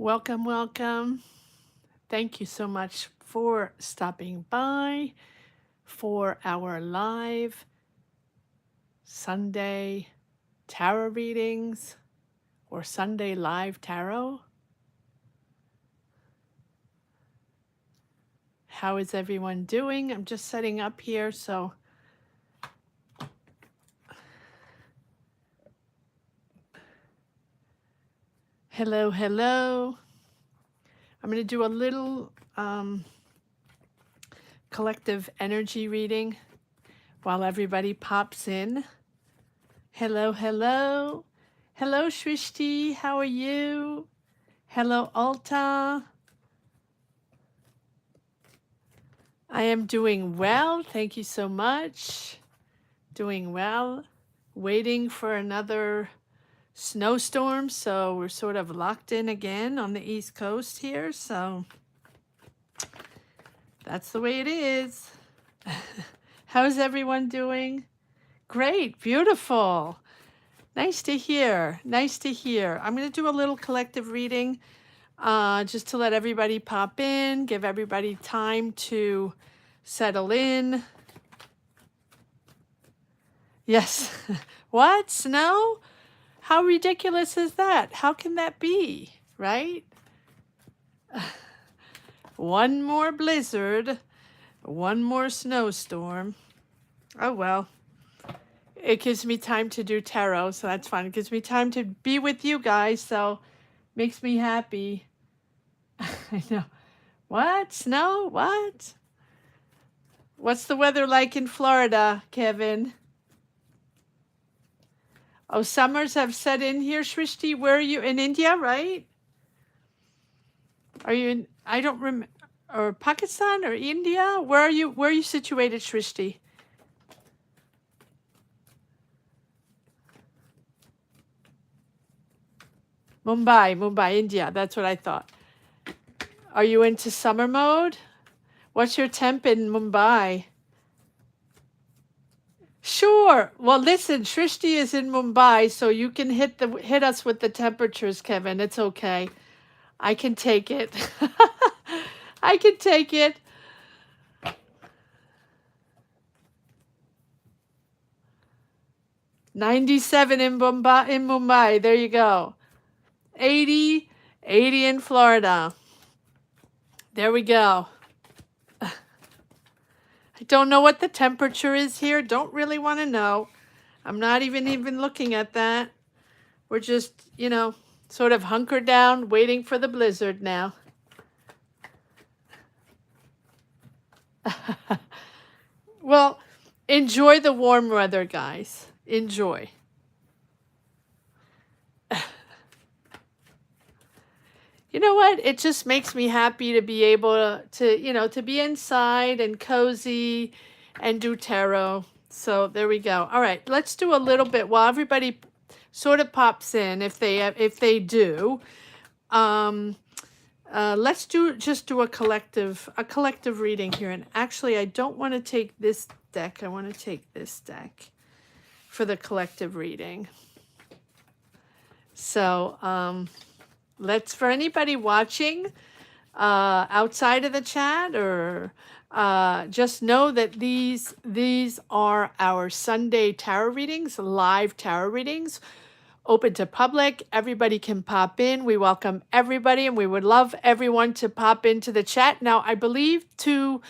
Welcome, welcome. Thank you so much for stopping by for our live Sunday tarot readings or Sunday live tarot. How is everyone doing? I'm just setting up here, so hello, hello. I'm going to do a little collective energy reading while everybody pops in. Hello, hello. Hello, Shrishti. How are you? Hello, Alta. I am doing well. Thank you so much. Doing well. Waiting for another snowstorm. So we're sort of locked in again on the East Coast here. So that's the way it is. How's everyone doing? Great. Beautiful. Nice to hear. Nice to hear. I'm going to do a little collective reading just to let everybody pop in, give everybody time to settle in. Yes. What? Snow? How ridiculous is that? How can that be? Right? One more blizzard, one more snowstorm. Oh, well. It gives me time to do tarot, so that's fine. It gives me time to be with you guys, so makes me happy. I know. What? Snow? What? What's the weather like in Florida, Kevin? Oh, summers have set in here, Shrishti. Where are you? In India, right? Are you in, I don't remember, or Pakistan or India? Where are you? Where are you situated, Shrishti? Mumbai, India. That's what I thought. Are you into summer mode? What's your temp in Mumbai? Sure. Well, listen, Shrishti is in Mumbai, so you can hit us with the temperatures, Kevin. It's okay. I can take it. I can take it. '97 in Mumbai. There you go. 80 in Florida. There we go. I don't know what the temperature is here. Don't really want to know. I'm not even looking at that. We're just, sort of hunkered down, waiting for the blizzard now. Well, enjoy the warm weather, guys. Enjoy. You know what? It just makes me happy to be able to be inside and cozy and do tarot. So there we go. All right, let's do a little bit while everybody sort of pops in, if they do. Let's just do a collective reading here. And actually, I don't want to take this deck. I want to take this deck for the collective reading. So let's, for anybody watching outside of the chat, or just know that these are our Sunday tarot readings, live tarot readings, open to public. Everybody can pop in. We welcome everybody, and we would love everyone to pop into the chat. Now, I believe to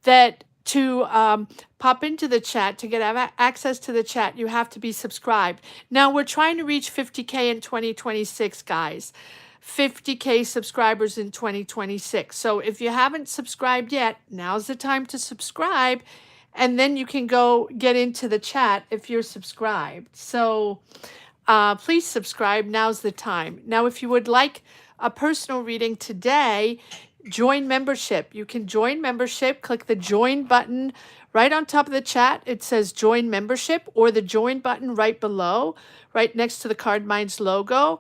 pop into the chat, to get access to the chat, you have to be subscribed. Now, we're trying to reach 50K in 2026, guys. 50K subscribers in 2026. So if you haven't subscribed yet, now's the time to subscribe, and then you can go get into the chat if you're subscribed. So please subscribe. Now's the time. Now, if you would like a personal reading today, join membership. You can join membership. Click the join button right on top of the chat. It says join membership, or the join button right below, right next to the Card Minds logo.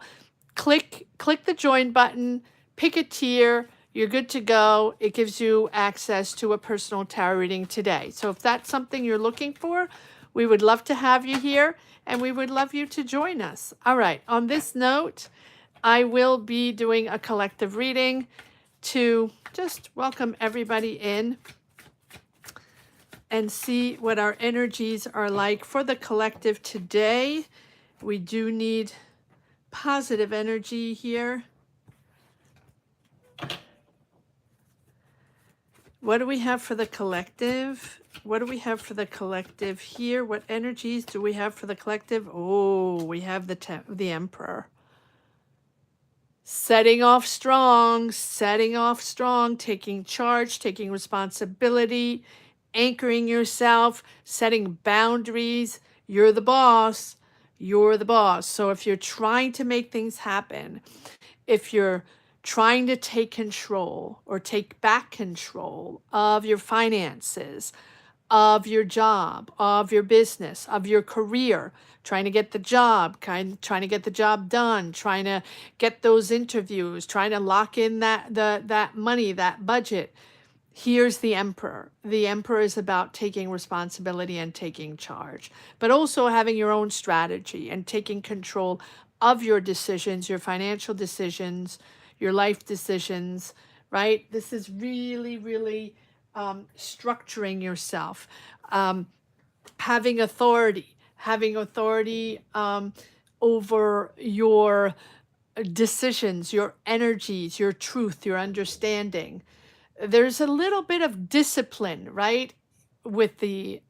Click the join button, pick a tier, you're good to go. It gives you access to a personal tarot reading today. So if that's something you're looking for, we would love to have you here, and we would love you to join us. All right, on this note, I will be doing a collective reading to just welcome everybody in and see what our energies are like for the collective today. We do need positive energy here. What do we have for the collective? What do we have for the collective here? What energies do we have for the collective? Oh, we have the Emperor. Setting off strong, taking charge, taking responsibility, anchoring yourself, setting boundaries. You're the boss. You're the boss. So if you're trying to make things happen, if you're trying to take control or take back control of your finances, of your job, of your business, of your career, trying to get the job, trying to get the job done, trying to get those interviews, trying to lock in that money, that budget. Here's the Emperor. The Emperor is about taking responsibility and taking charge, but also having your own strategy and taking control of your decisions, your financial decisions, your life decisions, right? This is really, really structuring yourself, having authority over your decisions, your energies, your truth, your understanding. There's a little bit of discipline, right? With the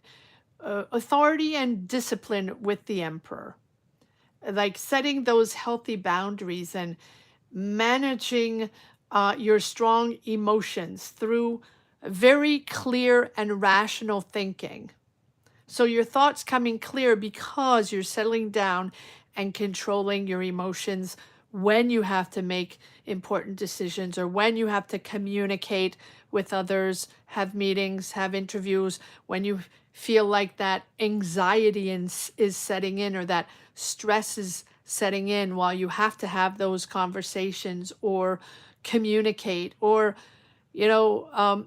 authority and discipline with the Emperor, like setting those healthy boundaries and managing your strong emotions through very clear and rational thinking. So your thoughts coming clear because you're settling down and controlling your emotions when you have to make important decisions or when you have to communicate with others, have meetings, have interviews, when you feel like that anxiety is setting in or that stress is setting in while you have to have those conversations or communicate or,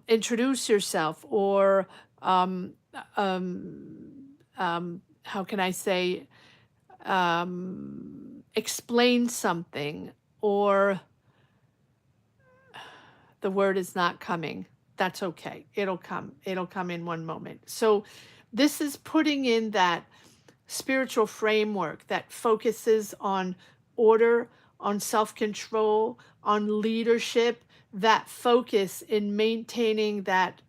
introduce yourself or, how can I say, explain something, or the word is not coming. That's okay. It'll come in one moment. So this is putting in that spiritual framework that focuses on order, on self-control, on leadership, that focus in maintaining that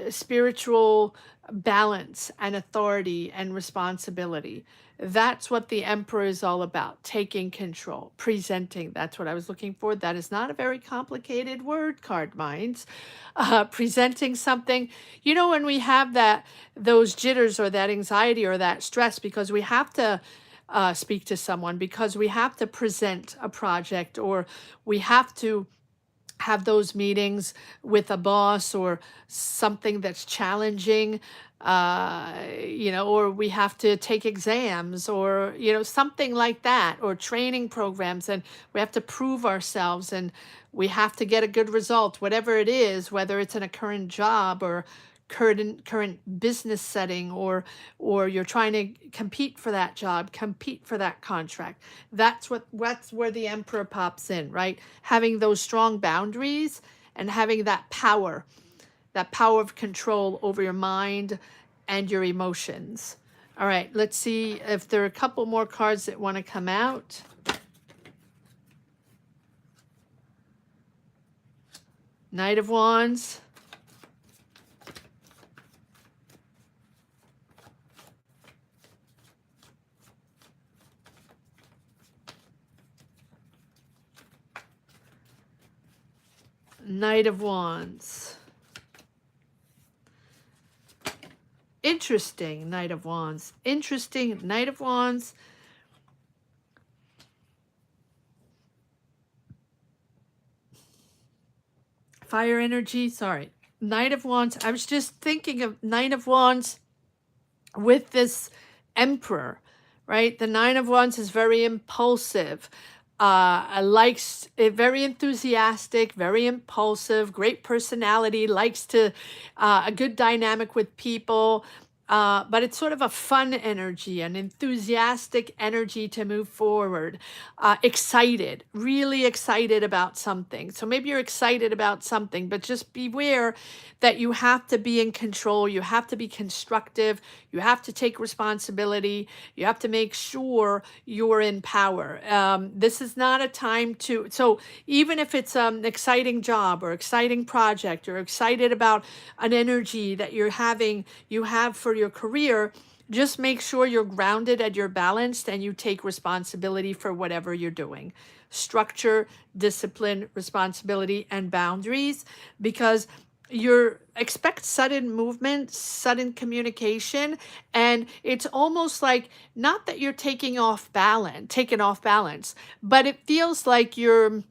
spiritual balance and authority and responsibility. That's what the Emperor is all about, taking control, presenting. That's what I was looking for. That is not a very complicated word, card minds. Presenting something, when we have those jitters or that anxiety or that stress because we have to speak to someone, because we have to present a project, or we have to have those meetings with a boss or something that's challenging, or we have to take exams or, something like that, or training programs, and we have to prove ourselves and we have to get a good result, whatever it is, whether it's in a current job or current business setting, or you're trying to compete for that job, compete for that contract. That's where the Emperor pops in, right? Having those strong boundaries and having that power of control over your mind and your emotions. All right, let's see if there are a couple more cards that want to come out. Knight of Wands. Knight of Wands. Interesting, Knight of Wands. Interesting, Knight of Wands. Fire energy, sorry. Knight of Wands. I was just thinking of Knight of Wands with this Emperor, right? The Nine of Wands is very impulsive. Likes it, very enthusiastic, very impulsive, great personality, likes to a good dynamic with people, but it's sort of a fun energy, an enthusiastic energy to move forward, excited, really excited about something. So maybe you're excited about something, but just beware that you have to be in control. You have to be constructive. You have to take responsibility. You have to make sure you're in power. This is not a time to, so even if it's an exciting job or exciting project or excited about an energy that you have for your career, just make sure you're grounded and you're balanced and you take responsibility for whatever you're doing. Structure, discipline, responsibility, and boundaries, because you expect sudden movement, sudden communication, and it's almost like not that you're taken off balance, but it feels like you're,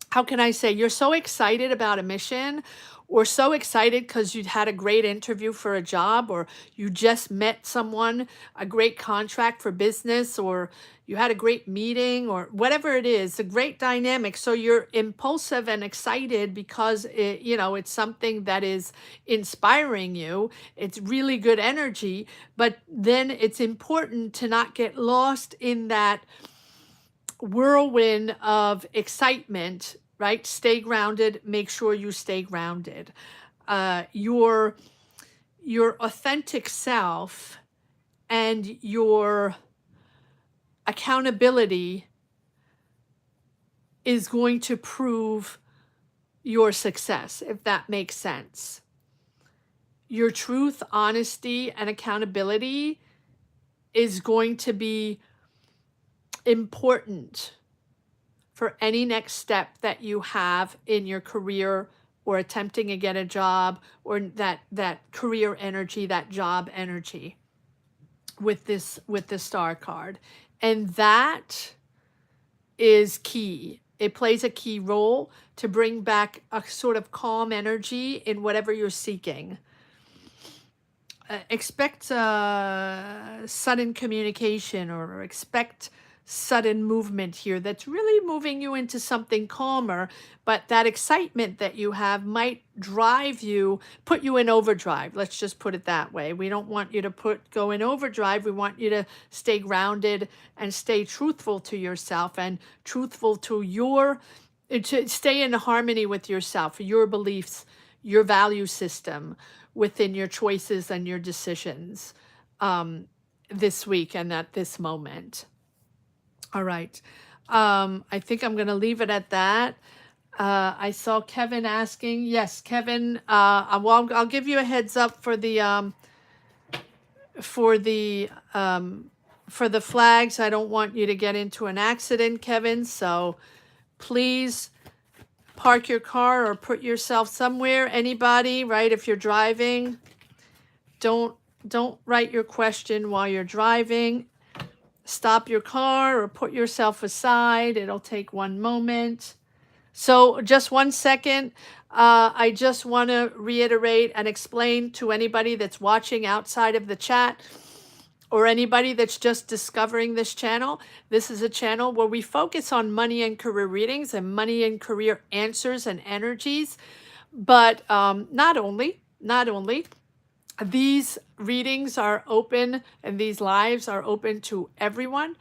how can I say, you're so excited about a mission or so excited because you'd had a great interview for a job, or you just met someone, a great contract for business, or you had a great meeting, or whatever it is, a great dynamic. So you're impulsive and excited because it's something that is inspiring you. It's really good energy, but then it's important to not get lost in that whirlwind of excitement, right? Stay grounded. Make sure you stay grounded. Your authentic self and your accountability is going to prove your success, if that makes sense. Your truth, honesty, and accountability is going to be important for any next step that you have in your career, or attempting to get a job, or that career energy, that job energy with the star card. And that is key. It plays a key role to bring back a sort of calm energy in whatever you're seeking. Expect sudden communication, or expect sudden movement here that's really moving you into something calmer, but that excitement that you have might put you in overdrive. Let's just put it that way. We don't want you to go in overdrive. We want you to stay grounded and stay truthful to yourself, and truthful to stay in harmony with yourself, your beliefs, your value system within your choices and your decisions this week and at this moment. All right. I think I'm going to leave it at that. I saw Kevin asking. Yes, Kevin. I'll give you a heads up for the flags. I don't want you to get into an accident, Kevin. So please park your car or put yourself somewhere. Anybody, right? If you're driving, don't write your question while you're driving. Stop your car or put yourself aside. It'll take one moment. So just 1 second. I just want to reiterate and explain to anybody that's watching outside of the chat, or anybody that's just discovering this channel. This is a channel where we focus on money and career readings and money and career answers and energies. But not only. These readings are open, and these lives are open to everyone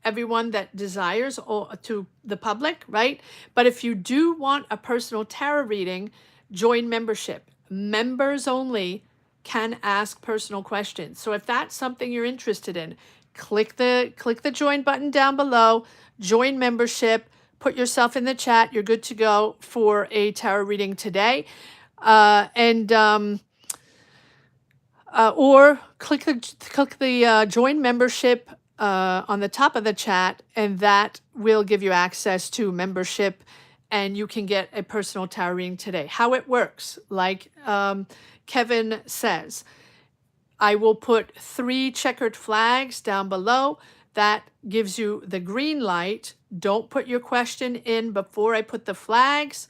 that desires, or to the public, right? But if you do want a personal tarot reading, join membership. Members only can ask personal questions. So if that's something you're interested in, click the join button down below, join membership, put yourself in the chat. You're good to go for a tarot reading today. Or click the join membership on the top of the chat, and that will give you access to membership, and you can get a personal tarot reading today. How it works, like Kevin says, I will put 3 checkered flags down below. That gives you the green light. Don't put your question in before I put the flags.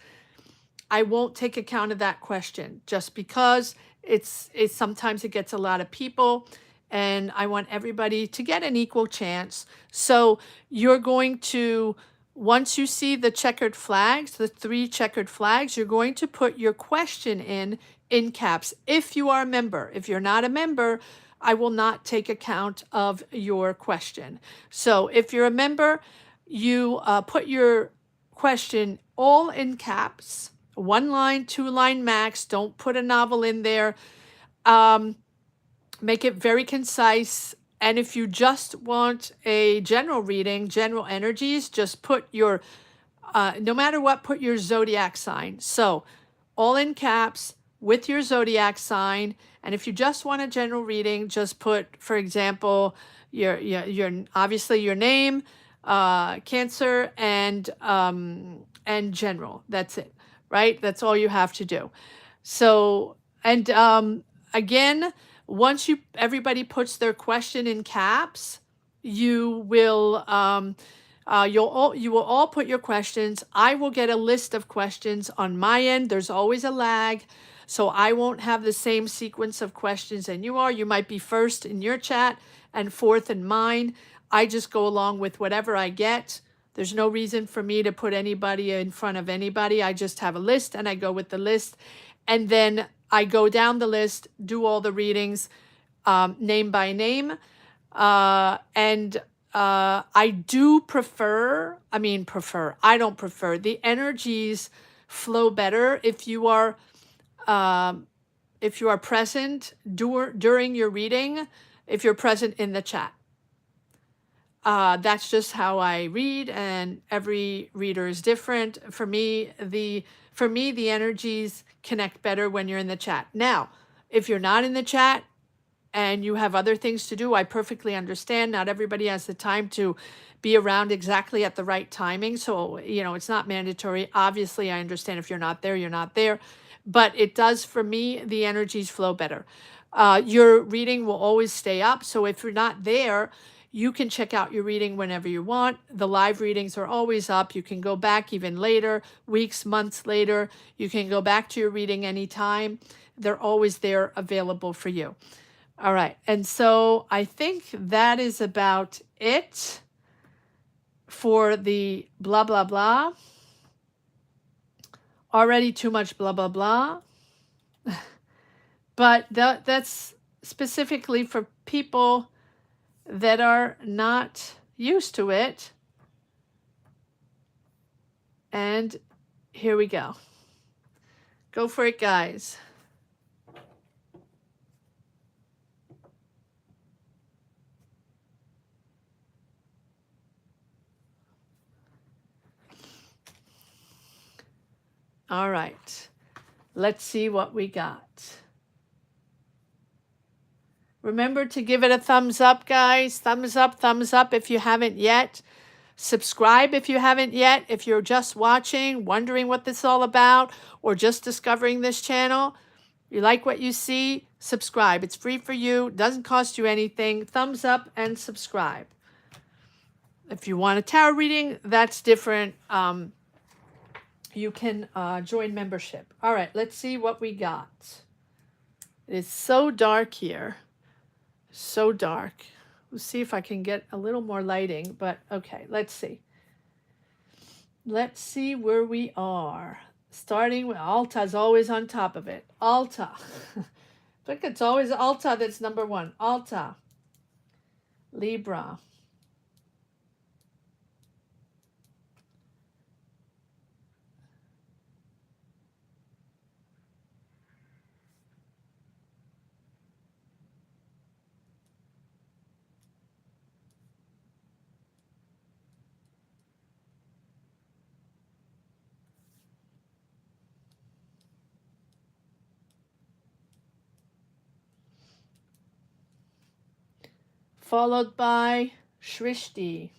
I won't take account of that question, just because it's sometimes it gets a lot of people, and I want everybody to get an equal chance. So you're going to, once you see the checkered flags, the 3 checkered flags, you're going to put your question in in caps if you are a member. If you're not a member, I will not take account of your question. So if you're a member, you put your question all in caps, 1 line, 2 line max. Don't put a novel in there. Make it very concise. And if you just want a general reading, general energies, just put your, no matter what, put your zodiac sign. So all in caps with your zodiac sign. And if you just want a general reading, just put, for example, your obviously your name, Cancer, and general. That's it, right? That's all you have to do. So, and again, once everybody puts their question in caps, you will you will all put your questions. I will get a list of questions on my end. There's always a lag, so I won't have the same sequence of questions than you are. You might be first in your chat and fourth in mine. I just go along with whatever I get. There's no reason for me to put anybody in front of anybody. I just have a list and I go with the list. And then I go down the list, do all the readings, name by name. And I don't prefer, the energies flow better if you are present during your reading, if you're present in the chat. That's just how I read, and every reader is different. For me, the energies connect better when you're in the chat. Now, if you're not in the chat and you have other things to do, I perfectly understand. Not everybody has the time to be around exactly at the right timing. So, it's not mandatory. Obviously, I understand if you're not there, you're not there. But it does, for me, the energies flow better. Your reading will always stay up. So if you're not there, you can check out your reading whenever you want. The live readings are always up. You can go back even later, weeks, months later. You can go back to your reading anytime. They're always there available for you. All right. And so I think that is about it for the blah, blah, blah. Already too much blah, blah, blah. But that's specifically for people that are not used to it. And here we go. Go for it, guys. All right. Let's see what we got. Remember to give it a thumbs up, guys. Thumbs up if you haven't yet. Subscribe if you haven't yet. If you're just watching, wondering what this is all about, or just discovering this channel, you like what you see, subscribe. It's free for you. Doesn't cost you anything. Thumbs up and subscribe. If you want a tarot reading, that's different. You can join membership. All right, let's see what we got. It is so dark here. So dark. Let's see if I can get a little more lighting, but okay, let's see. Let's see where we are. Starting with Alta's always on top of it. Alta. Look, it's always Alta that's number one. Alta. Libra. Followed by Shrishti.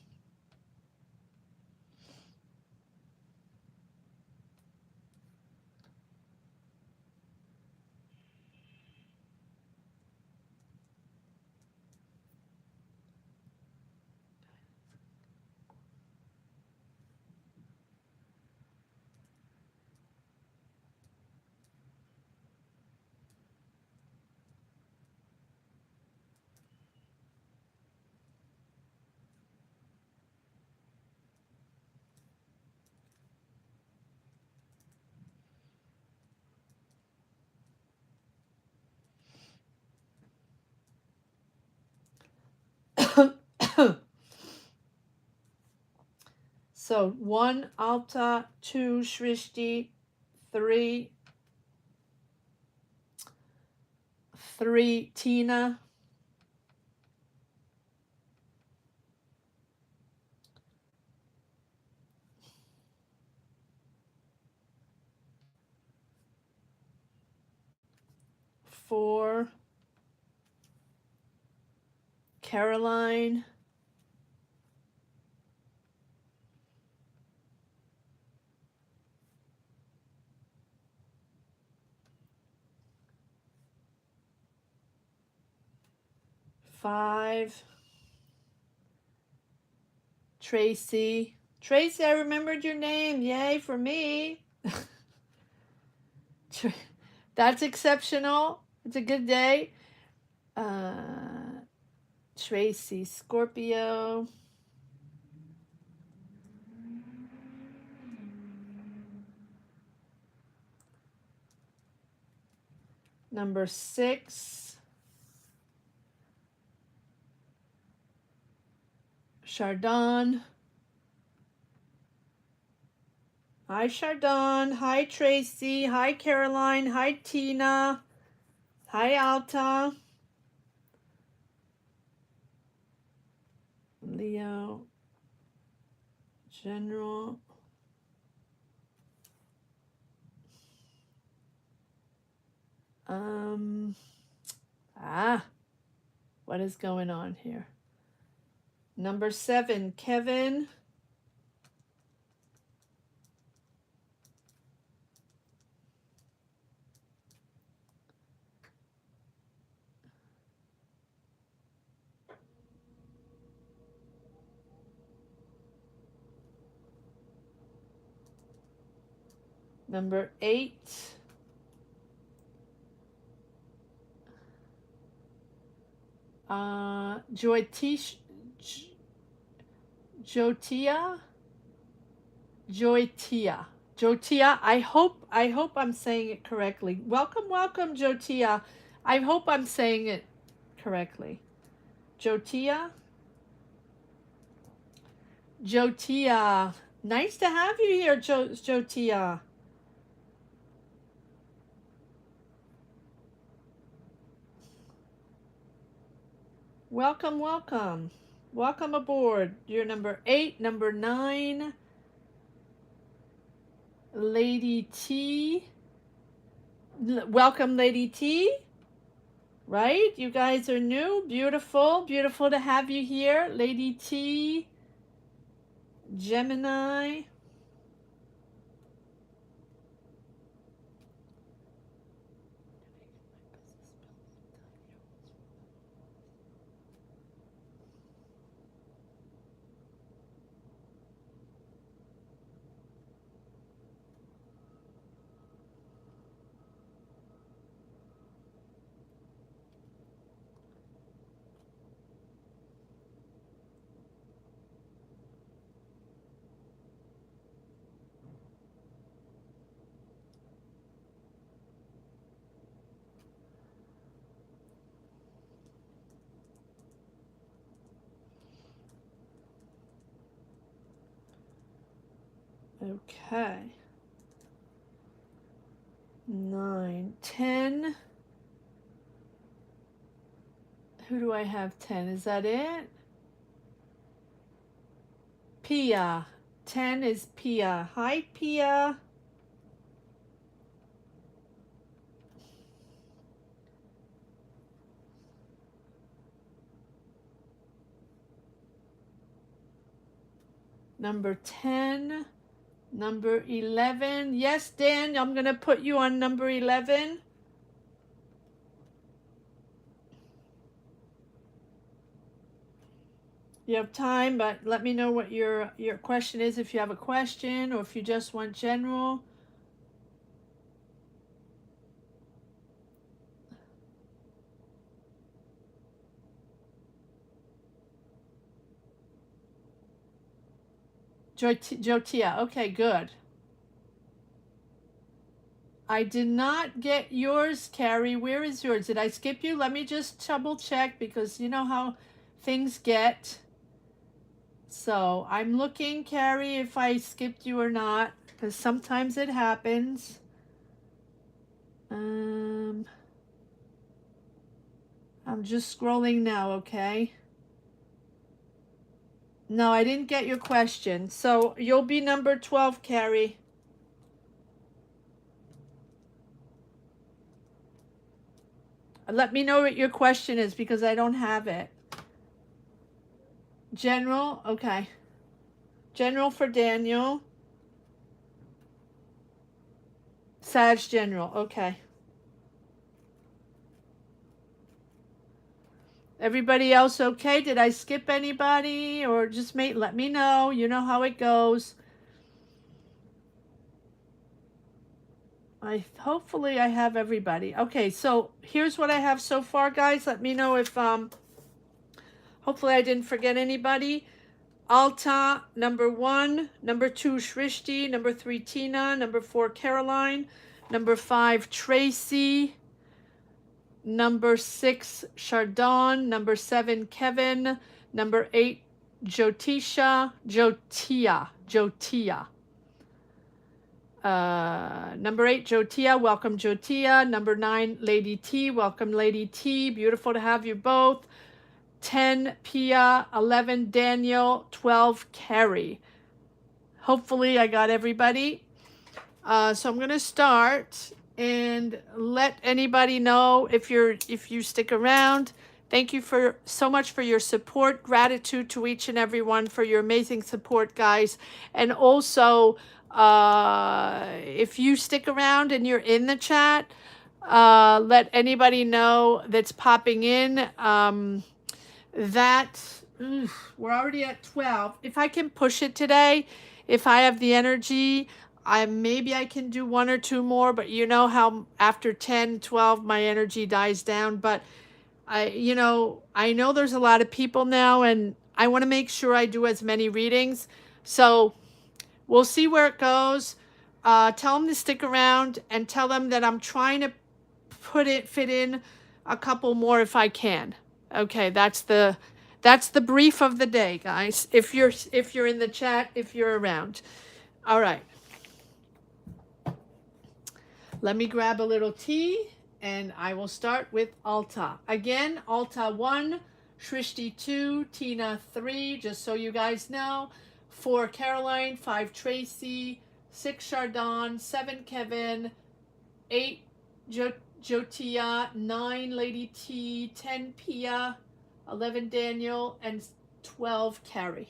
So 1 Alta, 2 Shrishti, 3 Tina, 4 Caroline, 5 Tracy. Tracy, I remembered your name. Yay for me. That's exceptional. It's a good day. Tracy, Scorpio. Number 6, Chardon. Hi, Chardon. Hi, Tracy. Hi, Caroline. Hi, Tina. Hi, Alta. Leo. General. What is going on here? Number 7, Kevin. Number 8, Joytia. I hope I'm saying it correctly. Welcome, Jotia. I hope I'm saying it correctly. Jotia. Nice to have you here, Jotia. Welcome. Welcome aboard. You're number 8, number 9. Lady T. Welcome, Lady T. Right? You guys are new. Beautiful. Beautiful to have you here. Lady T. Gemini. Okay. 9, 10. Who do I have 10? Is that it? Pia. 10 is Pia. Hi, Pia. Number 10. Number 11. Yes, Dan, I'm going to put you on number 11. You have time, but let me know what your question is if you have a question or if you just want general. Jotia, okay, good. I did not get yours, Carrie. Where is yours? Did I skip you? Let me just double check because you know how things get. So I'm looking, Carrie, if I skipped you or not, because sometimes it happens. I'm just scrolling now, okay? No, I didn't get your question. So you'll be number 12, Carrie. Let me know what your question is because I don't have it. General, okay. General for Daniel. Sag General, okay. Everybody else okay? Did I skip anybody? Or just let me know. You know how it goes. Hopefully I have everybody. Okay, so here's what I have so far, guys. Let me know if hopefully I didn't forget anybody. Alta, number 1, number 2, Shrishti, number 3, Tina, number 4, Caroline, number 5, Tracy, number 6, Chardon, number 7, Kevin, number 8, Jotia. Number 8, Jotia, welcome Jotia. Number 9, Lady T, welcome Lady T. Beautiful to have you both. 10, Pia. 11, Daniel. 12, Carrie. Hopefully I got everybody. So I'm gonna start and let anybody know if you stick around. Thank you so much for your support. Gratitude to each and every one for your amazing support, guys. And also, if you stick around and you're in the chat, let anybody know that's popping in that we're already at 12. If I can push it today, if I have the energy, maybe I can do 1 or 2 more, but you know how after 10, 12, my energy dies down. But I know there's a lot of people now, and I want to make sure I do as many readings. So we'll see where it goes. Tell them to stick around and tell them that I'm trying to fit in a couple more if I can. Okay, that's the brief of the day, guys. If you're in the chat, if you're around. All right. Let me grab a little tea and I will start with Alta. Again, Alta 1, Shrishti 2, Tina 3, just so you guys know. 4, Caroline. 5, Tracy. 6, Chardon. 7, Kevin. 8, Jotia. 9, Lady T. 10, Pia. 11, Daniel. And 12, Carrie.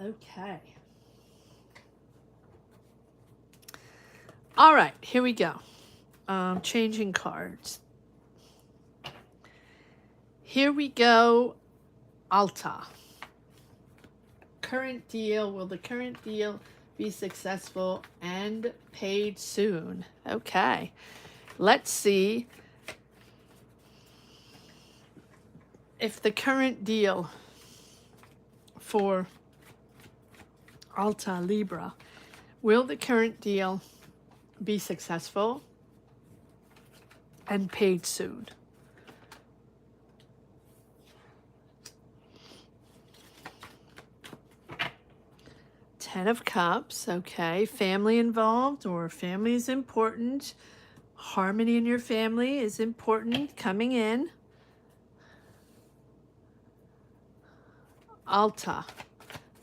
Okay. All right, here we go. Changing cards. Here we go. Alta. Current deal. Will the current deal be successful and paid soon? Okay. Let's see if the current deal for Alta Libra, will the current deal be successful and paid soon? Ten of Cups, okay. Family involved, or family is important. Harmony in your family is important, coming in. Alta,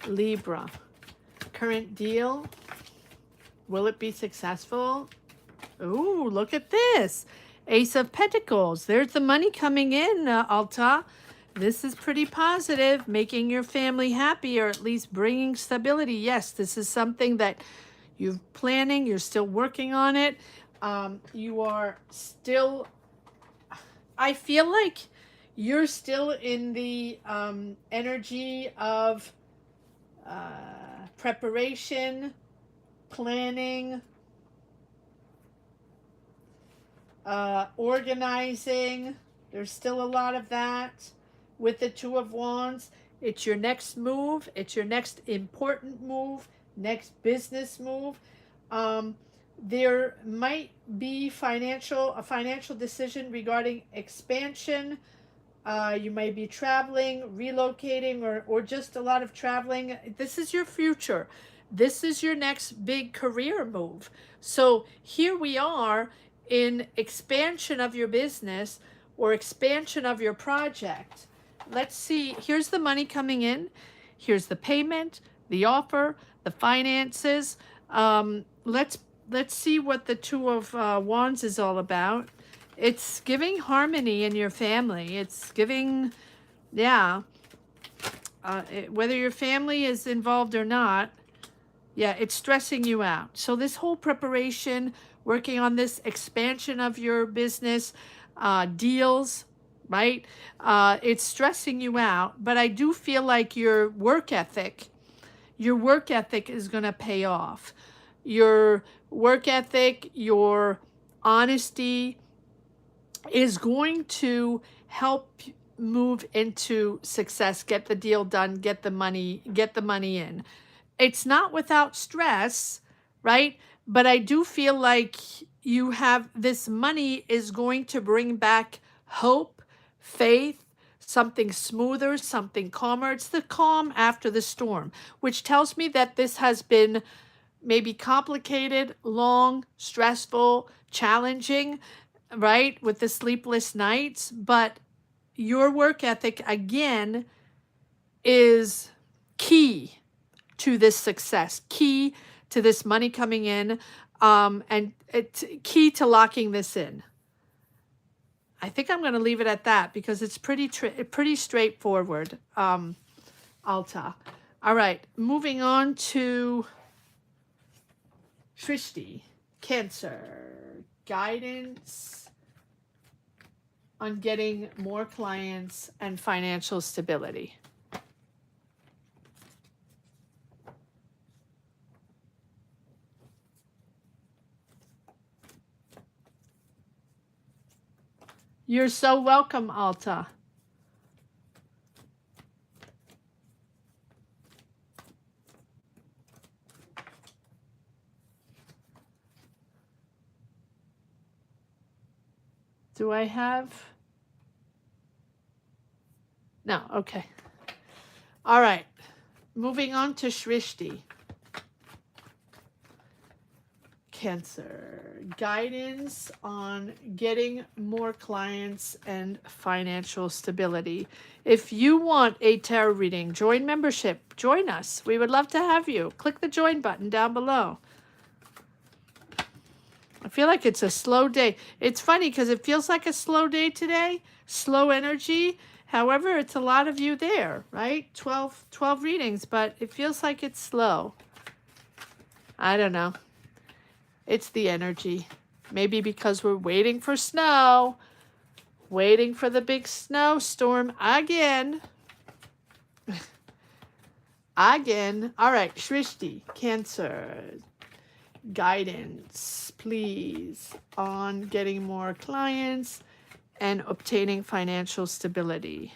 Libra, current deal. Will it be successful? Ooh, look at this. Ace of Pentacles. There's the money coming in, Alta. This is pretty positive, making your family happy, or at least bringing stability. Yes, this is something that you're planning. You're still working on it. You are still, I feel like you're still in the energy of preparation, planning, organizing. There's still a lot of that. With the Two of Wands, it's your next move. It's your next important move, next business move. There might be a financial decision regarding expansion. You might be traveling, relocating, or just a lot of traveling. This is your future. This is your next big career move. So here we are in expansion of your business or expansion of your project. Let's see. Here's the money coming in. Here's the payment, the offer, the finances. Let's see what the Two of Wands is all about. It's giving harmony in your family. It's giving, yeah, whether your family is involved or not, yeah, it's stressing you out. So this whole preparation, working on this expansion of your business, deals, right? It's stressing you out, but I do feel like your work ethic is going to pay off. Your work ethic, your honesty is going to help move into success, get the deal done, get the money in. It's not without stress, right? But I do feel like you have this money is going to bring back hope, faith, something smoother, something calmer. It's the calm after the storm, which tells me that this has been maybe complicated, long, stressful, challenging, right? With the sleepless nights. But your work ethic, again, is key to this success, key to this money coming in, and it's key to locking this in. I think I'm going to leave it at that because it's pretty straightforward, Alta. All right, moving on to Shrishti, Cancer, guidance on getting more clients and financial stability. You're so welcome, Alta. Do I have? No, okay. All right. Moving on to Shrishti. Cancer, guidance on getting more clients and financial stability. If you want a tarot reading, join membership, join us. We would love to have you. Click the join button down below. I feel like it's a slow day. It's funny because it feels like a slow day today, slow energy. However, it's a lot of you there, right? 12 readings, but it feels like it's slow. I don't know. It's the energy. Maybe because we're waiting for snow, waiting for the big snowstorm again. Again. All right, Shrishti, Cancer, guidance, please, on getting more clients and obtaining financial stability.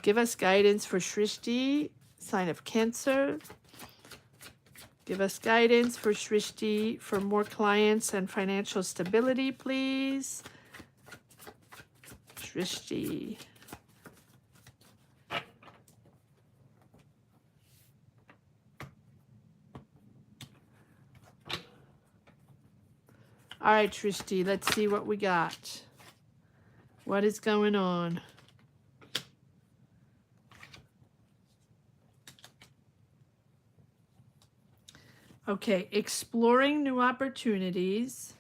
Give us guidance for Shrishti, sign of Cancer. Give us guidance for Shrishti for more clients and financial stability, please. Shrishti. All right, Shrishti, let's see what we got. What is going on? Okay, exploring new opportunities.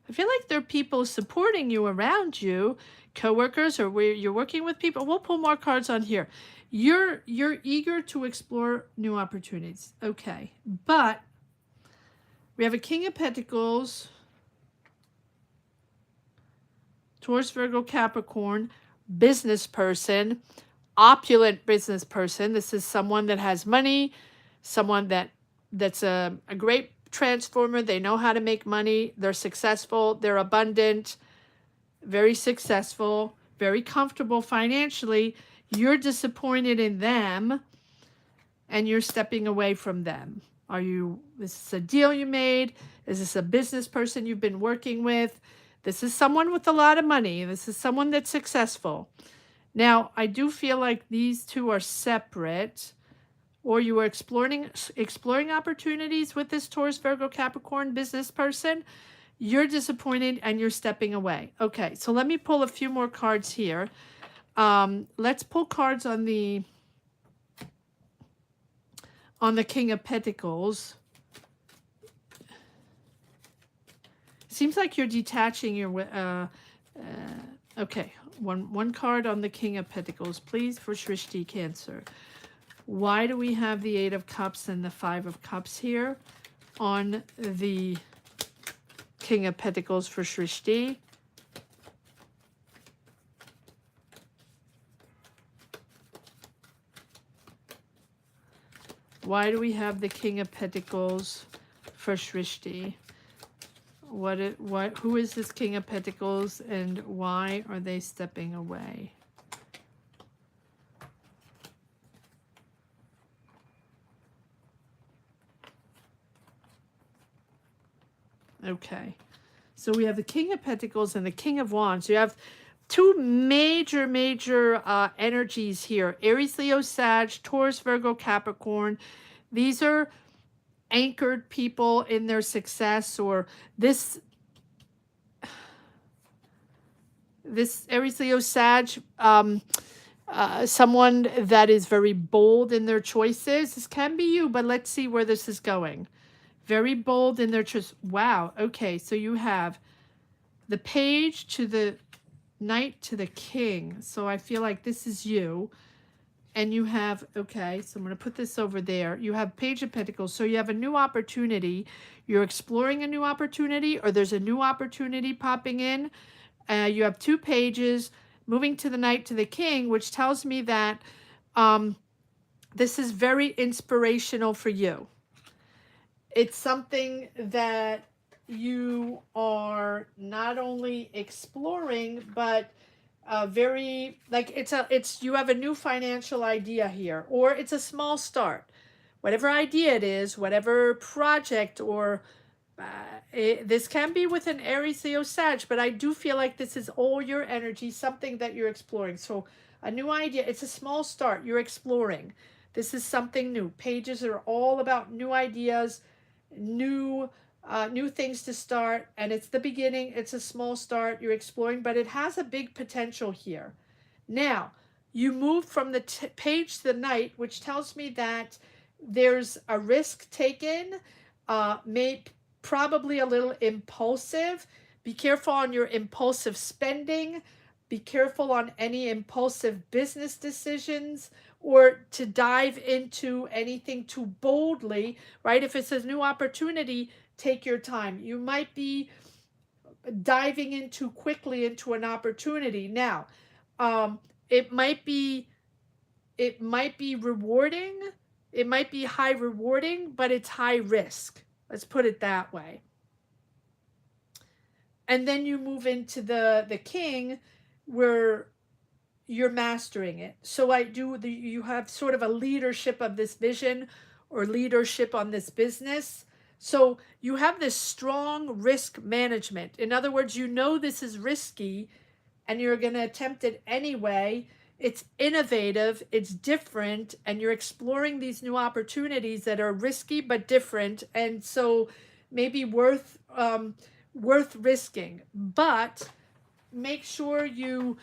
I feel like there are people supporting you around you, coworkers, or where you're working with people. We'll pull more cards on here. You're eager to explore new opportunities. Okay, but we have a King of Pentacles, Taurus, Virgo, Capricorn, business person, opulent business person. This is someone that has money, someone that's a great transformer. They know how to make money. They're successful. They're abundant, very successful, very comfortable financially. You're disappointed in them. and you're stepping away from them. Is this a deal you made? Is this a business person you've been working with? This is someone with a lot of money. This is someone that's successful. Now, I do feel like these two are separate, or you are exploring opportunities with this Taurus, Virgo, Capricorn business person. You're disappointed and you're stepping away. Okay, so let me pull a few more cards here. Let's pull cards on the King of Pentacles. Seems like you're detaching your okay, one card on the King of Pentacles, please, for Shrishti, Cancer. Why do we have the Eight of Cups and the Five of Cups here on the King of Pentacles for Shrishti? Why do we have the King of Pentacles for Shrishti? Who is this King of Pentacles, and why are they stepping away? Okay, so we have the King of Pentacles and the King of Wands. You have two major energies here. Aries, Leo, Sag, Taurus, Virgo, Capricorn. These are anchored people in their success, or this Aries, Leo, Sag, someone that is very bold in their choices. This can be you, but let's see where this is going. Very bold in their choice. Wow. Okay, so you have the Page to the Knight to the King. So I feel like this is you. And you have, okay, so I'm going to put this over there. You have Page of Pentacles. So you have a new opportunity. You're exploring a new opportunity, or there's a new opportunity popping in. You have two pages moving to the Knight to the King, which tells me that this is very inspirational for you. It's something that you are not only exploring, but very, like, you have a new financial idea here, or it's a small start. Whatever idea it is, whatever project, or this can be with an Aries, Leo, Sag, but I do feel like this is all your energy, something that you're exploring. So a new idea, it's a small start, you're exploring. This is something new. Pages are all about new ideas, new things to start, and it's the beginning. It's a small start, you're exploring, but it has a big potential here. Now, you move from the Page to the Knight, which tells me that there's a risk taken, probably a little impulsive. Be careful on your impulsive spending. Be careful on any impulsive business decisions, or to dive into anything too boldly, right? If it's a new opportunity, take your time. You might be diving in too quickly into an opportunity. Now, it might be rewarding. It might be high rewarding, but it's high risk. Let's put it that way. And then you move into the King, where you're mastering it. So you have sort of a leadership of this vision, or leadership on this business. So you have this strong risk management. In other words, you know this is risky and you're going to attempt it anyway. It's innovative, it's different, and you're exploring these new opportunities that are risky but different, and so maybe worth risking. But make sure you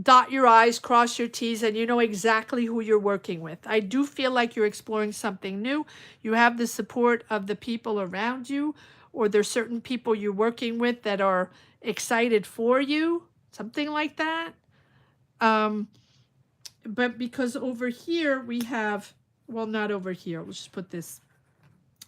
dot your I's, cross your T's, and you know exactly who you're working with. I do feel like you're exploring something new. You have the support of the people around you, or there's certain people you're working with that are excited for you, something like that. But because over here we have, well, not over here, let's just put this.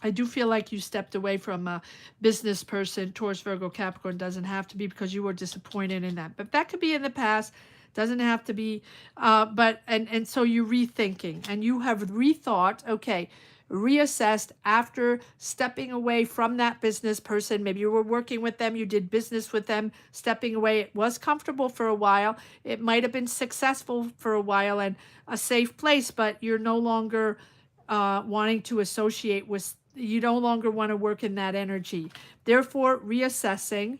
I do feel like you stepped away from a business person. Taurus, Virgo, Capricorn. Doesn't have to be because you were disappointed in that, but that could be in the past. Doesn't have to be, and so you're rethinking, and you have rethought, okay, reassessed after stepping away from that business person. Maybe you were working with them, you did business with them, stepping away. It was comfortable for a while. It might have been successful for a while and a safe place, but you're no longer wanting to associate with, you no longer want to work in that energy. Therefore, reassessing,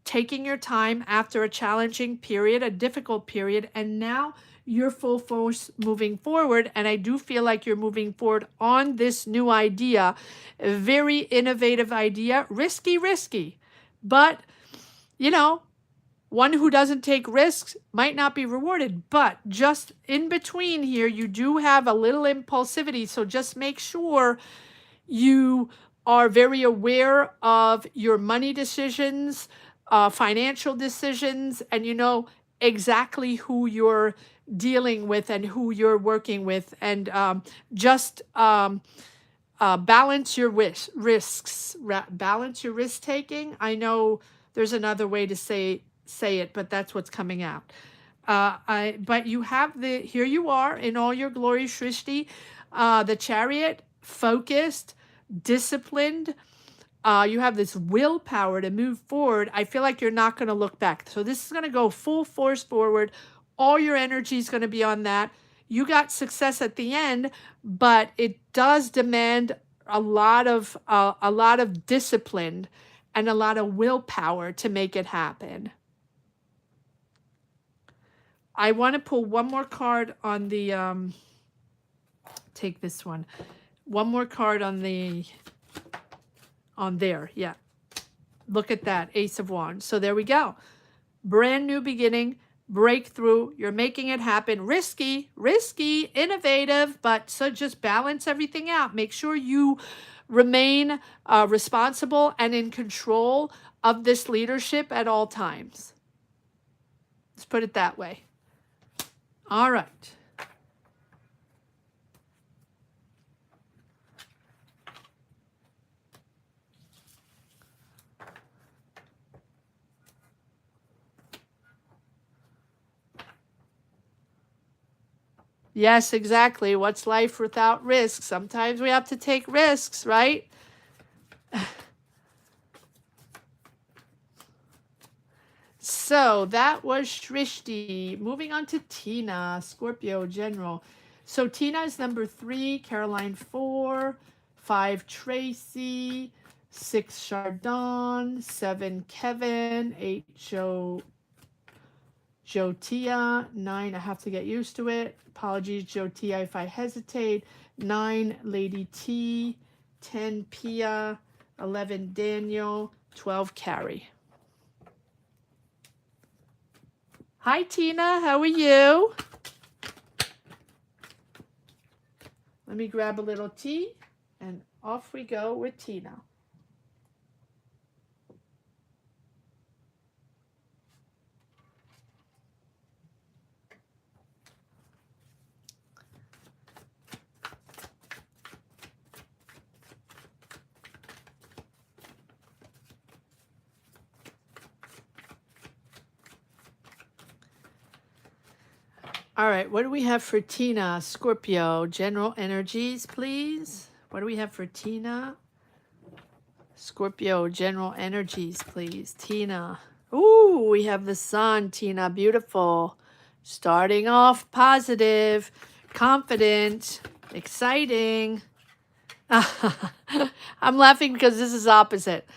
taking your time after a challenging period, a difficult period, and now you're full force moving forward. And I do feel like you're moving forward on this new idea, a very innovative idea, risky, but you know, one who doesn't take risks might not be rewarded, but just in between here, you do have a little impulsivity. So just make sure you are very aware of your money decisions, financial decisions, and you know exactly who you're dealing with and who you're working with, and just balance your risks, balance your risk taking. I know there's another way to say it, but that's what's coming out. But you have here you are in all your glory, Shrishti, the Chariot, focused, disciplined. You have this willpower to move forward. I feel like you're not going to look back. So this is going to go full force forward. All your energy is going to be on that. You got success at the end, but it does demand a lot of discipline and a lot of willpower to make it happen. I want to pull one more card on the take this one. One more card on there. Yeah. Look at that, Ace of Wands. So there we go. Brand new beginning, breakthrough. You're making it happen. Risky, innovative, but so just balance everything out. Make sure you remain responsible and in control of this leadership at all times. Let's put it that way. All right. Yes, exactly. What's life without risk? Sometimes we have to take risks, right? So that was Shrishti. Moving on to Tina, Scorpio General. So Tina is number 3, Caroline 4, 5 Tracy, 6 Chardon, 7 Kevin, 8 Jotia, 9, I have to get used to it. Apologies, Jotia, if I hesitate. 9, Lady T, 10, Pia, 11, Daniel, 12, Carrie. Hi, Tina. How are you? Let me grab a little tea, and off we go with Tina. All right, what do we have for Tina? Scorpio, general energies, please. What do we have for Tina? Scorpio, general energies, please. Tina. Ooh, we have the sun, Tina. Beautiful. Starting off positive, confident, exciting. I'm laughing because this is opposite.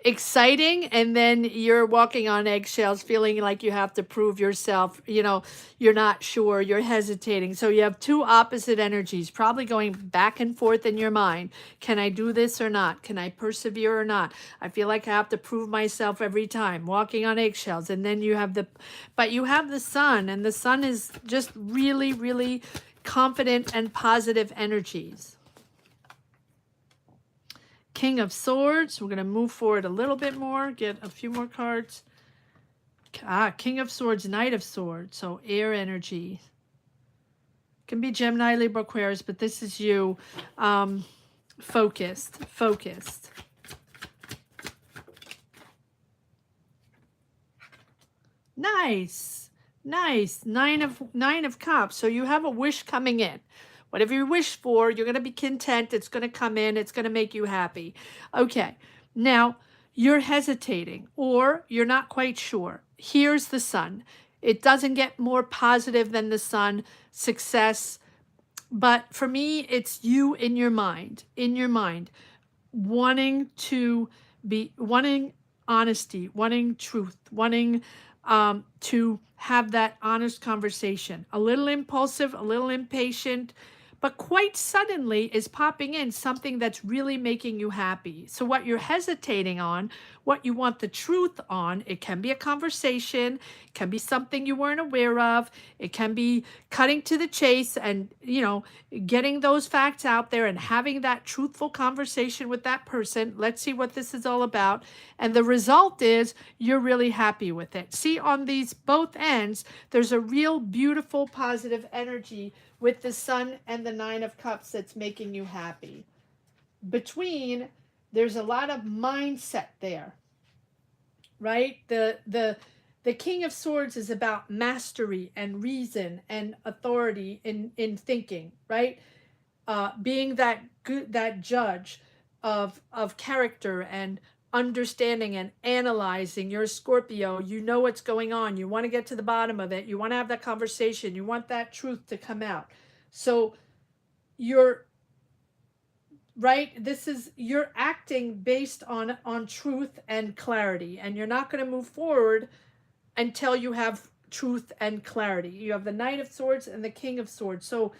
Exciting, and then you're walking on eggshells, feeling like you have to prove yourself. You know, you're not sure, you're hesitating. So you have two opposite energies, probably going back and forth in your mind. Can I do this or not? Can I persevere or not? I feel like I have to prove myself every time, walking on eggshells. And then you have but you have the sun, and the sun is just really, really confident and positive energies. King of Swords. We're going to move forward a little bit more, get a few more cards. King of Swords, Knight of Swords. So air energy. Can be Gemini, Libra, Aquarius, but this is you. Focused. Nice. Nine of Cups. So you have a wish coming in. Whatever you wish for, you're going to be content. It's going to come in. It's going to make you happy. Okay. Now, you're hesitating or you're not quite sure. Here's the Sun. It doesn't get more positive than the Sun. Success. But for me, it's you in your mind, wanting honesty, wanting truth, wanting to have that honest conversation. A little impulsive, a little impatient, but quite suddenly is popping in something that's really making you happy. So what you're hesitating on, what you want the truth on, it can be a conversation, it can be something you weren't aware of, it can be cutting to the chase and, getting those facts out there and having that truthful conversation with that person. Let's see what this is all about. And the result is you're really happy with it. See, on these both ends, there's a real beautiful positive energy with the Sun and the Nine of Cups that's making you happy. Between, there's a lot of mindset there, right? The King of Swords is about mastery and reason and authority in thinking, right? Being that judge of character and understanding and analyzing. You're a Scorpio. You know what's going on. You want to get to the bottom of it. You want to have that conversation. You want that truth to come out. So you're right. You're acting based on truth and clarity, and you're not going to move forward until you have truth and clarity. You have the Knight of Swords and the King of Swords. So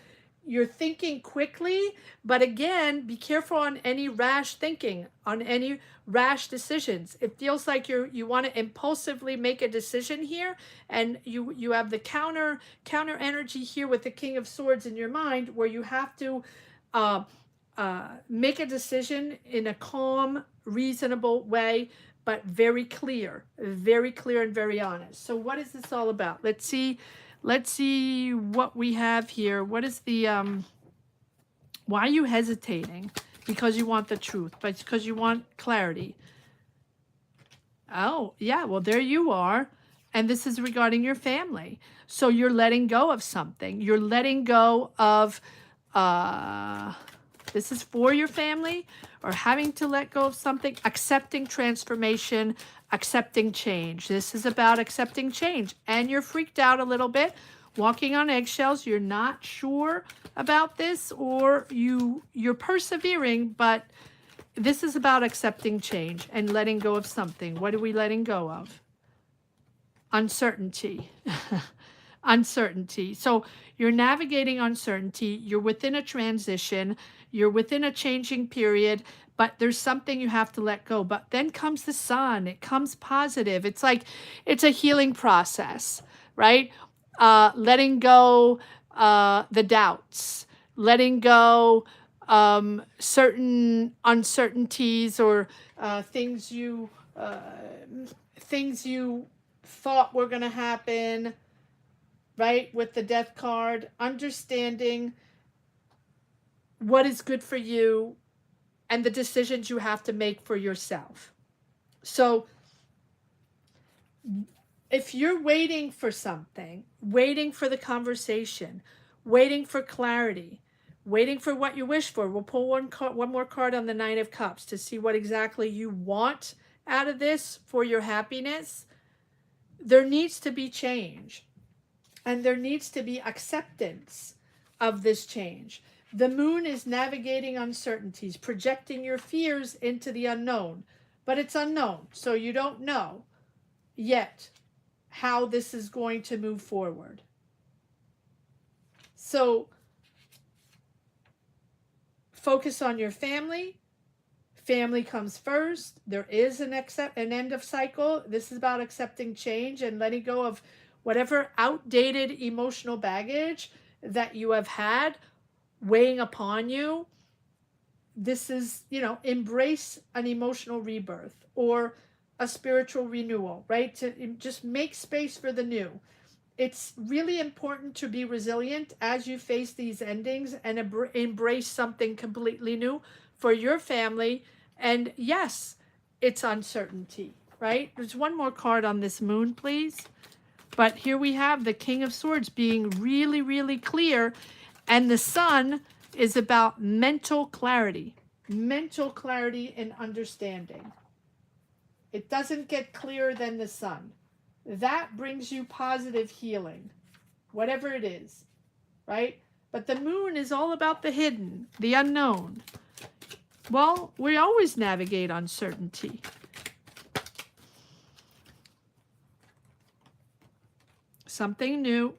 you're thinking quickly, but again, be careful on any rash thinking, on any rash decisions. It feels like you want to impulsively make a decision here, and you have the counter energy here with the King of Swords in your mind, where you have to make a decision in a calm, reasonable way, but very clear and very honest. So what is this all about? Let's see what we have here. What is the, why are you hesitating? Because you want the truth, but it's because you want clarity. Oh, yeah, well, there you are. And this is regarding your family. So you're letting go of something. You're letting go of, this is for your family, or having to let go of something, accepting transformation, accepting change. This is about accepting change. And you're freaked out a little bit, walking on eggshells. You're not sure about this, or you're persevering, but this is about accepting change and letting go of something. What are we letting go of? Uncertainty. Uncertainty. So you're navigating uncertainty. You're within a transition. You're within a changing period, but there's something you have to let go. But then comes the Sun. It comes positive. It's like it's a healing process, right? Letting go the doubts, letting go certain uncertainties or things you thought were going to happen, right? With the Death card, understanding what is good for you and the decisions you have to make for yourself. So if you're waiting for something, waiting for the conversation, waiting for clarity, waiting for what you wish for, we'll pull one more card on the Nine of Cups to see what exactly you want out of this for your happiness. There needs to be change, and there needs to be acceptance of this change. The Moon is navigating uncertainties, projecting your fears into the unknown, but it's unknown, so you don't know yet how this is going to move forward. So focus on your family. Family comes first. There is an end of cycle. This is about accepting change and letting go of whatever outdated emotional baggage that you have had weighing upon you. This is, embrace an emotional rebirth or a spiritual renewal, right? To just make space for the new. It's really important to be resilient as you face these endings and embrace something completely new for your family. And yes, it's uncertainty, right? There's one more card on this Moon, please. But here we have the King of Swords being really clear And the sun is about mental clarity and understanding. It doesn't get clearer than the sun. That brings you positive healing, whatever it is, right? But the moon is all about the hidden, the unknown. Well, we always navigate uncertainty. Something new.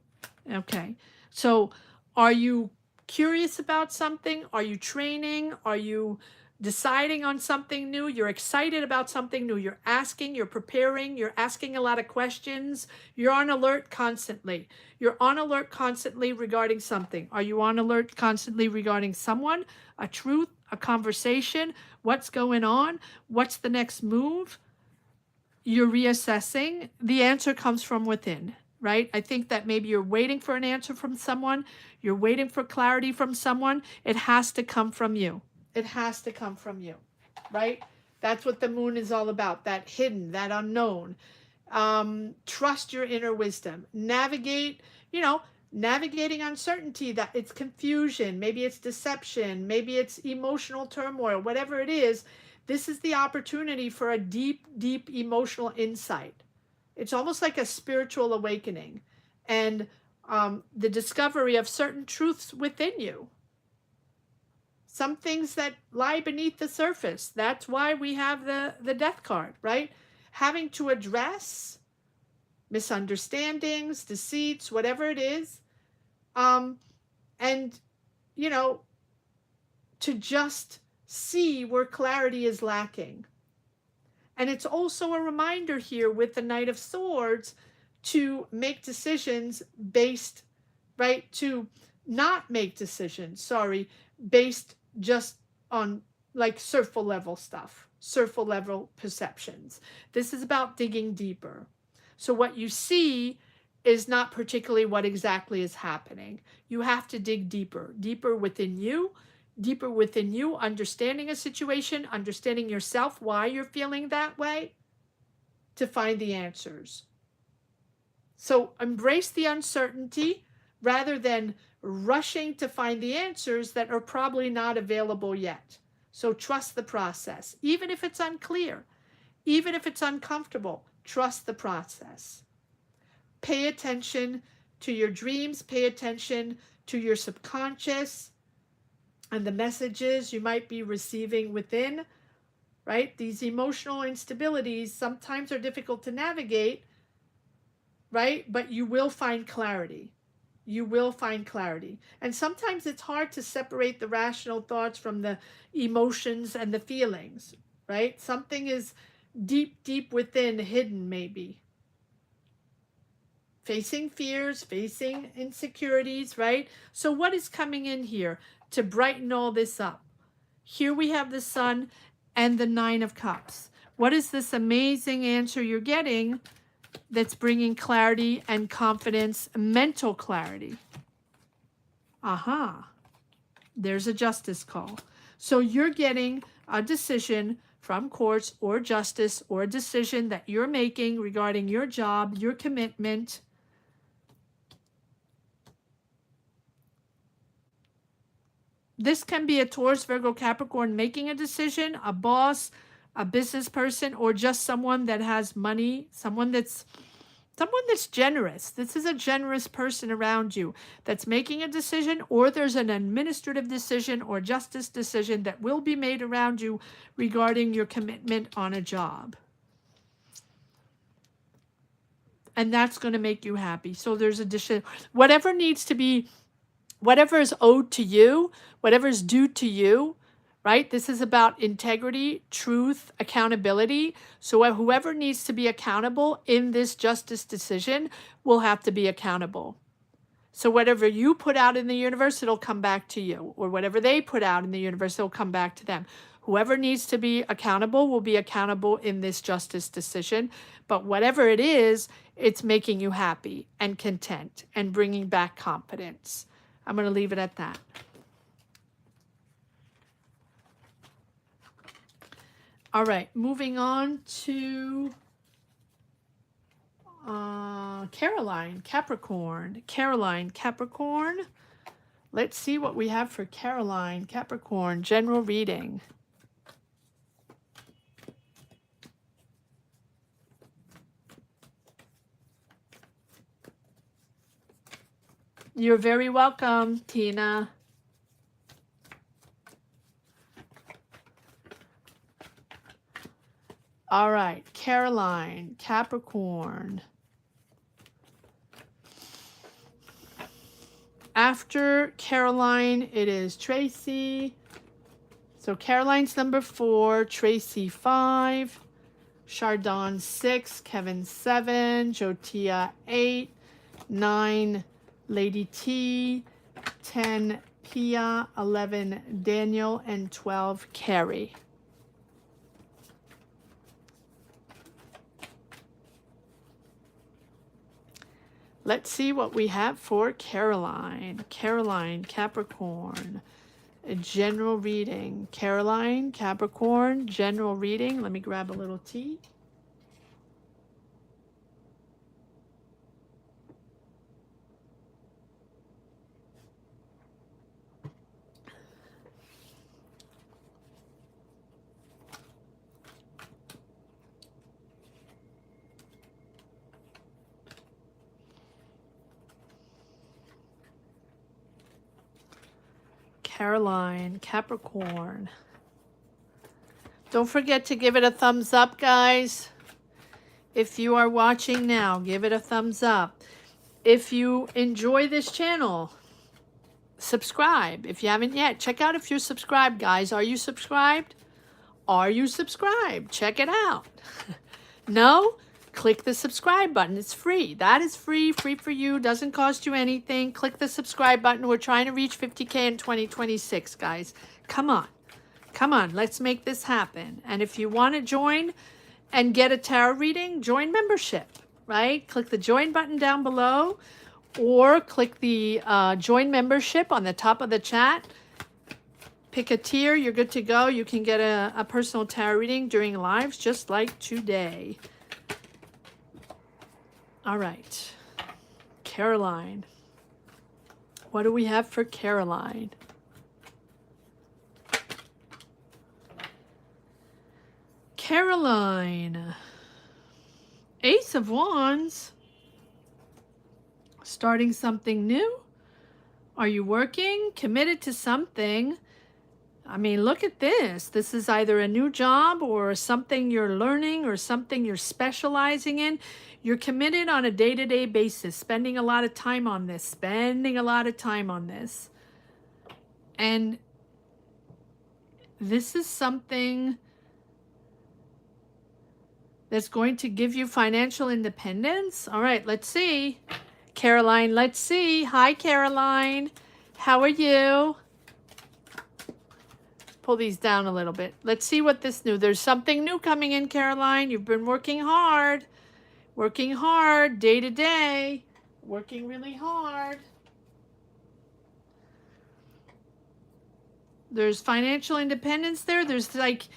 Okay. So are you curious about something? Are you training? Are you deciding on something new? You're excited about something new. You're asking, you're preparing, you're asking a lot of questions. You're on alert constantly. You're on alert constantly regarding something. Are you on alert constantly regarding someone, a truth, a conversation? What's going on? What's the next move? You're reassessing. The answer comes from within, right? I think that maybe you're waiting for an answer from someone. You're waiting for clarity from someone. It has to come from you. It has to come from you, right? That's what the moon is all about, that hidden, that unknown. Trust your inner wisdom. Navigate, navigating uncertainty, that it's confusion, maybe it's deception, maybe it's emotional turmoil, whatever it is. This is the opportunity for a deep, deep emotional insight. It's almost like a spiritual awakening and the discovery of certain truths within you. Some things that lie beneath the surface. That's why we have the death card, right? Having to address misunderstandings, deceits, whatever it is. And, to just see where clarity is lacking. And it's also a reminder here with the Knight of Swords to make decisions based, right? To not make decisions, based just on like surface level stuff, surface level perceptions. This is about digging deeper. So what you see is not particularly what exactly is happening. You have to dig deeper, deeper within you, understanding a situation, understanding yourself, why you're feeling that way, to find the answers. So embrace the uncertainty rather than rushing to find the answers that are probably not available yet. So trust the process, even if it's unclear, even if it's uncomfortable, trust the process. Pay attention to your dreams, pay attention to your subconscious and the messages you might be receiving within, right? These emotional instabilities sometimes are difficult to navigate, right? But you will find clarity. You will find clarity. And sometimes it's hard to separate the rational thoughts from the emotions and the feelings, right? Something is deep, deep within, hidden maybe. Facing fears, facing insecurities, right? So what is coming in here to brighten all this up? Here we have the Sun and the Nine of Cups. What is this amazing answer you're getting that's bringing clarity and confidence, mental clarity? Aha, there's a justice call. So you're getting a decision from courts or justice, or a decision that you're making regarding your job, your commitment. This can be a Taurus, Virgo, Capricorn making a decision, a boss, a business person, or just someone that has money, someone that's generous. This is a generous person around you that's making a decision, or there's an administrative decision or justice decision that will be made around you regarding your commitment on a job. And that's going to make you happy. So there's a decision. Whatever needs to be, whatever is owed to you, whatever is due to you, right? This is about integrity, truth, accountability. So whoever needs to be accountable in this justice decision will have to be accountable. So whatever you put out in the universe, it'll come back to you. Or whatever they put out in the universe, it'll come back to them. Whoever needs to be accountable will be accountable in this justice decision. But whatever it is, it's making you happy and content and bringing back confidence. I'm going to leave it at that. All right, moving on to Caroline, Capricorn. Caroline, Capricorn. Let's see what we have for Caroline, Capricorn, general reading. You're very welcome, Tina. All right, Caroline, Capricorn. After Caroline, it is Tracy. So Caroline's number 4, Tracy 5, Chardon 6, Kevin 7, Jotia 8, 9, Lady T, 10, Pia, 11, Daniel, and 12, Carrie. Let's see what we have for Caroline. Caroline, Capricorn, a general reading. Caroline, Capricorn, general reading. Let me grab a little tea. Caroline, Capricorn. Don't forget to give it a thumbs up, guys. If you are watching now, give it a thumbs up. If you enjoy this channel, subscribe. If you haven't yet, check out if you're subscribed, guys. Are you subscribed? Are you subscribed? Check it out. No? Click the subscribe button. It's free. That is free for you. Doesn't cost you anything. Click the subscribe button. We're trying to reach 50K in 2026, guys. Come on. Come on. Let's make this happen. And if you want to join and get a tarot reading, join membership, right? Click the join button down below or click the join membership on the top of the chat. Pick a tier. You're good to go. You can get a personal tarot reading during lives just like today. All right, Caroline. What do we have for Caroline? Caroline. Ace of Wands. Starting something new? Are you working? Committed to something? I mean, look at this. This is either a new job or something you're learning or something you're specializing in. You're committed on a day-to-day basis, spending a lot of time on this, And this is something that's going to give you financial independence. All right, let's see. Caroline, let's see. Hi, Caroline. How are you? Pull these down a little bit. Let's see what this new. There's something new coming in, Caroline. You've been working hard day to day, working really hard. There's financial independence there. There's like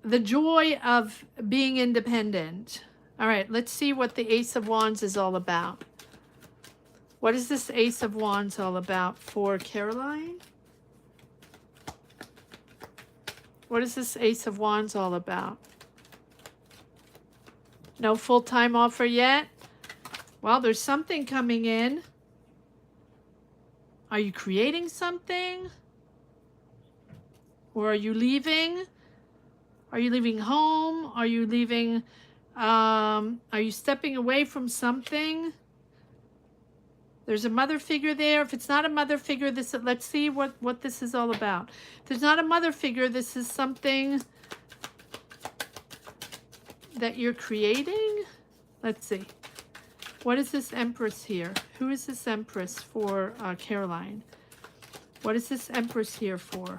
the joy of being independent. All right, let's see what the Ace of Wands is all about. What is this Ace of Wands all about for Caroline? What is this Ace of Wands all about? No full-time offer yet? Well, there's something coming in. Are you creating something? Or are you leaving? Are you leaving home? Are you leaving, are you stepping away from something? There's a mother figure there. If it's not a mother figure, let's see what this is all about. If there's not a mother figure, this is something that you're creating. Let's see. What is this Empress here? Who is this Empress for Caroline? What is this Empress here for?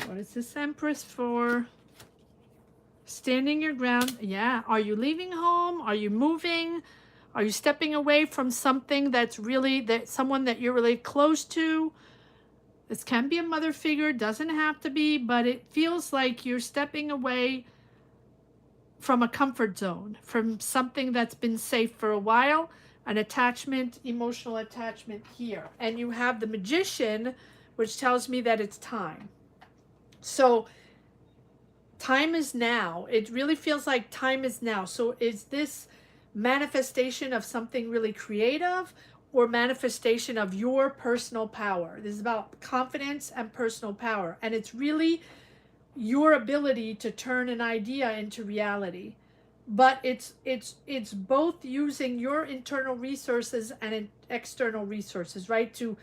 What is this Empress for? Standing your ground. Yeah. Are you leaving home? Are you moving? Are you stepping away from something that's really, someone that you're really close to? This can be a mother figure, doesn't have to be, but it feels like you're stepping away from a comfort zone, from something that's been safe for a while, an attachment, emotional attachment here. And you have the Magician, which tells me that it's time. So time is now. It really feels like time is now. So is this manifestation of something really creative or manifestation of your personal power? This is about confidence and personal power. And it's really your ability to turn an idea into reality. But it's both using your internal resources and external resources, right? To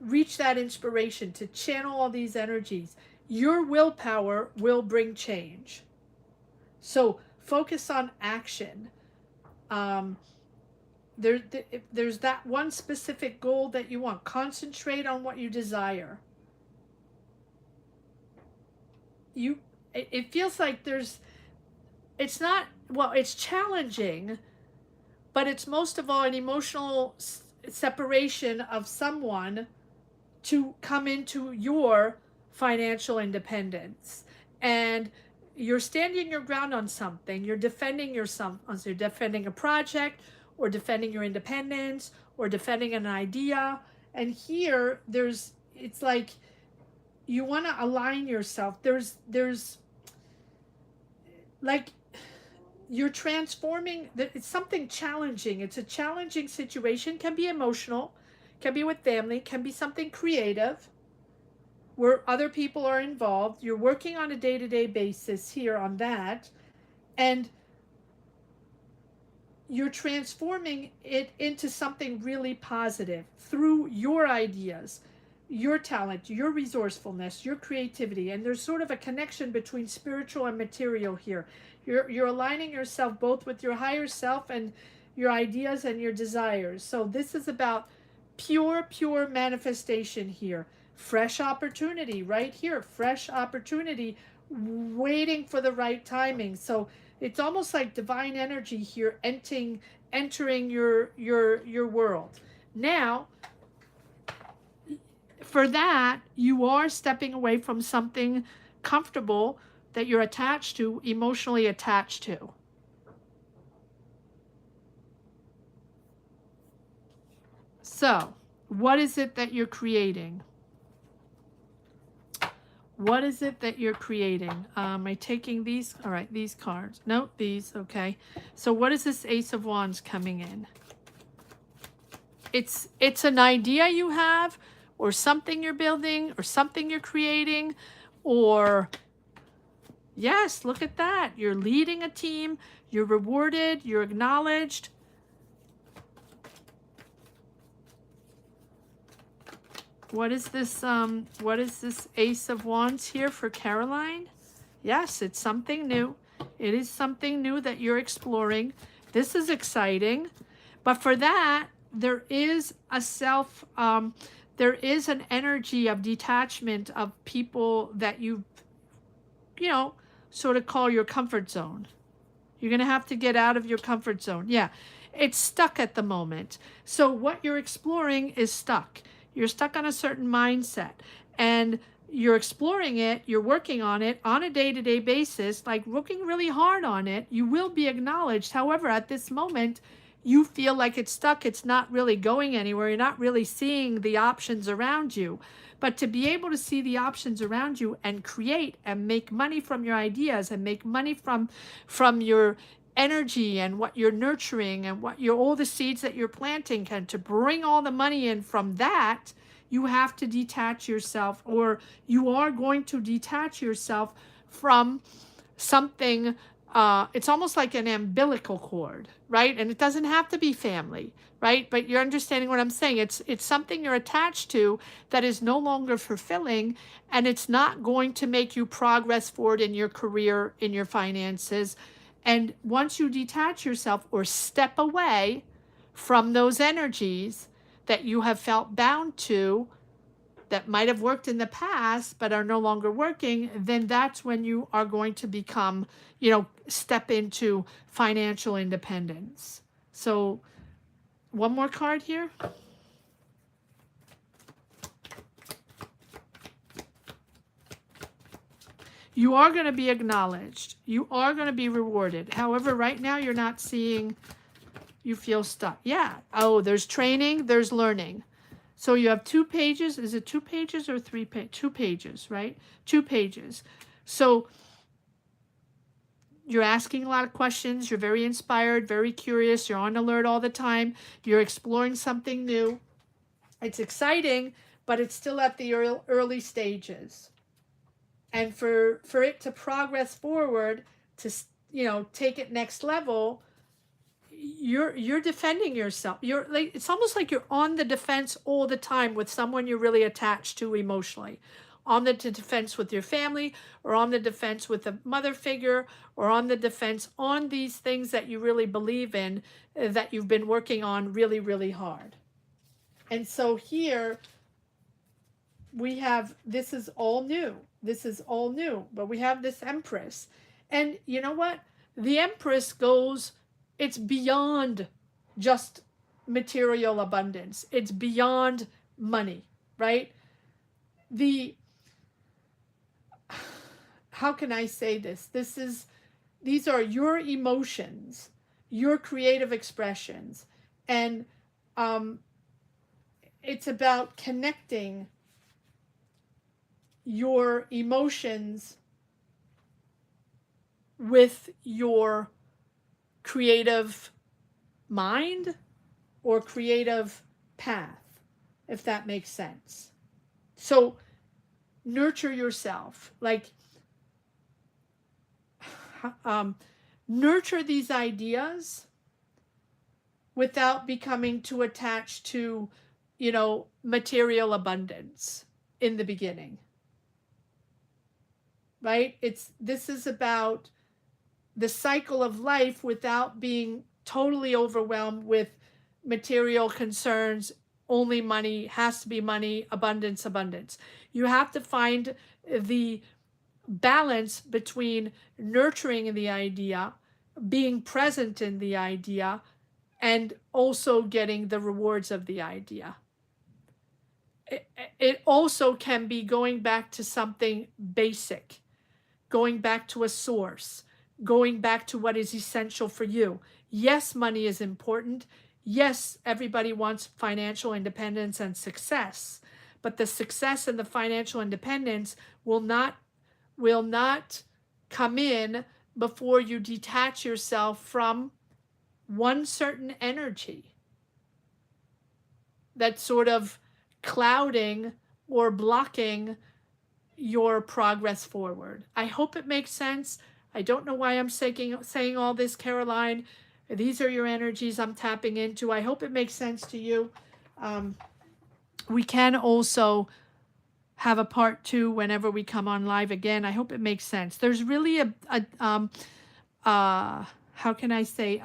reach that inspiration, to channel all these energies. Your willpower will bring change. So focus on action. There's that one specific goal that you want. Concentrate on what you desire. It feels like it's not, well, it's challenging, but it's most of all an emotional separation of someone to come into your financial independence. And you're standing your ground on something. You're defending you're defending a project, or defending your independence, or defending an idea. And here it's like you want to align yourself. There's like you're transforming. It's something challenging. It's a challenging situation. Can be emotional, can be with family, can be something creative where other people are involved. You're working on a day-to-day basis here on that, and you're transforming it into something really positive through your ideas, your talent, your resourcefulness, your creativity. And there's sort of a connection between spiritual and material here. You're aligning yourself both with your higher self and your ideas and your desires. So this is about pure manifestation here. Fresh opportunity right here. Fresh opportunity waiting for the right timing. So it's almost like divine energy here entering your world. Now, for that, you are stepping away from something comfortable that you're attached to, emotionally attached to. So, what is it that you're creating? What is it that you're creating? Am I taking these? All right, these cards. No, these. Okay. So what is this Ace of Wands coming in? It's an idea you have, or something you're building, or something you're creating, or yes, look at that. You're leading a team. You're rewarded. You're acknowledged. What is this Ace of Wands here for Caroline? Yes, it's something new. It is something new that you're exploring. This is exciting. But for that, there is there is an energy of detachment of people that you sort of call your comfort zone. You're going to have to get out of your comfort zone. Yeah, it's stuck at the moment. So what you're exploring is stuck. You're stuck on a certain mindset, and you're exploring it, you're working on it on a day-to-day basis, like working really hard on it. You will be acknowledged. However, at this moment, you feel like it's stuck. It's not really going anywhere. You're not really seeing the options around you. But to be able to see the options around you and create and make money from your ideas and make money from your energy and what you're nurturing and what all the seeds that you're planting, to bring all the money in from that, you have to detach yourself, or you are going to detach yourself from something. It's almost like an umbilical cord, right? And it doesn't have to be family, right? But you're understanding what I'm saying. It's something you're attached to that is no longer fulfilling, and it's not going to make you progress forward in your career, in your finances. And once you detach yourself or step away from those energies that you have felt bound to, that might have worked in the past but are no longer working, then that's when you are going to become, step into financial independence. So one more card here. You are going to be acknowledged. You are going to be rewarded. However, right now you're not seeing, you feel stuck. Yeah. Oh, there's training, there's learning. So you have 2 pages. Is it 2 pages or 3 pages? 2 pages, right? 2 pages. So you're asking a lot of questions. You're very inspired, very curious. You're on alert all the time. You're exploring something new. It's exciting, but it's still at the early stages. And for it to progress forward, to, you know, take it next level, you're defending yourself. You're like, it's almost like you're on the defense all the time with someone you're really attached to emotionally. On the defense with your family, or on the defense with a mother figure, or on the defense on these things that you really believe in, that you've been working on really, really hard. And so here we have, this is all new. This is all new. But we have this Empress. And you know what? The Empress goes, it's beyond just material abundance. It's beyond money, right? How can I say this? These are your emotions, your creative expressions. And it's about connecting your emotions with your creative mind or creative path, if that makes sense. So nurture yourself, like nurture these ideas without becoming too attached to, you know, material abundance in the beginning. Right? This is about the cycle of life without being totally overwhelmed with material concerns. Only money, has to be money, abundance, abundance. You have to find the balance between nurturing the idea, being present in the idea, and also getting the rewards of the idea. It also can be going back to something basic, going back to a source, going back to what is essential for you. Yes, money is important. Yes, everybody wants financial independence and success, but the success and the financial independence will not come in before you detach yourself from one certain energy that's sort of clouding or blocking your progress forward. I hope it makes sense. I don't know why I'm saying all this, Caroline. These are your energies I'm tapping into. I hope it makes sense to you. We can also have a part 2 whenever we come on live again. I hope it makes sense. There's really how can I say,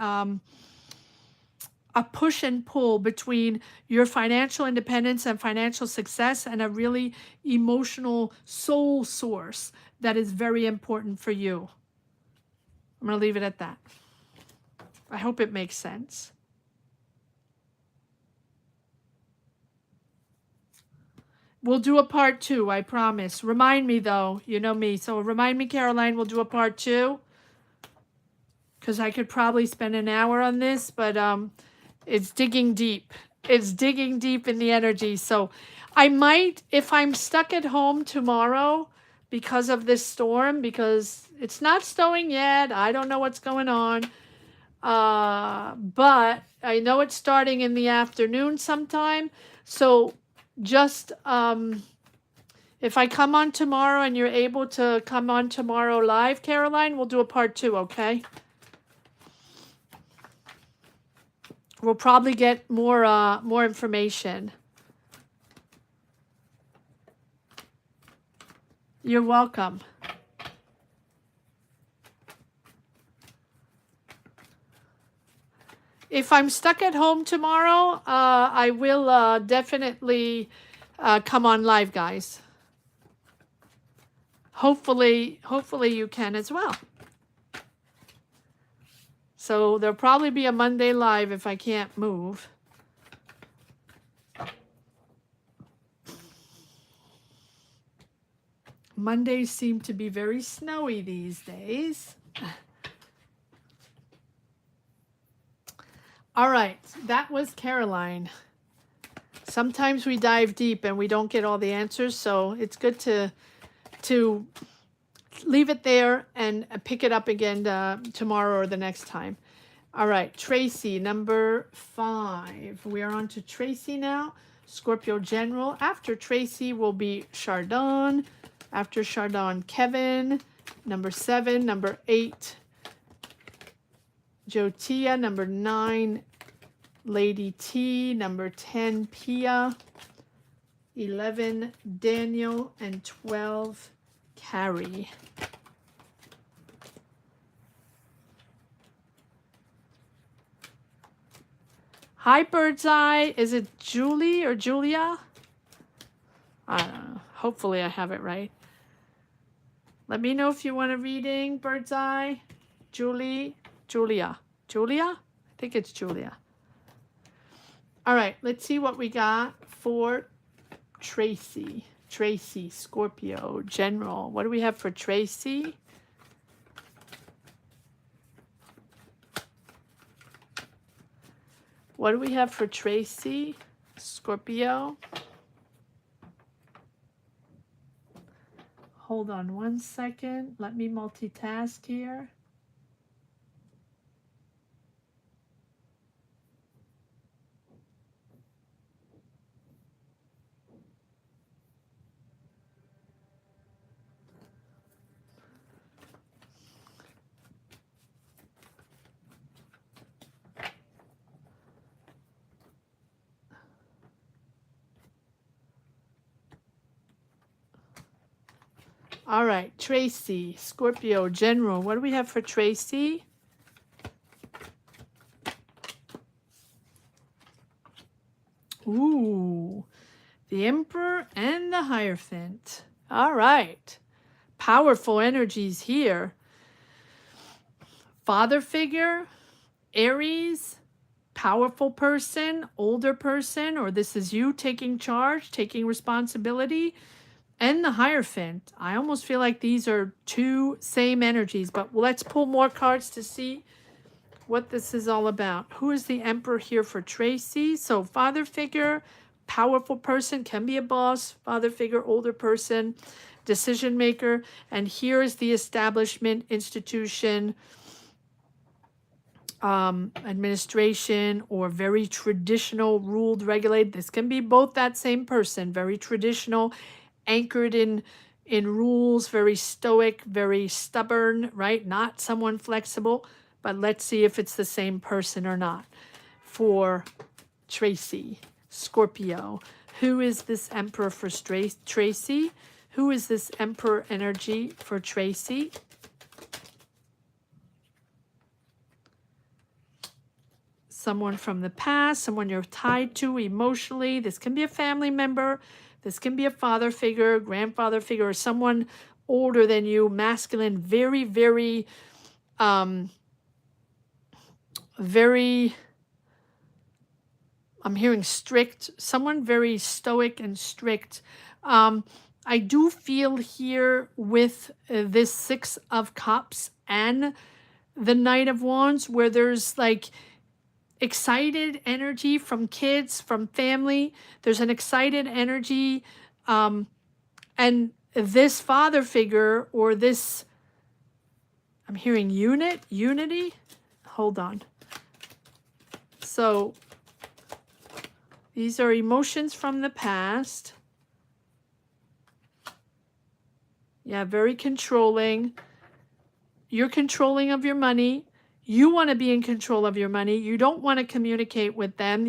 a push and pull between your financial independence and financial success, and a really emotional soul source that is very important for you. I'm going to leave it at that. I hope it makes sense. We'll do a part 2, I promise. Remind me though, you know me. So remind me, Caroline, we'll do a part 2. Because I could probably spend an hour on this, but it's digging deep. It's digging deep in the energy. So I might, if I'm stuck at home tomorrow because of this storm, because it's not snowing yet. I don't know what's going on. But I know it's starting in the afternoon sometime. So just if I come on tomorrow and you're able to come on tomorrow live, Caroline, we'll do a part 2, okay? We'll probably get more information. You're welcome. If I'm stuck at home tomorrow, I will definitely come on live, guys. Hopefully you can as well. So there'll probably be a Monday live if I can't move. Mondays seem to be very snowy these days. All right, that was Caroline. Sometimes we dive deep and we don't get all the answers, so it's good to leave it there and pick it up again tomorrow or the next time. All right, Tracy, number 5. We are on to Tracy now. Scorpio General. After Tracy will be Chardon. After Chardon, Kevin. Number 7. Number 8, Jotia. Number 9, Lady T. Number 10, Pia. 11, Daniel. And 12, Carrie. Hi, Birdseye. Is it Julie or Julia? I don't know. Hopefully I have it right. Let me know if you want a reading, Birdseye. Julie. Julia. Julia? I think it's Julia. All right, let's see what we got for Tracy. Tracy, Scorpio, General. What do we have for Tracy? What do we have for Tracy, Scorpio? Hold on one second. Let me multitask here. All right, Tracy, Scorpio, General. What do we have for Tracy? Ooh, the Emperor and the Hierophant. All right, powerful energies here. Father figure, Aries, powerful person, older person, or this is you taking charge, taking responsibility. And the Hierophant. I almost feel like these are two same energies, but let's pull more cards to see what this is all about. Who is the Emperor here for Tracy? So father figure, powerful person, can be a boss, father figure, older person, decision maker. And here is the establishment, institution, administration, or very traditional, ruled, regulated. This can be both that same person, very traditional, anchored in rules, very stoic, very stubborn, right? Not someone flexible, but let's see if it's the same person or not. For Tracy, Scorpio, who is this Emperor for Tracy? Who is this Emperor energy for Tracy? Someone from the past, someone you're tied to emotionally. This can be a family member. This can be a father figure, grandfather figure, or someone older than you, masculine, very, very, very, I'm hearing strict, someone very stoic and strict. I do feel here with this 6 of Cups and the Knight of Wands where there's like excited energy from kids, from family. There's an excited energy. And this father figure or this, I'm hearing unity. Hold on. So these are emotions from the past. Yeah, very controlling. You're controlling of your money. You want to be in control of your money. You don't want to communicate with them.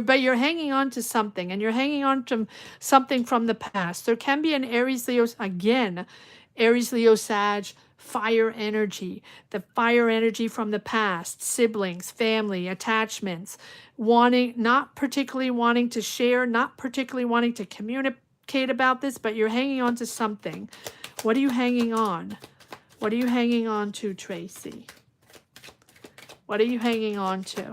But you're hanging on to something, and you're hanging on to something from the past. There can be an Aries, Leo, again, Aries, Leo, Sag, fire energy. The fire energy from the past, siblings, family, attachments, not particularly wanting to share, not particularly wanting to communicate about this, but you're hanging on to something. What are you hanging on? What are you hanging on to, Tracy? What are you hanging on to?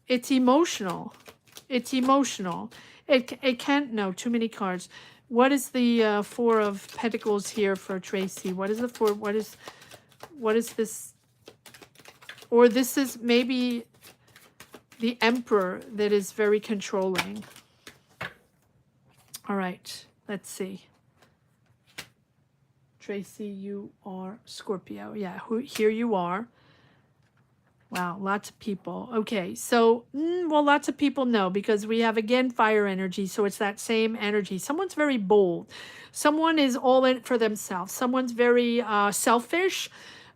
It's emotional. It's emotional. It can't, no, too many cards. What is the Four of Pentacles here for Tracy? What is the four? What is this? Or this is maybe the Emperor that is very controlling. All right, let's see. Tracy, you are Scorpio. Yeah, here you are. Wow, lots of people. Okay, so, well, lots of people know because we have, again, fire energy, so it's that same energy. Someone's very bold. Someone is all in for themselves. Someone's very selfish,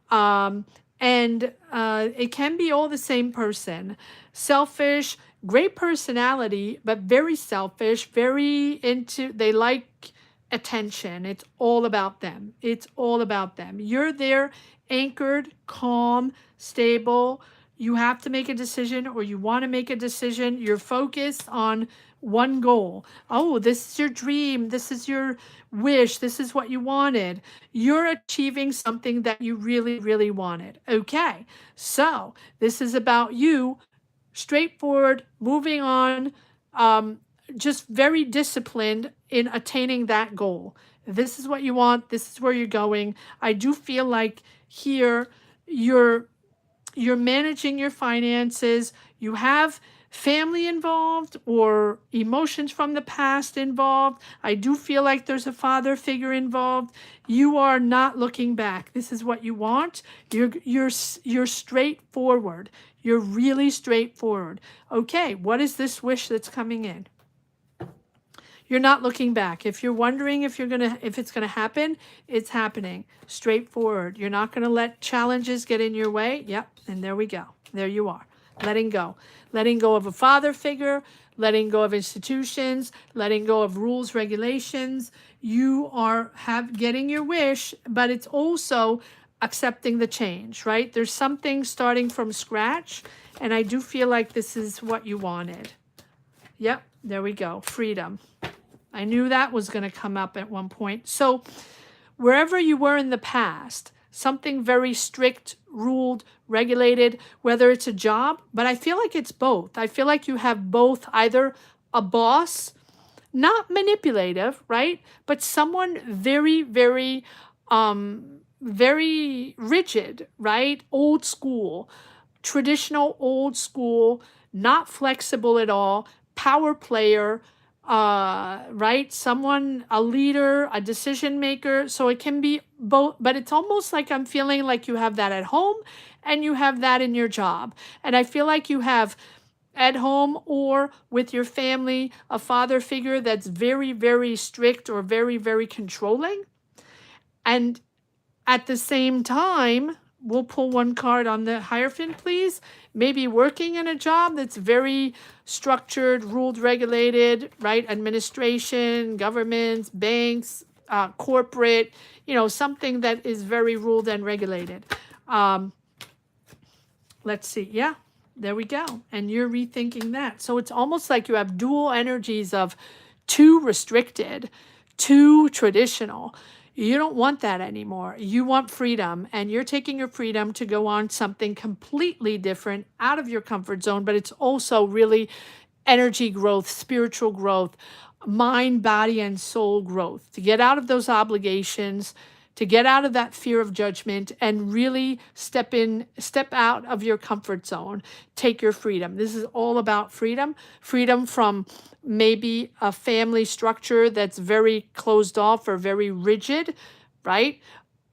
and it can be all the same person. Selfish, great personality, but very selfish, very into, they like attention. It's all about them. It's all about them. You're there anchored, calm, stable. You have to make a decision, or you want to make a decision. You're focused on one goal. Oh, this is your dream. This is your wish. This is what you wanted. You're achieving something that you really, really wanted. Okay, so this is about you, straightforward, moving on, just very disciplined in attaining that goal. This is what you want. This is where you're going. I do feel like here you're managing your finances. You have family involved or emotions from the past involved. I do feel like there's a father figure involved. You are not looking back. This is what you want. You're straightforward. You're really straightforward. Okay, what is this wish that's coming in? You're not looking back. If you're wondering if it's gonna happen, it's happening. Straightforward. You're not gonna let challenges get in your way. Yep, and there we go. There you are. Letting go. Letting go of a father figure, letting go of institutions, letting go of rules, regulations. You are getting your wish, but it's also accepting the change, right? There's something starting from scratch, and I do feel like this is what you wanted. Yep, there we go. Freedom. I knew that was going to come up at one point. So wherever you were in the past, something very strict, ruled, regulated, whether it's a job, but I feel like it's both. I feel like you have both, either a boss, not manipulative, right? But someone very, very, very rigid, right? Old school, traditional old school, not flexible at all, power player, right? Someone, a leader, a decision maker. So it can be both, but it's almost like I'm feeling like you have that at home and you have that in your job. And I feel like you have at home or with your family, a father figure that's very, very strict or very, very controlling. And at the same time, we'll pull one card on the Hierophant, please. Maybe working in a job that's very structured, ruled, regulated, right? Administration, governments, banks, corporate, something that is very ruled and regulated. Let's see. Yeah, there we go. And you're rethinking that. So it's almost like you have dual energies of too restricted, too traditional. You don't want that anymore. You want freedom, and you're taking your freedom to go on something completely different, out of your comfort zone, but it's also really energy growth, spiritual growth, mind, body, and soul growth, to get out of those obligations, to get out of that fear of judgment, and really step out of your comfort zone, take your freedom. This is all about freedom from maybe a family structure that's very closed off or very rigid, right?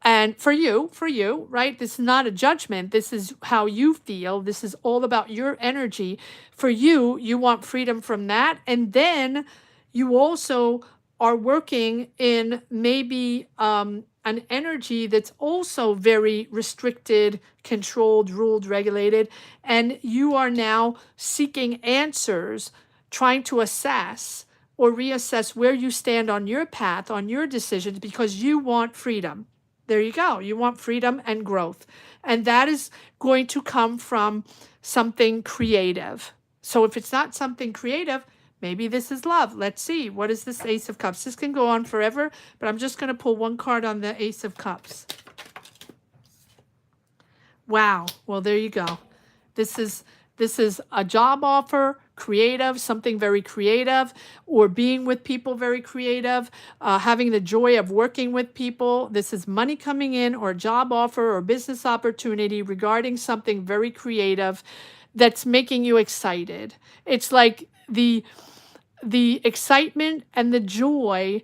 And for you, right? This is not a judgment. This is how you feel. This is all about your energy. For you, you want freedom from that. And then you also are working in maybe an energy that's also very restricted, controlled, ruled, regulated. And you are now seeking answers, trying to assess or reassess where you stand on your path, on your decisions, because you want freedom. There you go. You want freedom and growth. And that is going to come from something creative. So if it's not something creative, maybe this is love. Let's see. What is this Ace of Cups? This can go on forever, but I'm just going to pull one card on the Ace of Cups. Wow. Well, there you go. This is a job offer, creative, something very creative, or being with people very creative, having the joy of working with people. This is money coming in, or a job offer or business opportunity regarding something very creative that's making you excited. It's like the excitement and the joy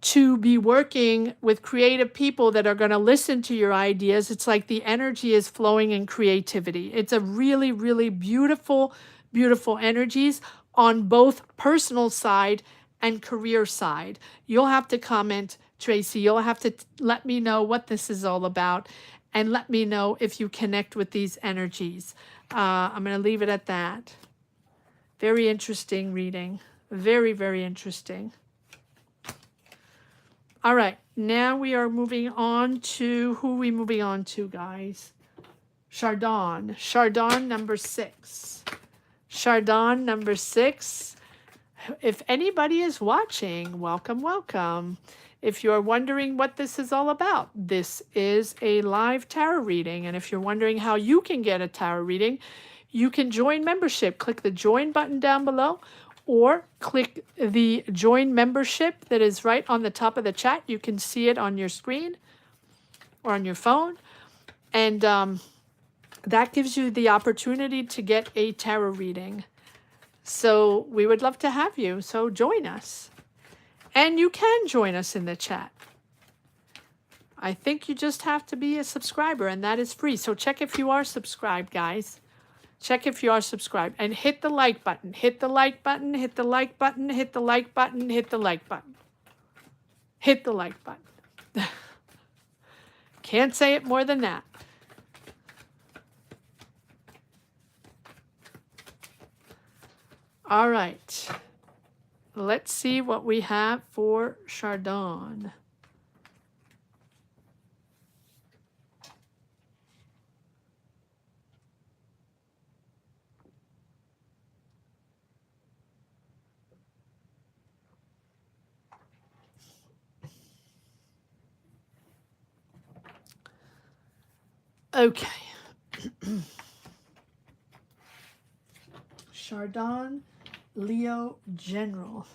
to be working with creative people that are going to listen to your ideas. It's like the energy is flowing in creativity. It's a really, really beautiful, beautiful energies on both personal side and career side. You'll have to comment, Tracy. You'll have to let me know what this is all about, and let me know if you connect with these energies. I'm going to leave it at that. Very interesting reading. Very, very interesting. All right, now we are moving on to, who are we moving on to, guys? Chardon. Chardon number 6. Chardon number 6. If anybody is watching, welcome, welcome. If you're wondering what this is all about, this is a live tarot reading. And if you're wondering how you can get a tarot reading, you can join membership. Click the join button down below, or click the join membership that is right on the top of the chat. You can see it on your screen or on your phone. And that gives you the opportunity to get a tarot reading. So we would love to have you. So join us. And you can join us in the chat. I think you just have to be a subscriber, and that is free. So check if you are subscribed, guys. Check if you are subscribed, and hit the like button. Hit the like button, hit the like button, hit the like button, hit the like button. Hit the like button. Can't say it more than that. All right. Let's see what we have for Chardon. Okay. Chardon, Leo, General.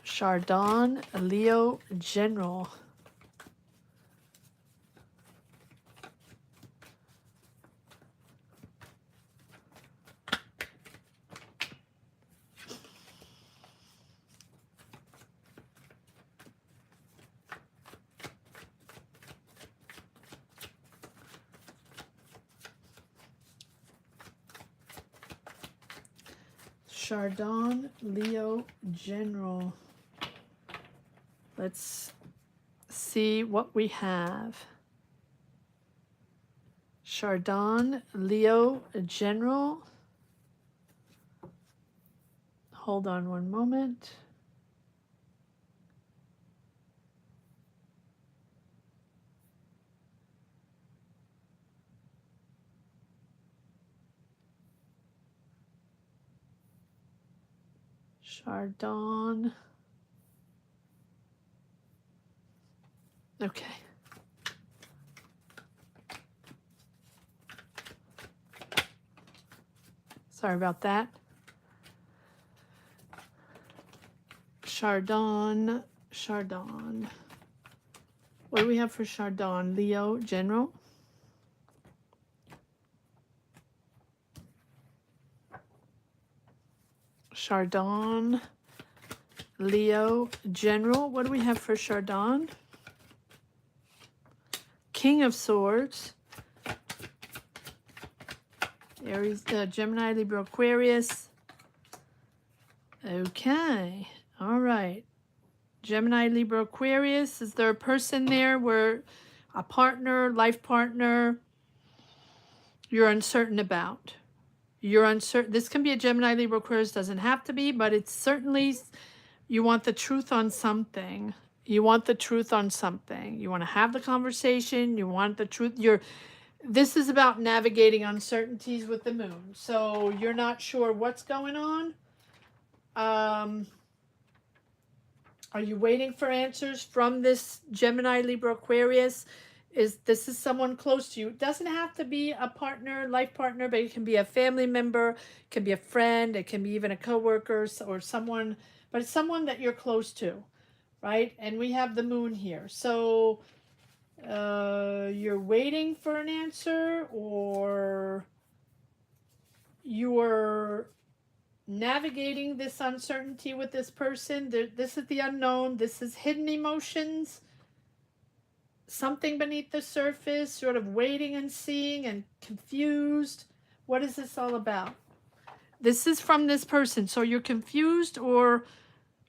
Chardon, Leo, General. Chardon, Leo, General. Let's see what we have. Chardon, Leo, General. Hold on one moment. Chardon. Okay. Sorry about that. Chardon, Chardon. What do we have for Chardon? Leo, General. Chardon, Leo, General. What do we have for Chardon? King of Swords. Aries, Gemini, Libra, Aquarius. Okay. All right. Gemini, Libra, Aquarius. Is there a person there where a partner, life partner, you're uncertain about? You're uncertain. This can be a Gemini, Libra, Aquarius. Doesn't have to be, but it's certainly, you want the truth on something. You want the truth on something. You want to have the conversation. You want the truth. This is about navigating uncertainties with the moon. So you're not sure what's going on. Are you waiting for answers from this Gemini, Libra, Aquarius? This is someone close to you. It doesn't have to be a partner, life partner, but it can be a family member, it can be a friend, it can be even a coworker or someone, but it's someone that you're close to, right? And we have the moon here. So you're waiting for an answer, or you're navigating this uncertainty with this person. This is the unknown. This is hidden emotions, something beneath the surface, sort of waiting and seeing and confused. What is this all about? This is from this person. So you're confused, or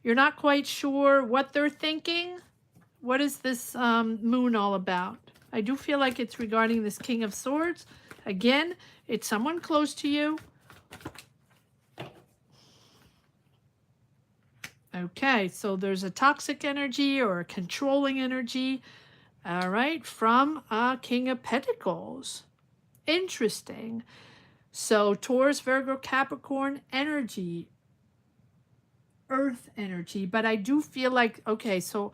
you're not quite sure what they're thinking. What is this moon all about? I do feel like it's regarding this King of Swords. Again, it's someone close to you. Okay, so there's a toxic energy or a controlling energy. All right, from King of Pentacles. Interesting. So Taurus, Virgo, Capricorn energy. Earth energy. But I do feel like, okay, so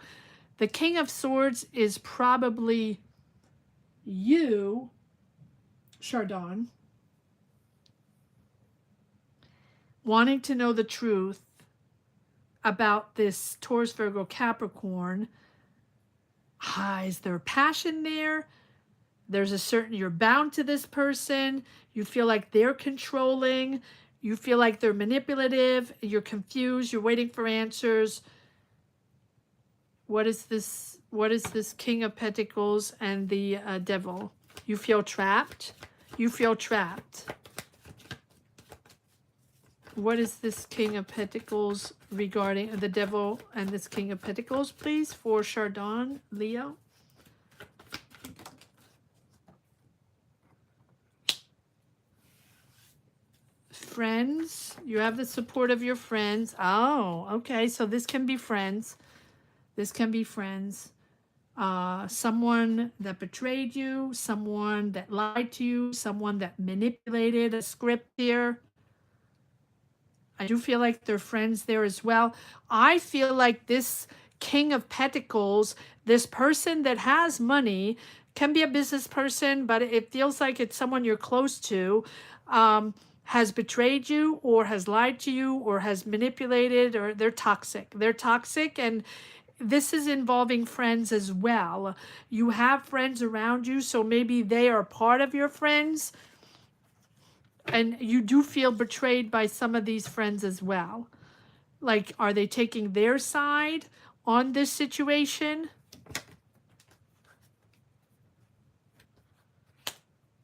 the King of Swords is probably you, Chardon, wanting to know the truth about this Taurus, Virgo, Capricorn. Is there passion there? There's a certain, you're bound to this person. You feel like they're controlling. You feel like they're manipulative. You're confused. You're waiting for answers. What is this? What is this King of Pentacles and the Devil? You feel trapped. You feel trapped. What is this King of Pentacles regarding the Devil and this King of Pentacles, please, for Chardon, Leo? Friends. You have the support of your friends. Oh, okay. So this can be friends. This can be friends. Someone that betrayed you, someone that lied to you, someone that manipulated a script here. I do feel like they're friends there as well. I feel like this King of Pentacles, this person that has money, can be a business person, but it feels like it's someone you're close to, has betrayed you or has lied to you or has manipulated, or they're toxic. They're toxic, and this is involving friends as well. You have friends around you, so maybe they are part of your friends. And you do feel betrayed by some of these friends as well. Like, are they taking their side on this situation?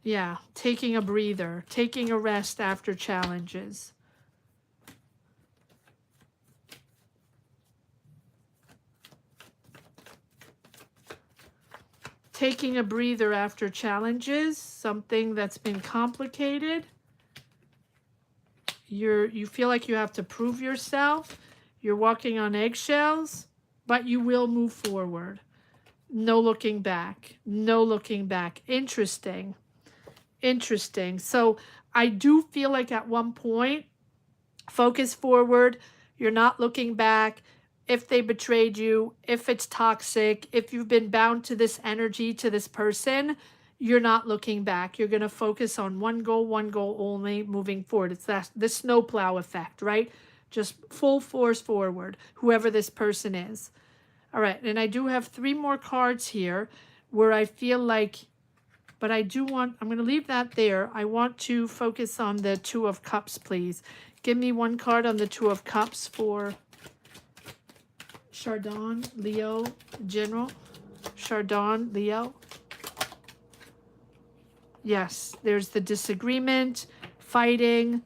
Yeah, taking a breather, taking a rest after challenges. Taking a breather after challenges, something that's been complicated. You feel like you have to prove yourself. You're walking on eggshells, but you will move forward. No looking back. No looking back. Interesting. Interesting. So I do feel like at one point, focus forward. You're not looking back. If they betrayed you, if it's toxic, if you've been bound to this energy, to this person, you're not looking back. You're going to focus on one goal only, moving forward. It's that the snowplow effect, right? Just full force forward, whoever this person is. All right, and I do have 3 more cards here where I feel like, but I do want, I'm going to leave that there. I want to focus on the 2 of Cups, please. Give me 1 card on the 2 of Cups for Chardon, Leo, General. Chardon, Leo. Yes, there's the disagreement, fighting,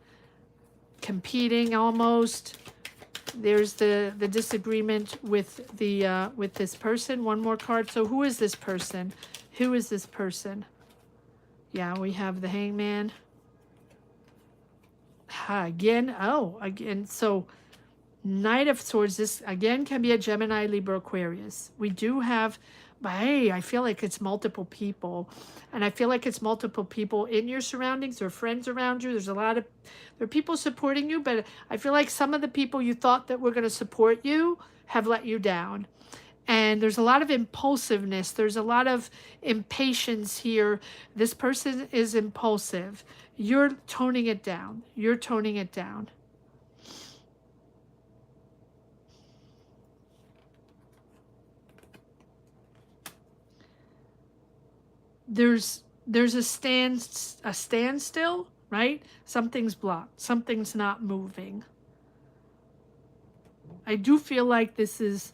competing almost. There's the disagreement with the with this person. 1 more card. So who is this person? Who is this person? Yeah, we have the Hangman. Again, oh, again. So Knight of Swords, this again can be a Gemini, Libra, Aquarius. We do have, but hey, I feel like it's multiple people. And I feel like it's multiple people in your surroundings or friends around you. There's a lot of, there are people supporting you, but I feel like some of the people you thought that were going to support you have let you down. And there's a lot of impulsiveness. There's a lot of impatience here. This person is impulsive. You're toning it down. You're toning it down. There's a standstill, right? Something's blocked. Something's not moving. I do feel like this is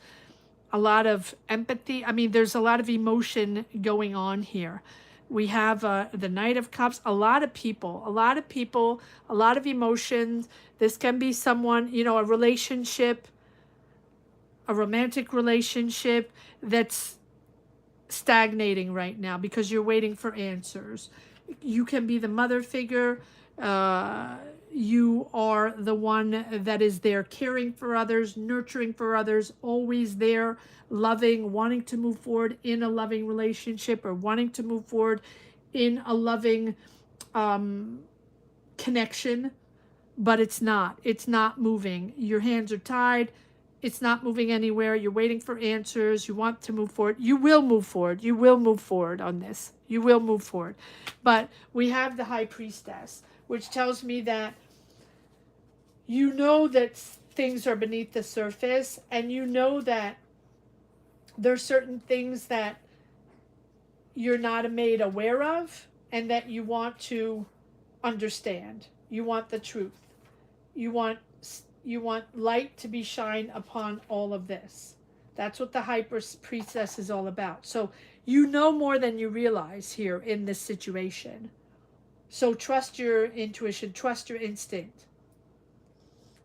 a lot of empathy. I mean, there's a lot of emotion going on here. We have the Knight of Cups, a lot of people, a lot of emotions. This can be someone, you know, a relationship, a romantic relationship that's stagnating right now because you're waiting for answers. You can be the mother figure. You are the one that is there caring for others, nurturing for others, always there, loving, wanting to move forward in a loving relationship or wanting to move forward in a loving connection, but it's not moving. Your hands are tied. It's not moving anywhere. You're waiting for answers. You want to move forward. You will move forward. You will move forward on this. You will move forward. But we have the High Priestess, which tells me that you know that things are beneath the surface, and you know that there's certain things that you're not made aware of and that you want to understand. You want the truth. You want light to be shined upon all of this. That's what the High Priestess is all about. So you know more than you realize here in this situation. So trust your intuition, trust your instinct.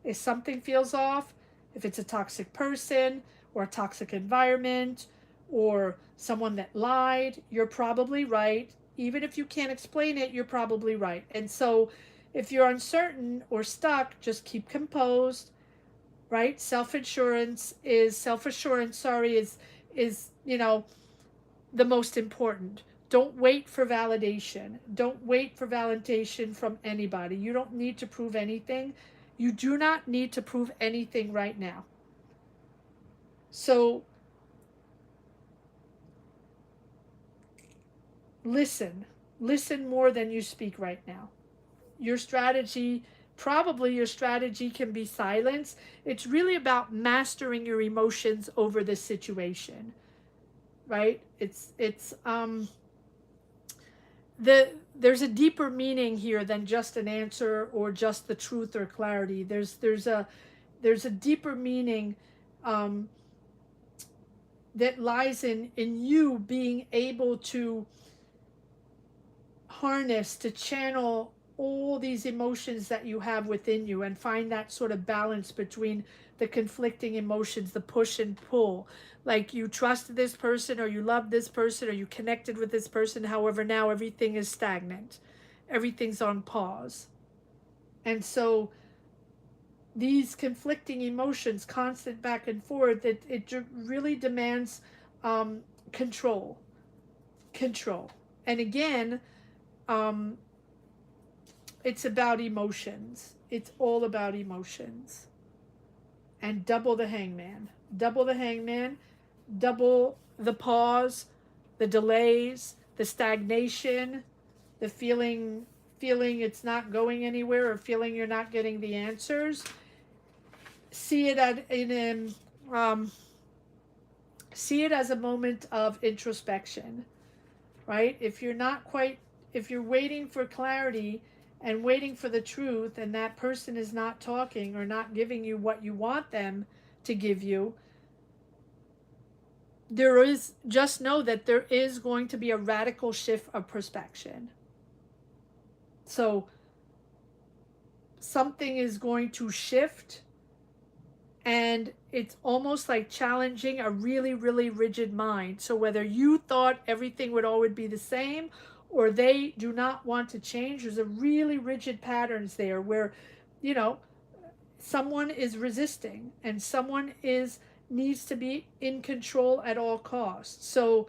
If something feels off, if it's a toxic person or a toxic environment or someone that lied, you're probably right. Even if you can't explain it, you're probably right. And so if you're uncertain or stuck, just keep composed, right? Self-assurance, is, you know, the most important. Don't wait for validation. Don't wait for validation from anybody. You don't need to prove anything. You do not need to prove anything right now. So listen more than you speak right now. Your strategy can be silence. It's really about mastering your emotions over this situation, right? There's a deeper meaning here than just an answer or just the truth or clarity. There's a deeper meaning that lies in you being able to harness, to channel all these emotions that you have within you and find that sort of balance between the conflicting emotions, the push and pull. Like you trust this person or you love this person or you connected with this person. However, now everything is stagnant. Everything's on pause. And so these conflicting emotions, constant back and forth, it really demands control. And again, it's about emotions. It's all about emotions. And double the hangman. Double the hangman. Double the pause, the delays, the stagnation, the feeling it's not going anywhere or feeling you're not getting the answers. See it as a moment of introspection, right? If you're waiting for clarity and waiting for the truth and that person is not talking or not giving you what you want them to give you, just know that there is going to be a radical shift of perspective. So something is going to shift, and it's almost like challenging a really, really rigid mind. So whether you thought everything would always be the same or they do not want to change, there's a really rigid patterns there where, you know, someone is resisting and someone needs to be in control at all costs. So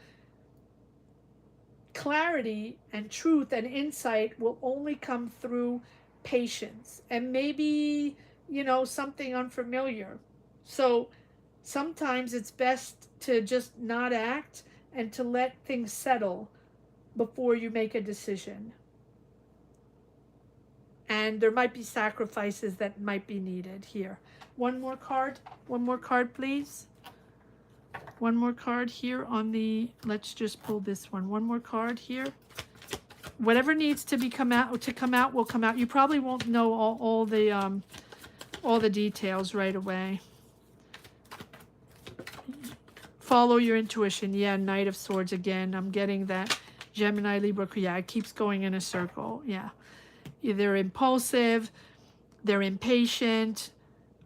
clarity and truth and insight will only come through patience and maybe, you know, something unfamiliar. So Sometimes it's best to just not act and to let things settle before you make a decision. And there might be sacrifices that might be needed here. One more card, please. One more card here on the, let's just pull this one. One more card here. Whatever needs to come out will come out. You probably won't know all the details right away. Follow your intuition. Yeah, Knight of Swords again. I'm getting that. Gemini, Libra, yeah, it keeps going in a circle. Yeah. They're impulsive, they're impatient,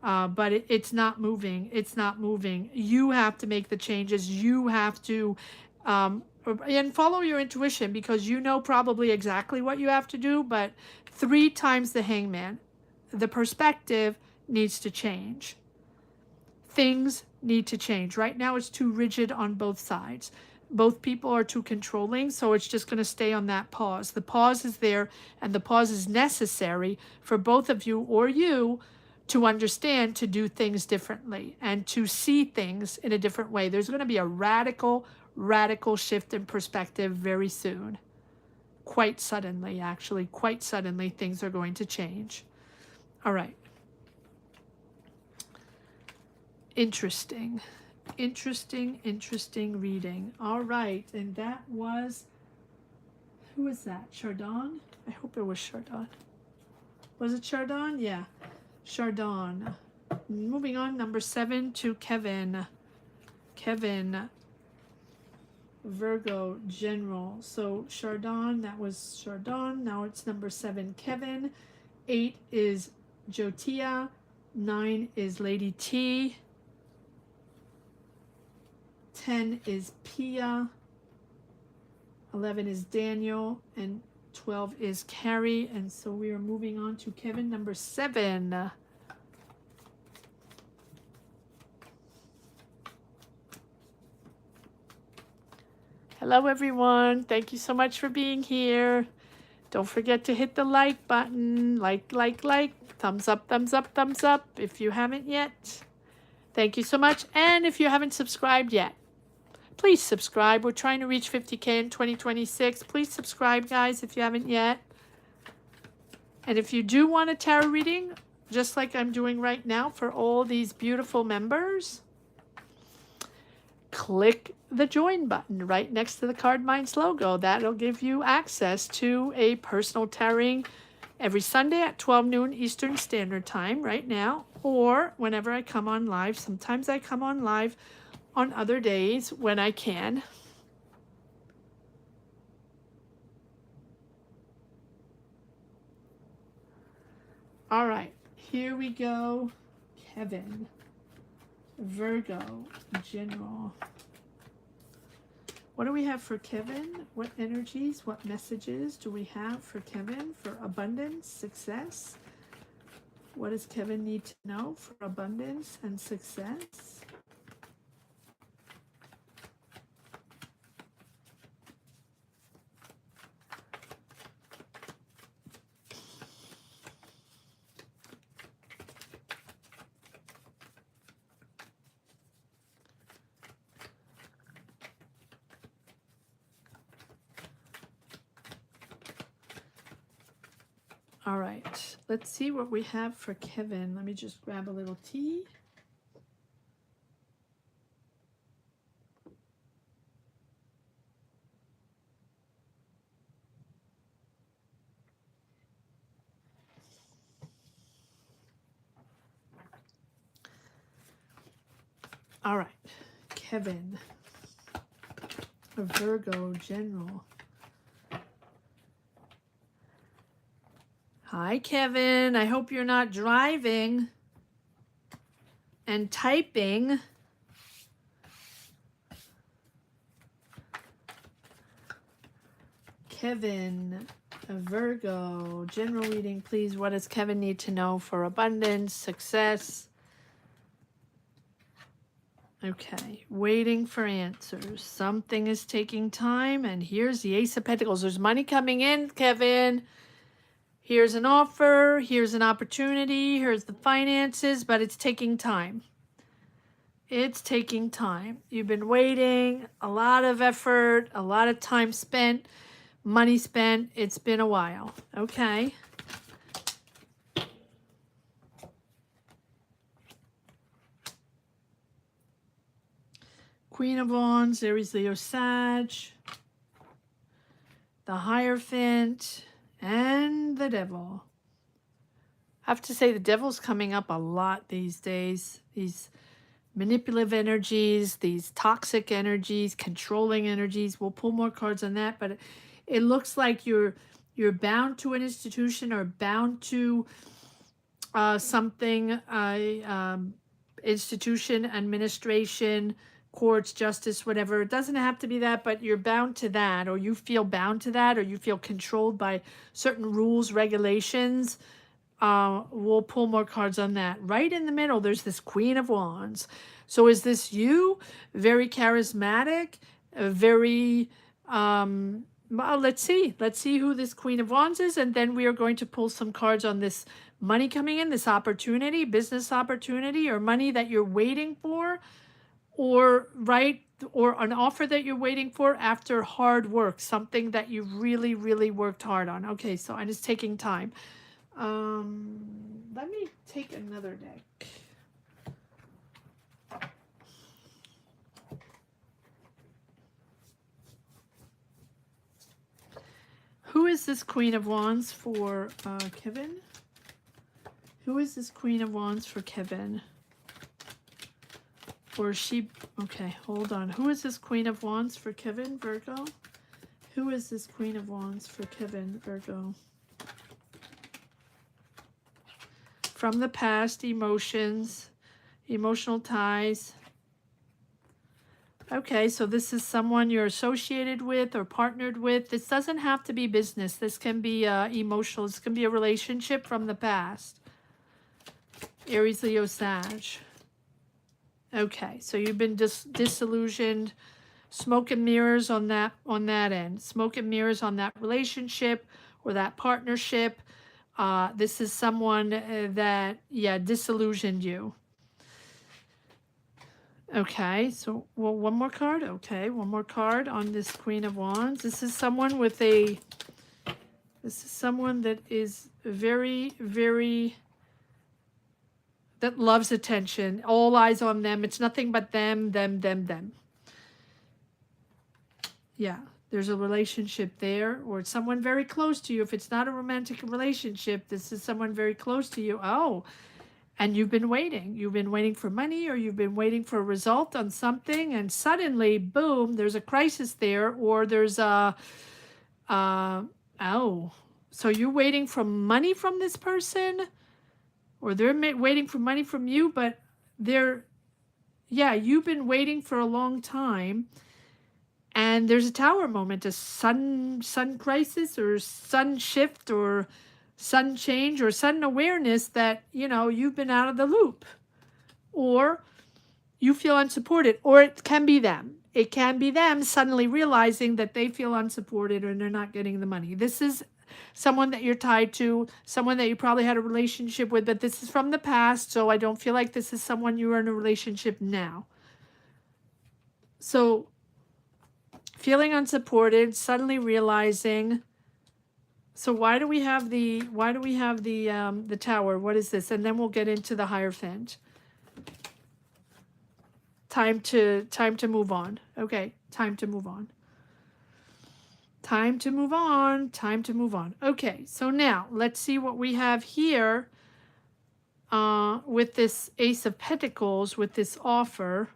but it's not moving. It's not moving. You have to make the changes. You have to, and follow your intuition, because you know probably exactly what you have to do, but 3 times the Hangman. The perspective needs to change. Things need to change. Right now it's too rigid on both sides. Both people are too controlling, so it's just going to stay on that pause. The pause is there, and the pause is necessary for both of you or you to understand to do things differently and to see things in a different way. There's going to be a radical shift in perspective very soon. Quite suddenly, actually, quite suddenly, things are going to change. All right. Interesting reading. All right, and that was, who was that? Chardon? I hope it was Chardon. Was it Chardon? Yeah, Chardon. Moving on, number 7 to Kevin. Kevin, Virgo, General. So Chardon, that was Chardon. Now it's number 7, Kevin. 8 is Jotia. 9 is Lady T. 10 is Pia, 11 is Daniel, and 12 is Carrie. And so we are moving on to Kevin, number 7. Hello, everyone. Thank you so much for being here. Don't forget to hit the like button. Like. Thumbs up, thumbs up, thumbs up if you haven't yet. Thank you so much. And if you haven't subscribed yet, please subscribe. We're trying to reach 50K in 2026. Please subscribe, guys, if you haven't yet. And if you do want a tarot reading, just like I'm doing right now for all these beautiful members, click the join button right next to the Card Minds logo. That'll give you access to a personal tarot every Sunday at 12 noon Eastern Standard Time right now, or whenever I come on live. Sometimes I come on live on other days when I can. All right, here we go. Kevin, Virgo, General. What do we have for Kevin? What energies, what messages do we have for Kevin for abundance, success? What does Kevin need to know for abundance and success? All right, let's see what we have for Kevin. Let me just grab a little tea. All right, Kevin, a Virgo, General. Hi, Kevin. I hope you're not driving and typing. Kevin, a Virgo, general reading, please. What does Kevin need to know for abundance, success? Okay, waiting for answers. Something is taking time, and here's the Ace of Pentacles. There's money coming in, Kevin. Here's an offer, here's an opportunity, here's the finances, but it's taking time. It's taking time. You've been waiting, a lot of effort, a lot of time spent, money spent. It's been a while. Okay. Queen of Wands, Aries, Leo, Sag, the Hierophant, and the Devil. I have to say the Devil's coming up a lot these days. These manipulative energies, these toxic energies, controlling energies. We'll pull more cards on that, but it looks like you're bound to an institution or bound to something, institution, administration, courts, justice, whatever. It doesn't have to be that, but you're bound to that, or you feel bound to that, or you feel controlled by certain rules, regulations. We'll pull more cards on that. Right in the middle, there's this Queen of Wands. So is this you? Very charismatic, very, well, let's see. Let's see who this Queen of Wands is, and then we are going to pull some cards on this money coming in, this opportunity, business opportunity, or money that you're waiting for, or or an offer that you're waiting for after hard work, something that you really, really worked hard on. Okay, so I'm just taking time. Let me take another deck. Who is this Queen of Wands for Kevin? Who is this Queen of Wands for Kevin? Or she, okay, hold on. Who is this Queen of Wands for Kevin, Virgo? Who is this Queen of Wands for Kevin, Virgo? From the past, emotions, emotional ties. Okay, so this is someone you're associated with or partnered with. This doesn't have to be business. This can be emotional. This can be a relationship from the past. Aries, Leo, Sag. Okay, so you've been disillusioned. Smoke and mirrors on that end. Smoke and mirrors on that relationship or that partnership. This is someone that, yeah, disillusioned you. Okay, so, well, one more card. Okay, one more card on this Queen of Wands. This is someone with this is someone that is very, very, that loves attention. All eyes on them. It's nothing but them, them, them, them. Yeah, there's a relationship there, or it's someone very close to you. If it's not a romantic relationship, this is someone very close to you. Oh, and you've been waiting. You've been waiting for money, or you've been waiting for a result on something, and suddenly, boom, there's a crisis there, or there's a, oh, so you're waiting for money from this person, or they're waiting for money from you, but yeah, you've been waiting for a long time, and there's a tower moment, a sun crisis, or sun shift, or sudden change, or sudden awareness that, you know, you've been out of the loop, or you feel unsupported, or it can be them. It can be them suddenly realizing that they feel unsupported and they're not getting the money. This is someone that you're tied to, someone that you probably had a relationship with, but this is from the past, so I don't feel like this is someone you are in a relationship now. So feeling unsupported, suddenly realizing. So why do we have the tower? What is this? And then we'll get into the Hierophant. Time to move on. Okay, time to move on. Time to move on. Time to move on. Okay, so now let's see what we have here with this Ace of Pentacles, with this offer.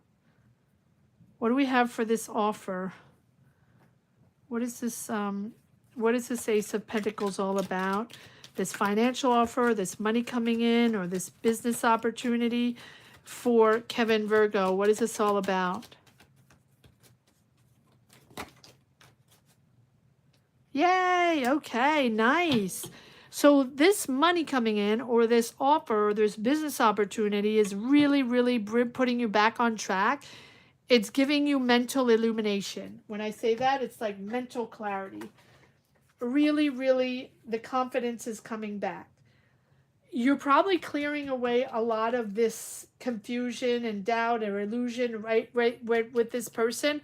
What do we have for this offer? What is this Ace of Pentacles all about? This financial offer, this money coming in, or this business opportunity for Kevin, Virgo. What is this all about? Yay! Okay, nice. So this money coming in, or this offer, or this business opportunity is really, really putting you back on track. It's giving you mental illumination. When I say that, it's like mental clarity. Really, really, the confidence is coming back. you're probably clearing away a lot of this confusion and doubt or illusion, right, with this person.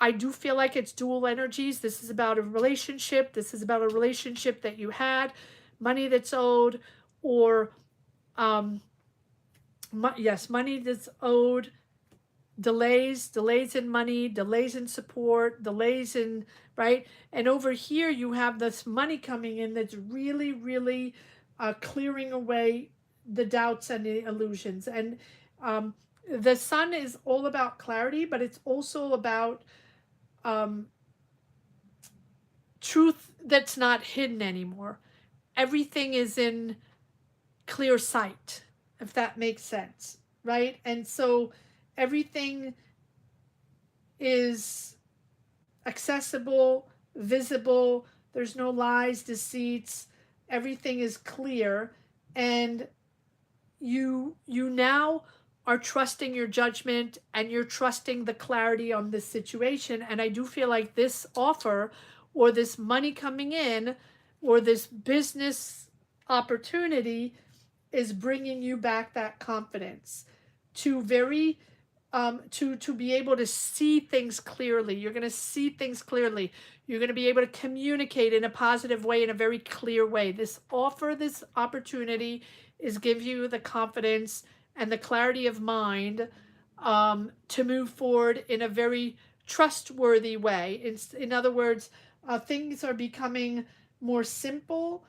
I do feel like it's dual energies. This is about a relationship. This is about a relationship that you had, money that's owed, or um, yes, money that's owed, delays in money, delays in support, delays in, right? And over here you have this money coming in that's really, really clearing away the doubts and the illusions. And um, the sun is all about clarity, but it's also about um, truth that's not hidden anymore. Everything is in clear sight, if that makes sense, right? And so everything is accessible, visible, there's no lies, deceits, everything is clear, and you now are trusting your judgment and you're trusting the clarity on this situation. And I do feel like this offer or this money coming in or this business opportunity is bringing you back that confidence to very to be able to see things clearly. You're going to see things clearly. You're going to be able to communicate in a positive way, in a very clear way. This offer, this opportunity is give you the confidence and the clarity of mind to move forward in a very trustworthy way. In other words, things are becoming more simple.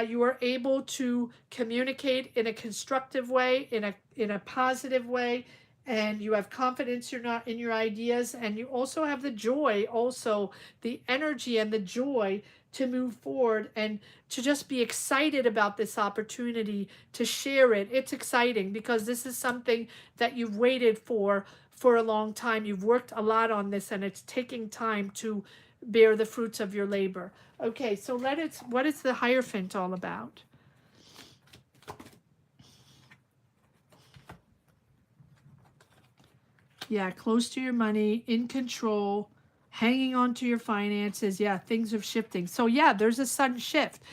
You are able to communicate in a constructive way, in a positive way, and you have confidence you're not in your ideas, and you also have the joy, also the energy and the joy to move forward and to just be excited about this opportunity to share it. It's exciting because this is something that you've waited for a long time. You've worked a lot on this and it's taking time to bear the fruits of your labor. Okay, so what is the Hierophant all about? Yeah, close to your money, in control, hanging on to your finances. Yeah, things are shifting. So yeah, there's a sudden shift.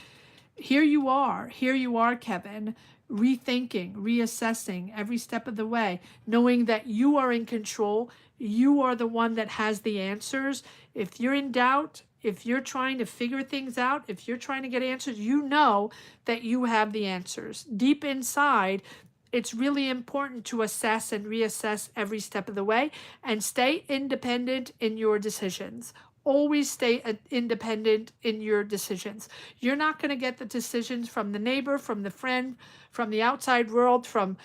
Here you are, Kevin, rethinking, reassessing every step of the way, knowing that you are in control. You are the one that has the answers. If you're in doubt, if you're trying to figure things out, if you're trying to get answers, you know that you have the answers. Deep inside, it's really important to assess and reassess every step of the way and stay independent in your decisions. Always stay independent in your decisions. You're not going to get the decisions from the neighbor, from the friend, from the outside world, from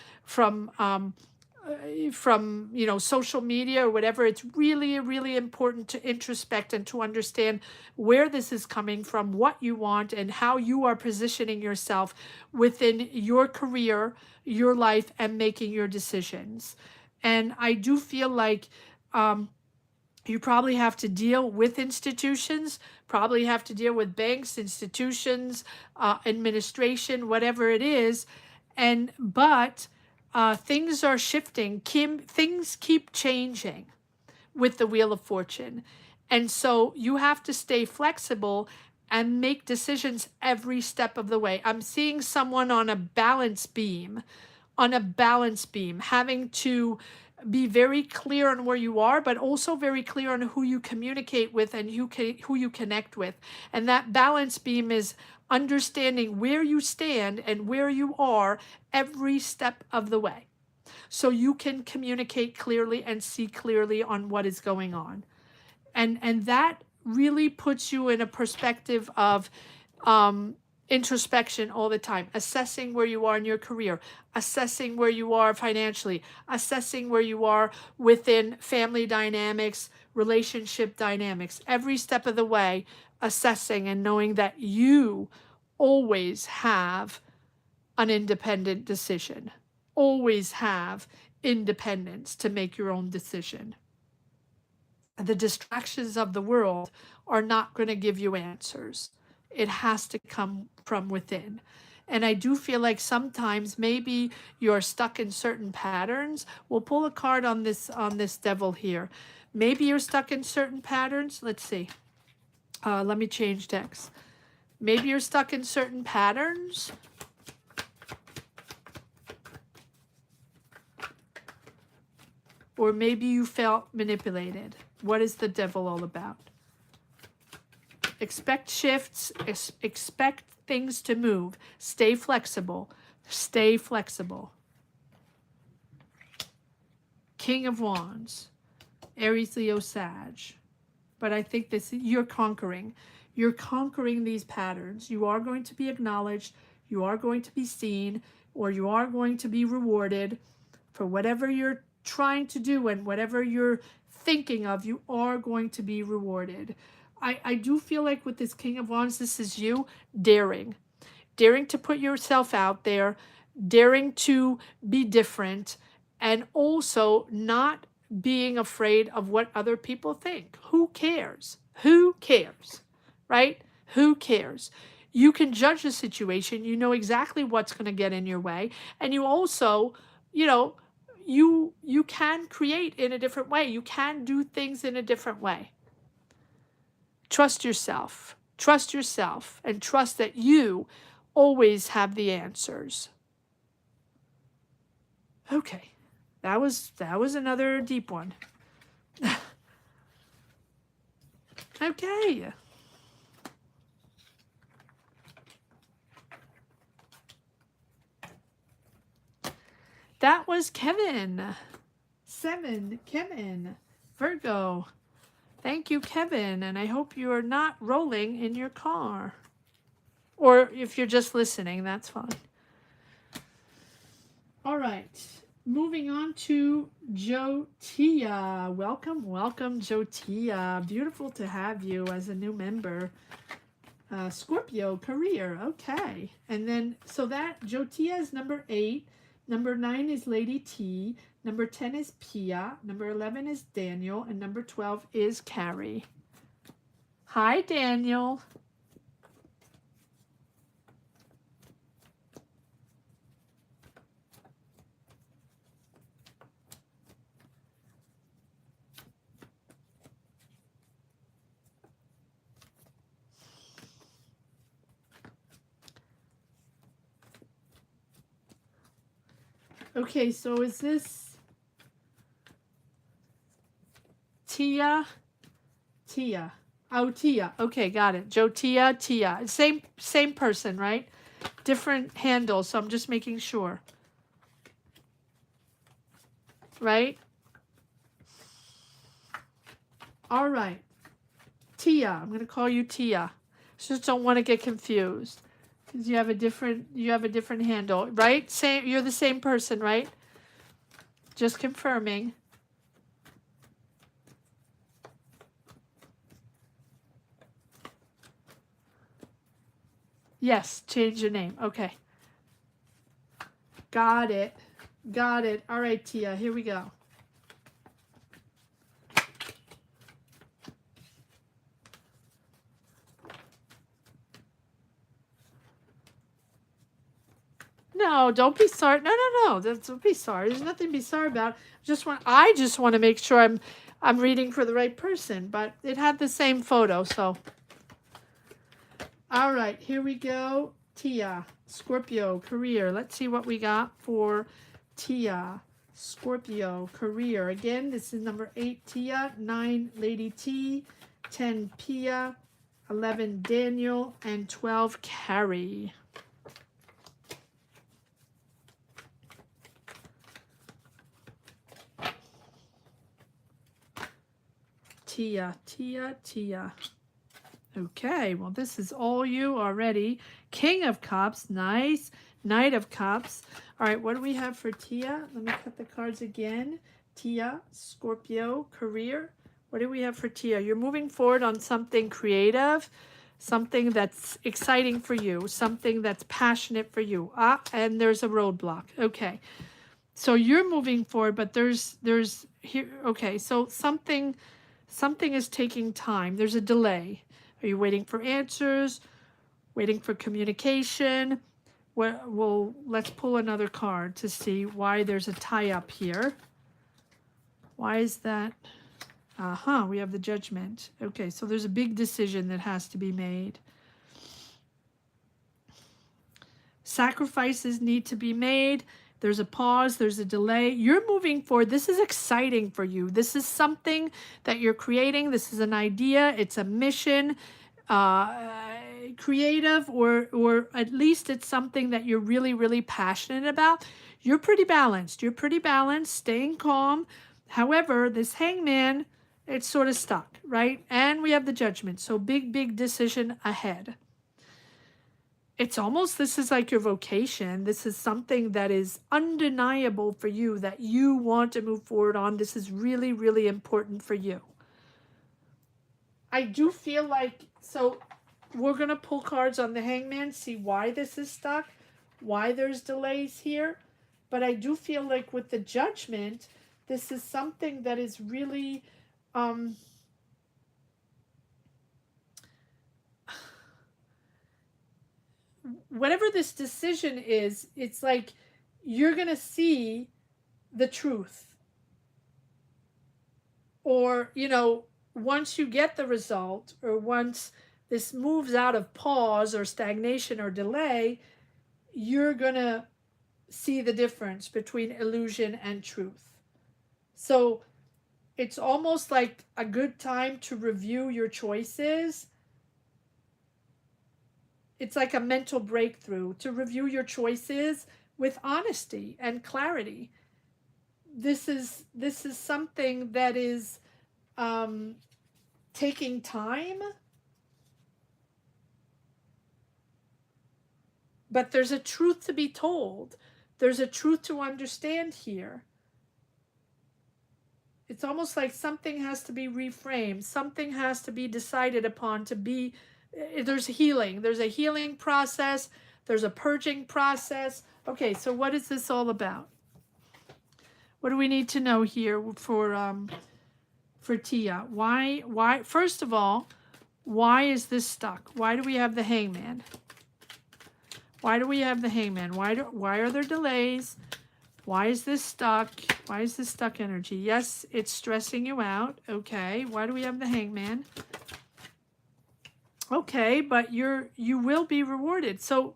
social media or whatever. It's really, really important to introspect and to understand where this is coming from, what you want, and how you are positioning yourself within your career, your life, and making your decisions. And I do feel like you probably have to deal with institutions, probably have to deal with banks, institutions, administration, whatever it is. But things are shifting. Things keep changing with the Wheel of Fortune. And so you have to stay flexible and make decisions every step of the way. I'm seeing someone on a balance beam, having to be very clear on where you are, but also very clear on who you communicate with and who you connect with. And that balance beam is understanding where you stand and where you are every step of the way, so you can communicate clearly and see clearly on what is going on. And that really puts you in a perspective of introspection all the time, assessing where you are in your career, assessing where you are financially, assessing where you are within family dynamics, relationship dynamics, every step of the way, assessing and knowing that you always have an independent decision, always have independence to make your own decision. The distractions of the world are not going to give you answers. It has to come from within. And I do feel like sometimes maybe you're stuck in certain patterns. We'll pull a card on this devil here. Maybe you're stuck in certain patterns. Let's see. Let me change decks. Maybe you're stuck in certain patterns or maybe you felt manipulated. What is the Devil all about? Expect shifts, expect things to move. Stay flexible. Stay flexible. King of Wands, Aries, Leo, Sag. But I think this, you're conquering. You're conquering these patterns. You are going to be acknowledged. You are going to be seen, or you are going to be rewarded for whatever you're trying to do and whatever you're thinking of. You are going to be rewarded. I do feel like with this King of Wands, this is you daring. Daring to put yourself out there, daring to be different, and also not being afraid of what other people think. Who cares? Who cares? Right? Who cares? You can judge the situation. You know exactly what's going to get in your way. And you also, you know, you can create in a different way. You can do things in a different way. Trust yourself. Trust yourself, and trust that you always have the answers. Okay. That was another deep one. Okay. That was Kevin. 7, Kevin. Virgo. Thank you, Kevin. And I hope you are not rolling in your car. Or if you're just listening, that's fine. All right. Moving on to Jotia. Welcome, welcome, Jotia. Beautiful to have you as a new member. Scorpio, career. Okay. And then, so that Jotia is number 8. Number 9 is Lady T. Number 10 is Pia. Number 11 is Daniel. And number 12 is Carrie. Hi, Daniel. Okay, so is this Tia? Tia. Oh, Tia. Okay, got it. Jotia, Tia. Same person, right? Different handles, so I'm just making sure. Right? All right. Tia. I'm going to call you Tia. Just don't want to get confused. Because you have a different handle, right? Same, you're the same person, right? Just confirming. Yes, change your name. Okay. Got it. Got it. All right, Tia, here we go. No, don't be sorry. No. Don't be sorry. There's nothing to be sorry about. I just want to make sure I'm reading for the right person, but it had the same photo, so. All right, here we go. Tia, Scorpio, career. Let's see what we got for Tia, Scorpio, career. Again, this is number 8, Tia, 9, Lady T, 10, Pia, 11, Daniel, and 12, Carrie. Tia. Okay, well, this is all you already. King of Cups, nice. Knight of Cups. All right, what do we have for Tia? Let me cut the cards again. Tia, Scorpio, career. What do we have for Tia? You're moving forward on something creative, something that's exciting for you, something that's passionate for you. And there's a roadblock. Okay, so you're moving forward, but there's here. Okay, so something is taking time. There's a delay. Are you waiting for answers? Waiting for communication? Well, let's pull another card to see why there's a tie-up here. Why is that? We have the Judgment. Okay, so there's a big decision that has to be made. Sacrifices need to be made. There's a pause, there's a delay. You're moving forward. This is exciting for you. This is something that you're creating. This is an idea. It's a mission, creative, or at least it's something that you're really, really passionate about. You're pretty balanced. You're pretty balanced, staying calm. However, this hangman, it's sort of stuck, right? And we have the judgment. So big decision ahead. It's almost, this is like your vocation. This is something that is undeniable for you, that you want to move forward on. This is really, really important for you. I do feel like, so we're going to pull cards on the hangman, see why this is stuck, why there's delays here. But I do feel like with the judgment, this is something that is really, whatever this decision is, it's like you're going to see the truth. Or, you know, once you get the result, or once this moves out of pause or stagnation or delay, you're going to see the difference between illusion and truth. So it's almost like a good time to review your choices. It's like a mental breakthrough to review your choices with honesty and clarity. This is something that is taking time, but there's a truth to be told. There's a truth to understand here. It's almost like something has to be reframed. Something has to be decided upon to be, there's healing. There's a healing process. There's a purging process. Okay, so what is this all about? What do we need to know here for Tia? Why, first of all, why is this stuck? Why do we have the hangman? Why do we have the hangman? Why are there delays? Why is this stuck? Why is this stuck energy? Yes, it's stressing you out. Okay, why do we have the hangman? Okay, but you will be rewarded. So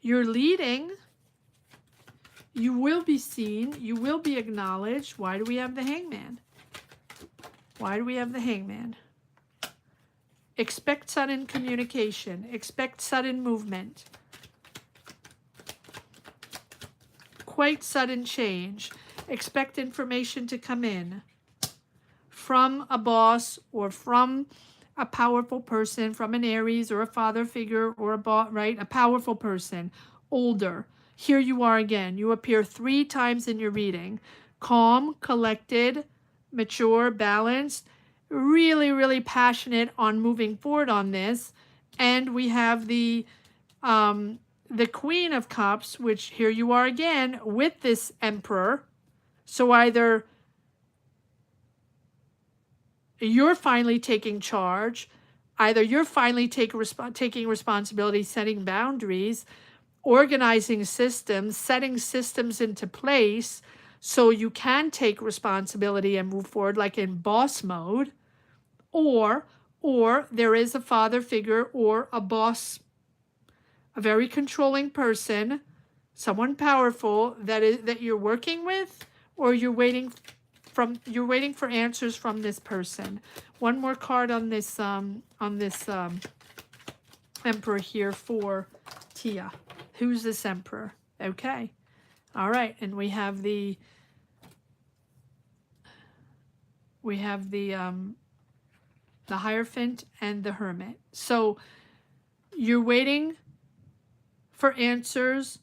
you're leading. You will be seen. You will be acknowledged. Why do we have the hangman? Why do we have the hangman? Expect sudden communication. Expect sudden movement. Quite sudden change. Expect information to come in from a boss or from a powerful person, from an Aries or a father figure or a boss, right? A powerful person, older. Here you are again. You appear 3 times in your reading. Calm, collected, mature, balanced, really, really passionate on moving forward on this. And we have the Queen of Cups, which here you are again with this Emperor. So either you're finally taking charge, either you're finally taking responsibility, setting boundaries, organizing systems, setting systems into place so you can take responsibility and move forward like in boss mode, or there is a father figure or a boss, a very controlling person, someone powerful that you're working with, or you're waiting for answers from this person. One more card on this Emperor here for Tia. Who's this Emperor? Okay. All right, and we have the Hierophant and the Hermit. So you're waiting for answers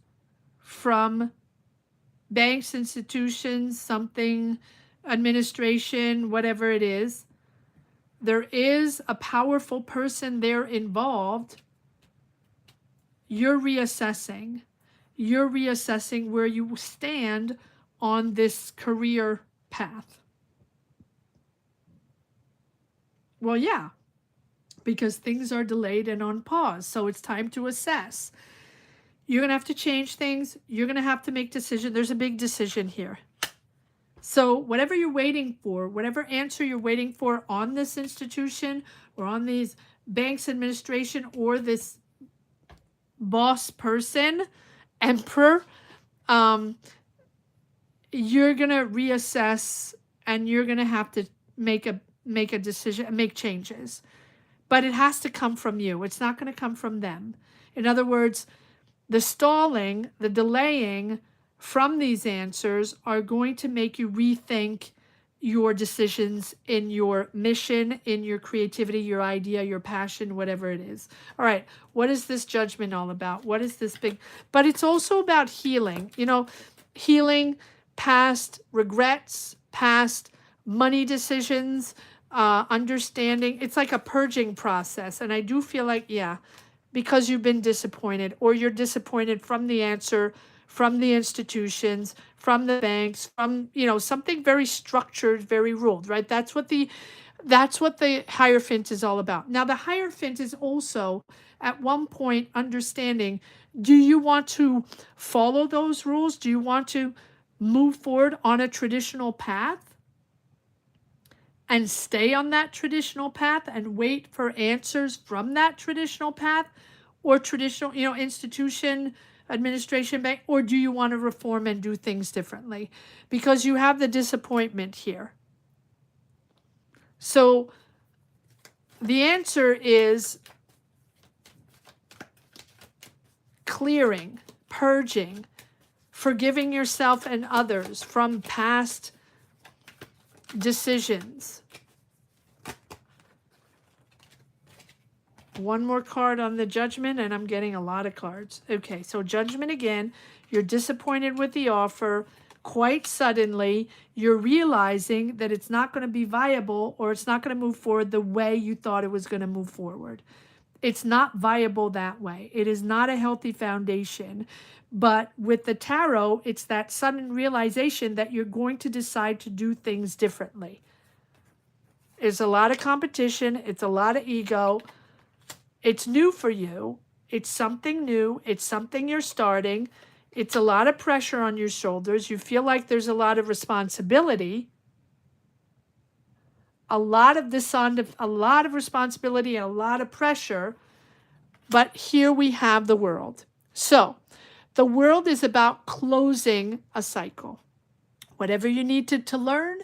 from banks, institutions, something, administration, whatever it is. There is a powerful person there involved. You're reassessing. You're reassessing where you stand on this career path. Well, yeah, because things are delayed and on pause. So it's time to assess. You're going to have to change things. You're going to have to make decisions. There's a big decision here. So whatever you're waiting for, whatever answer you're waiting for on this institution or on these banks administration or this boss person, Emperor, you're going to reassess, and you're going to have to make a decision, make changes. But it has to come from you. It's not going to come from them. In other words, the stalling, the delaying from these answers are going to make you rethink your decisions in your mission, in your creativity, your idea, your passion, whatever it is. All right, what is this judgment all about? What is this big? But it's also about healing, healing past regrets, past money decisions, understanding. It's like a purging process. And I do feel like, yeah, because you've been disappointed, or you're disappointed from the answer, from the institutions, from the banks, from, something very structured, very ruled, right? That's what the Hierophant is all about. Now, the Hierophant is also at one point understanding, do you want to follow those rules? Do you want to move forward on a traditional path and stay on that traditional path and wait for answers from that traditional path, or traditional, institution, administration, bank? Or do you want to reform and do things differently? Because you have the disappointment here. So the answer is clearing, purging, forgiving yourself and others from past decisions. One more card on the Judgment, and I'm getting a lot of cards. Okay, so Judgment again. You're disappointed with the offer. Quite suddenly, you're realizing that it's not going to be viable, or it's not going to move forward the way you thought it was going to move forward. It's not viable that way. It is not a healthy foundation. But with the tarot, it's that sudden realization that you're going to decide to do things differently. There's a lot of competition. It's a lot of ego. It's new for you. It's something new. It's something you're starting. It's a lot of pressure on your shoulders. You feel like there's a lot of responsibility. A lot of responsibility and a lot of pressure. But here we have the World. So the World is about closing a cycle. Whatever you needed to learn,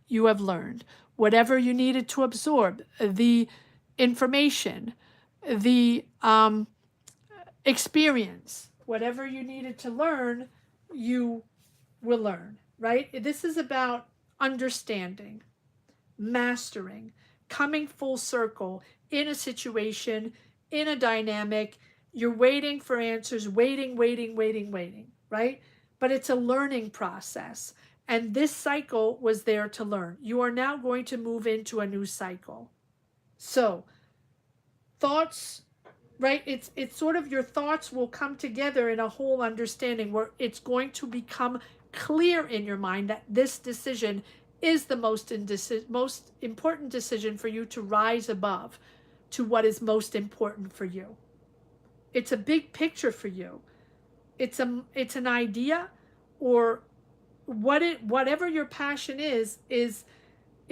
you have learned. Whatever you needed to absorb, the information, the experience, whatever you needed to learn, you will learn, right? This is about understanding, mastering, coming full circle in a situation, in a dynamic. You're waiting for answers, waiting, right? But it's a learning process. And this cycle was there to learn. You are now going to move into a new cycle. So thoughts, right? It's sort of, your thoughts will come together in a whole understanding where it's going to become clear in your mind that this decision is the most important decision for you to rise above to what is most important for you. It's a big picture for you. It's an idea, or whatever your passion is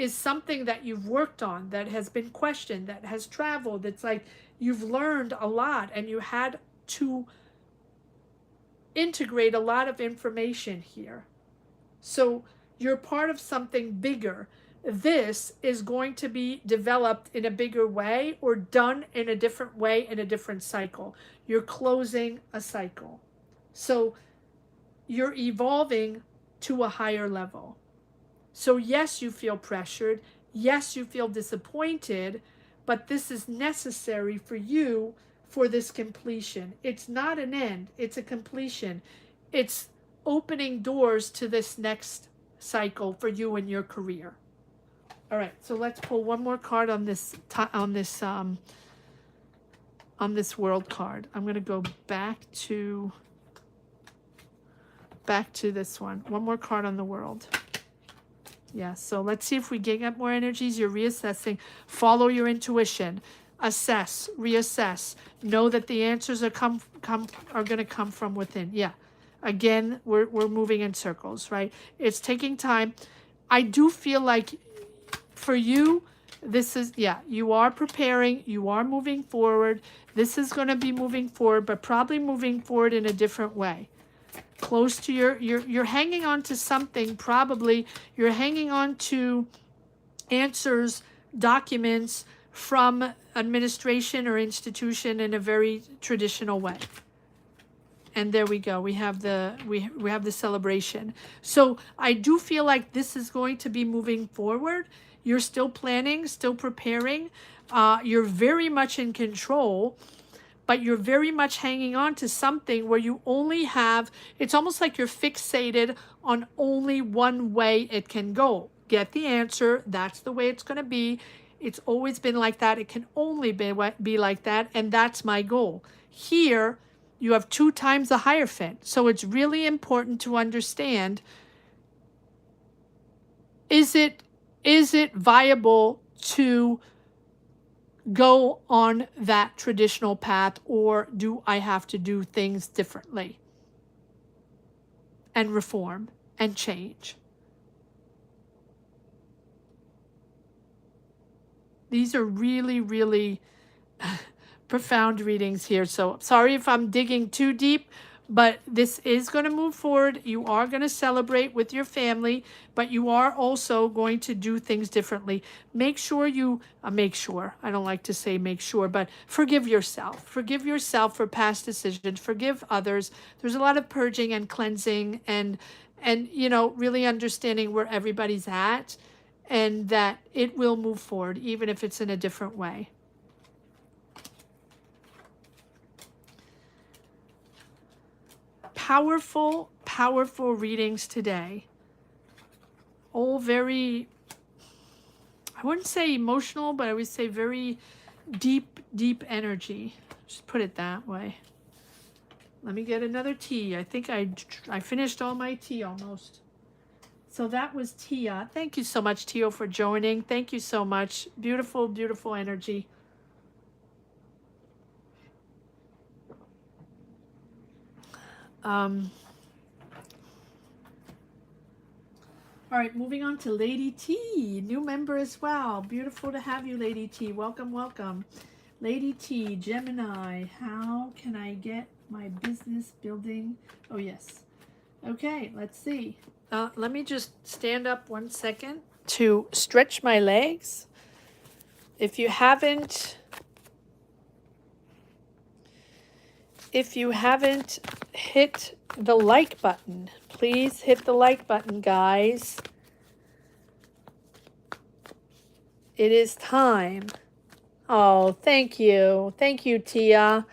something that you've worked on, that has been questioned, that has traveled. It's like you've learned a lot, and you had to integrate a lot of information here. So you're part of something bigger. This is going to be developed in a bigger way, or done in a different way, in a different cycle. You're closing a cycle. So you're evolving to a higher level. So yes, you feel pressured. Yes, you feel disappointed, but this is necessary for you for this completion. It's not an end, it's a completion. It's opening doors to this next cycle for you in your career. All right, so let's pull one more card on this World card. I'm going to go back to this one. One more card on the World. Yeah, so let's see if we get more energies. You're reassessing. Follow your intuition. Assess, reassess. Know that the answers are going to come from within. Yeah. Again, we're moving in circles, right? It's taking time. I do feel like for you, this is, yeah, you are preparing. You are moving forward. This is going to be moving forward, but probably moving forward in a different way. close to you're hanging on to something. Probably you're hanging on to answers, documents from administration or institution in a very traditional way. And there we go. We have the we have the celebration. So I do feel like this is going to be moving forward. You're still planning, still preparing. You're very much in control, but you're very much hanging on to something where you only have, it's almost like you're fixated on only one way it can go. Get the answer. That's the way it's going to be. It's always been like that. It can only be like that. And that's my goal. Here, you have 2 times the Hierophant. So it's really important to understand, is it viable to go on that traditional path, or do I have to do things differently and reform and change? These are really, really profound readings here. So sorry if I'm digging too deep, but this is going to move forward. You are going to celebrate with your family, but you are also going to do things differently. Make sure you, I don't like to say make sure, but forgive yourself. Forgive yourself for past decisions. Forgive others. There's a lot of purging and cleansing and you know, really understanding where everybody's at, and that it will move forward, even if it's in a different way. Powerful, powerful readings today. All very, I wouldn't say emotional, but I would say very deep, deep energy. Just put it that way. Let me get another tea. I think I finished all my tea almost. So that was Tia. Thank you so much, Tio, for joining. Thank you so much. Beautiful, beautiful energy. All right, moving on to Lady T, new member as well. Beautiful to have you, Lady T. Welcome, welcome. Lady T, Gemini, how can I get my business building? Oh, yes. Okay, let's see. Let me just stand up 1 second to stretch my legs. If you haven't hit the like button, please hit the like button, guys. It is time. Oh, thank you. Thank you, Tia.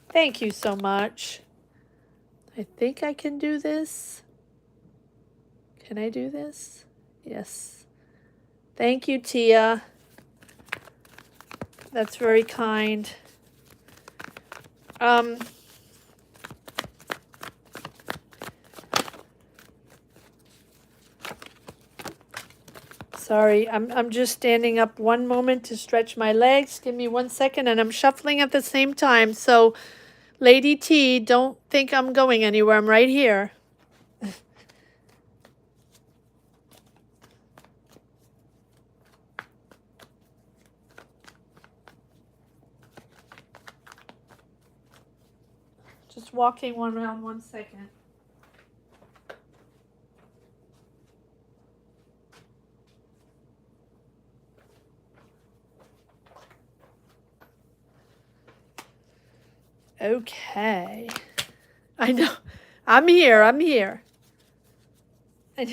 Thank you so much. I think I can do this. Can I do this? Yes. Thank you, Tia. That's very kind. Sorry, I'm just standing up 1 moment to stretch my legs. Give me 1 second, and I'm shuffling at the same time. So, Lady T, don't think I'm going anywhere. I'm right here. Just walking one around 1 second. Okay. I know. I'm here. I'm here. I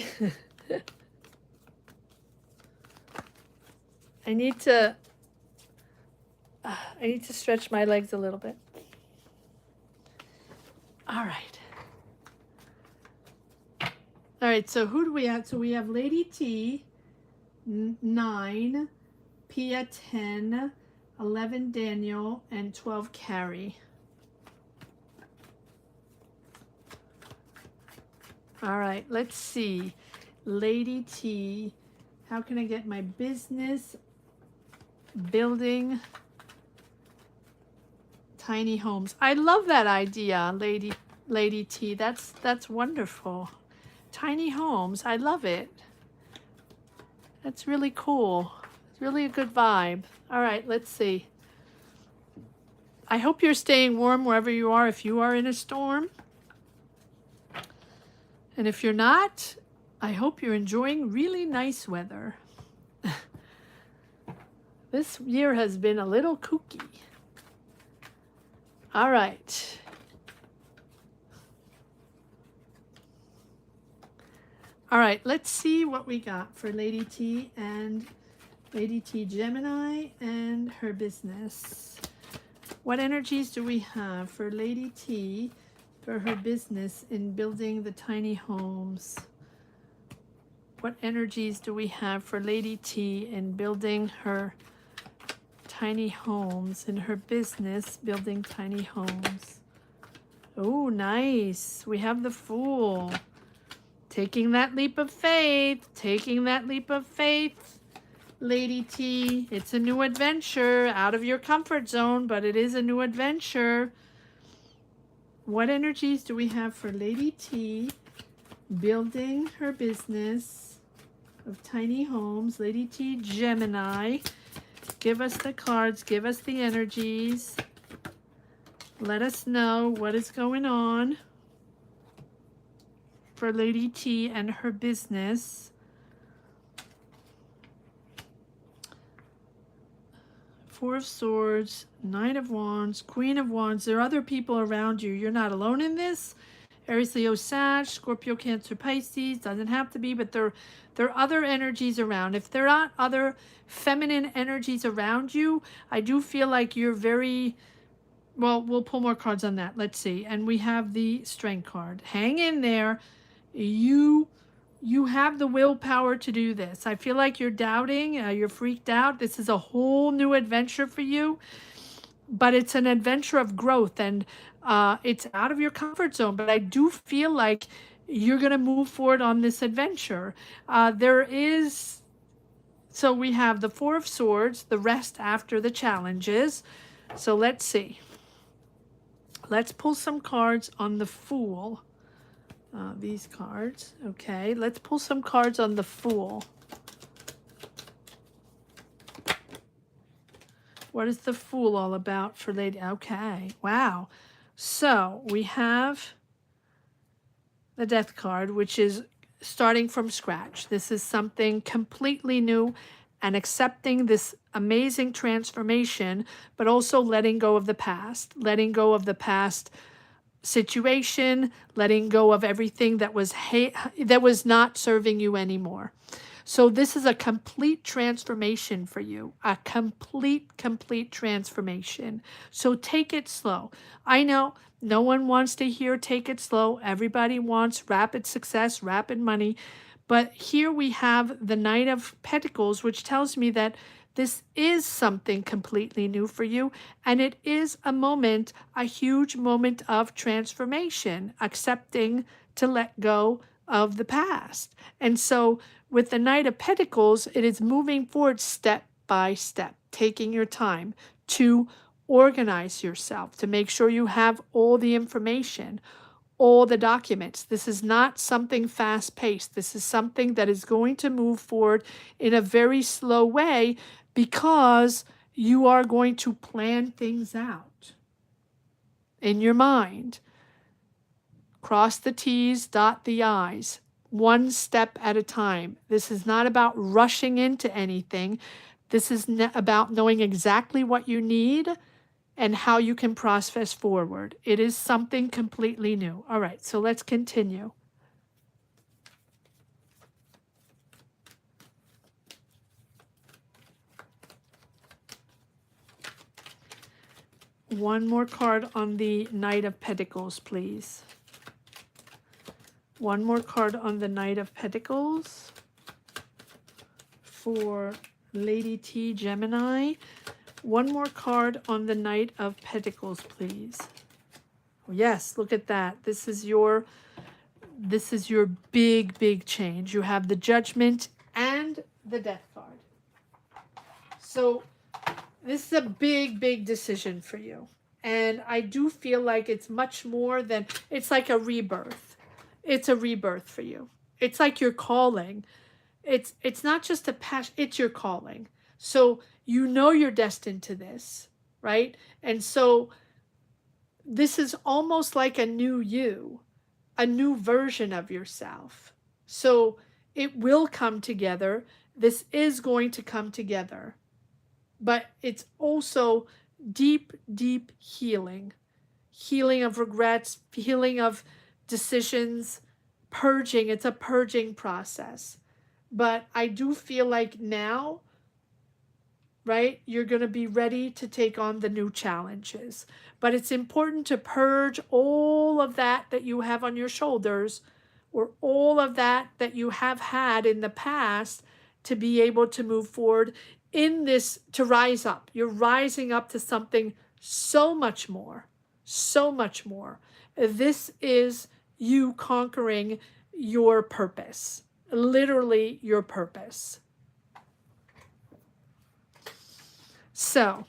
need to stretch my legs a little bit. All right. All right, so who do we have? So we have Lady T, 9, Pia 10, 11 Daniel, and 12 Carrie. All right, let's see. Lady T, how can I get my business building tiny homes? I love that idea, Lady T. That's wonderful. Tiny homes, I love it. That's really cool. It's really a good vibe. All right, let's see. I hope you're staying warm wherever you are, if you are in a storm. And if you're not, I hope you're enjoying really nice weather. This year has been a little kooky. All right. All right, let's see what we got for Lady T and Lady T Gemini and her business. What energies do we have for Lady T for her business in building the tiny homes? What energies do we have for Lady T in building her tiny homes, in her business building tiny homes? Oh, nice. We have the Fool. Taking that leap of faith, taking that leap of faith, Lady T. It's a new adventure, out of your comfort zone, but it is a new adventure. What energies do we have for Lady T building her business of tiny homes? Lady T Gemini. Give us the cards, give us the energies. Let us know what is going on for Lady T and her business. Four of Swords, Knight of Wands, Queen of Wands. There are other people around you. You're not alone in this. Aries, Leo, Sag, Scorpio, Cancer, Pisces. Doesn't have to be, but there are other energies around. If there aren't other feminine energies around you, I do feel like you're very... Well, we'll pull more cards on that. Let's see. And we have the Strength card. Hang in there. You have the willpower to do this. I feel like you're doubting, you're freaked out. This is a whole new adventure for you, but it's an adventure of growth, and it's out of your comfort zone. But I do feel like you're going to move forward on this adventure. So we have the Four of Swords, the rest after the challenges. So let's see. Let's pull some cards on the Fool. These cards. Okay, let's pull some cards on the Fool. What is the Fool all about for Lady? Okay, wow. So we have the Death card, which is starting from scratch. This is something completely new, and accepting this amazing transformation, but also letting go of the past, situation, letting go of everything that was not serving you anymore. So this is a complete transformation for you, a complete transformation. So take it slow. I know no one wants to hear take it slow. Everybody wants rapid success, rapid money. But here we have the Knight of Pentacles, which tells me that this is something completely new for you, and it is a huge moment of transformation, accepting to let go of the past. And so with the Knight of Pentacles, it is moving forward step by step, taking your time to organize yourself, to make sure you have all the information, all the documents. This is not something fast-paced. This is something that is going to move forward in a very slow way, because you are going to plan things out in your mind. Cross the T's, dot the I's, one step at a time. This is not about rushing into anything. This is about knowing exactly what you need and how you can process forward. It is something completely new. All right, so let's continue. One more card on the Knight of Pentacles, please. One more card on the Knight of Pentacles for Lady T Gemini. One more card on the Knight of Pentacles, please. Oh, yes, look at that. This is your big change. You have the Judgment and the Death card. So this is a big decision for you. And I do feel like it's much more than, it's like a rebirth. It's a rebirth for you. It's like your calling. It's not just a passion, it's your calling. So you know you're destined to this, right? And so this is almost like a new you, a new version of yourself. So it will come together. This is going to come together. But it's also deep, deep healing. Healing of regrets, healing of decisions, purging. It's a purging process. But I do feel like now, right, you're going to be ready to take on the new challenges. But it's important to purge all of that you have on your shoulders, or all of that you have had in the past, to be able to move forward in this, to rise up. You're rising up to something so much more, so much more. This is you conquering your purpose, literally your purpose. So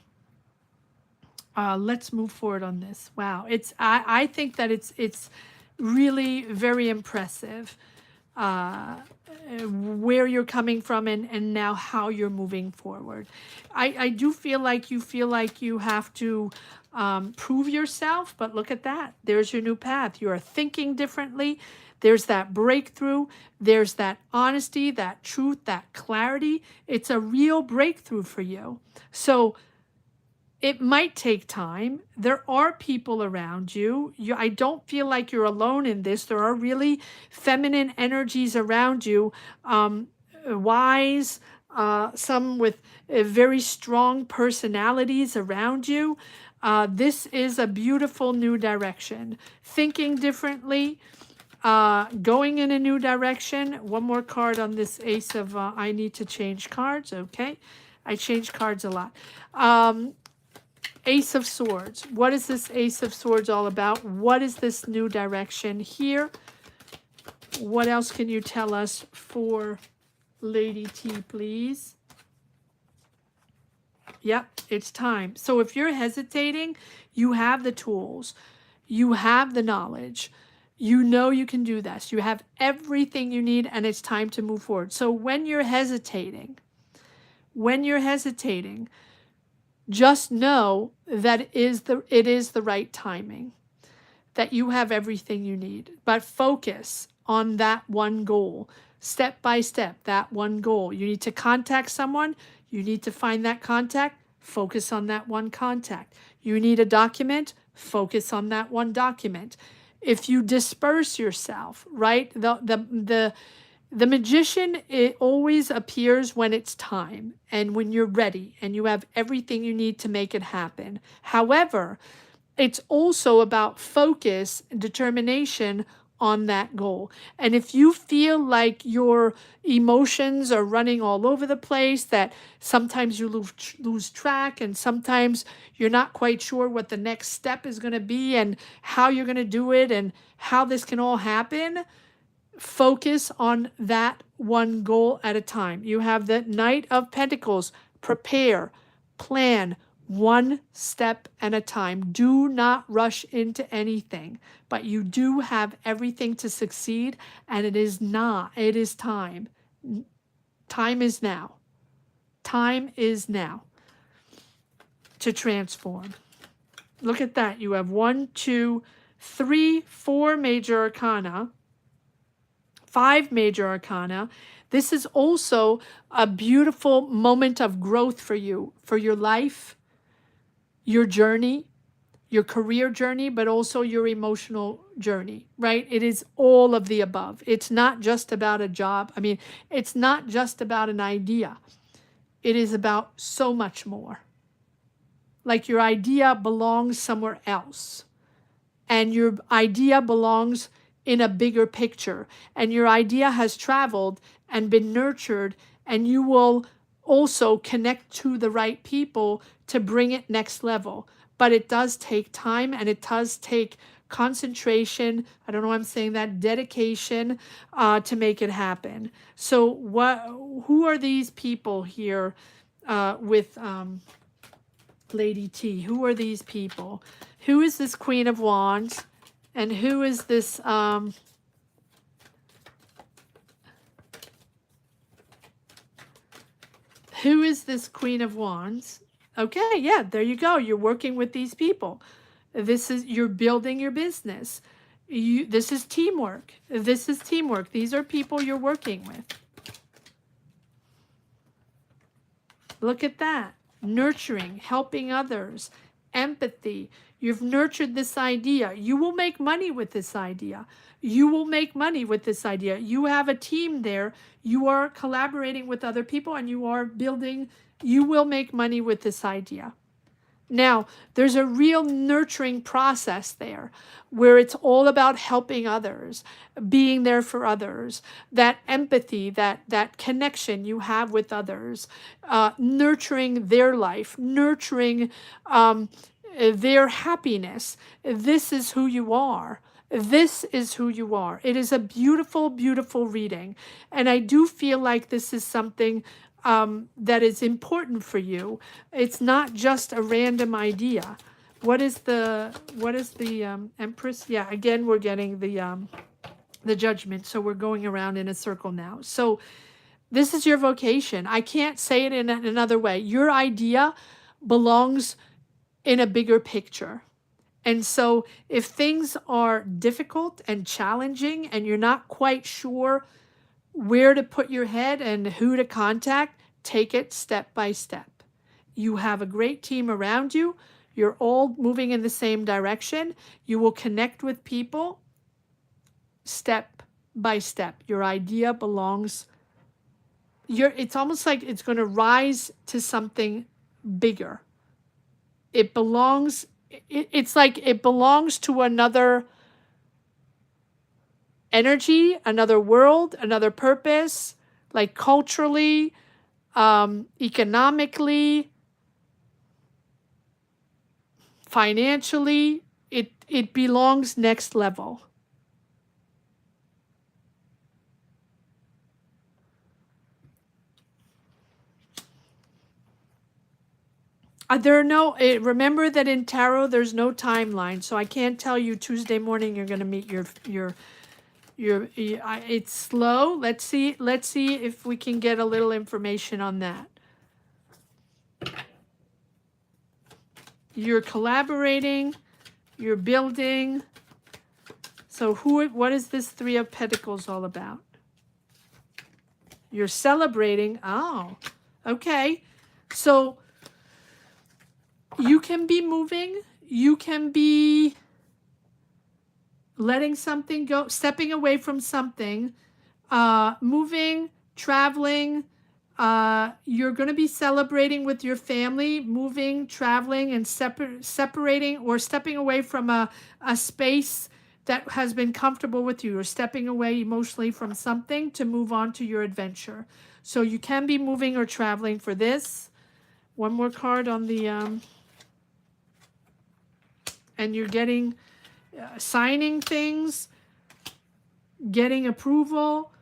let's move forward on this. Wow, I think that it's really very impressive where you're coming from, and now how you're moving forward. I do feel like you have to prove yourself, but look at that. There's your new path. You are thinking differently. There's that breakthrough. There's that honesty, that truth, that clarity. It's a real breakthrough for you. So it might take time. There are people around you. I don't feel like you're alone in this. There are really feminine energies around you, wise, some with very strong personalities around you. This is a beautiful new direction. Thinking differently, going in a new direction. One more card on this Ace of, I need to change cards. Okay. I change cards a lot. Ace of Swords. What is this Ace of Swords all about? What is this new direction here? What else can you tell us for Lady T, please? Yep, it's time. So if you're hesitating, you have the tools. You have the knowledge. You know you can do this. You have everything you need, and it's time to move forward. So when you're hesitating, just know that it is the right timing, that you have everything you need. But focus on that one goal, step by step, that one goal. You need to contact someone. You need to find that contact. Focus on that one contact. You need a document. Focus on that one document. If you disperse yourself, right? The magician, it always appears when it's time and when you're ready and you have everything you need to make it happen. However, it's also about focus and determination on that goal. And if you feel like your emotions are running all over the place, that sometimes you lose track, and sometimes you're not quite sure what the next step is going to be and how you're going to do it and how this can all happen, focus on that one goal at a time. You have the Knight of Pentacles. Prepare, plan, one step at a time. Do not rush into anything, but you do have everything to succeed, and it is time. Time is now. Time is now to transform. Look at that. You have 1, 2, 3, 4 major arcana, 5 major arcana. This is also a beautiful moment of growth for you, for your life, your journey, your career journey, but also your emotional journey, right? It is all of the above. It's not just about a job. I mean, it's not just about an idea. It is about so much more. Like your idea belongs somewhere else, and your idea belongs in a bigger picture, and your idea has traveled and been nurtured, and you will also connect to the right people to bring it next level. But it does take time, and it does take concentration. I don't know why I'm saying that, dedication to make it happen. So who are these people here with Lady T? Who are these people? Who is this Queen of Wands? And who is this Queen of Wands? Okay, yeah, there you go. You're working with these people. You're building your business. This is teamwork. This is teamwork. These are people you're working with. Look at that. Nurturing, helping others, empathy. You've nurtured this idea. You will make money with this idea. You will make money with this idea. You have a team there. You are collaborating with other people and you are building. You will make money with this idea. Now, there's a real nurturing process there where it's all about helping others, being there for others, that empathy, that connection you have with others, nurturing their life, nurturing their happiness. This is who you are. This is who you are. It is a beautiful, beautiful reading. And I do feel like this is something that is important for you. It's not just a random idea. What is the Empress? Yeah, again, we're getting the Judgment. So we're going around in a circle now. So this is your vocation. I can't say it in another way. Your idea belongs in a bigger picture. And so if things are difficult and challenging and you're not quite sure where to put your head and who to contact, take it step by step. You have a great team around you. You're all moving in the same direction. You will connect with people step by step. Your idea belongs. It's almost like it's going to rise to something bigger. It belongs. It's like it belongs to another energy, another world, another purpose, like culturally, economically, financially. It belongs next level. Remember that in tarot there's no timeline, so I can't tell you Tuesday morning you're going to meet it's slow. Let's see if we can get a little information on that. You're collaborating, you're building. So what is this Three of Pentacles all about? You're celebrating. Oh, okay. So you can be moving, you can be letting something go, stepping away from something, moving, traveling. You're going to be celebrating with your family, moving, traveling, and separating or stepping away from a space that has been comfortable with you, or stepping away emotionally from something to move on to your adventure. So you can be moving or traveling for this. One more card on the, and you're getting, signing things, getting approval,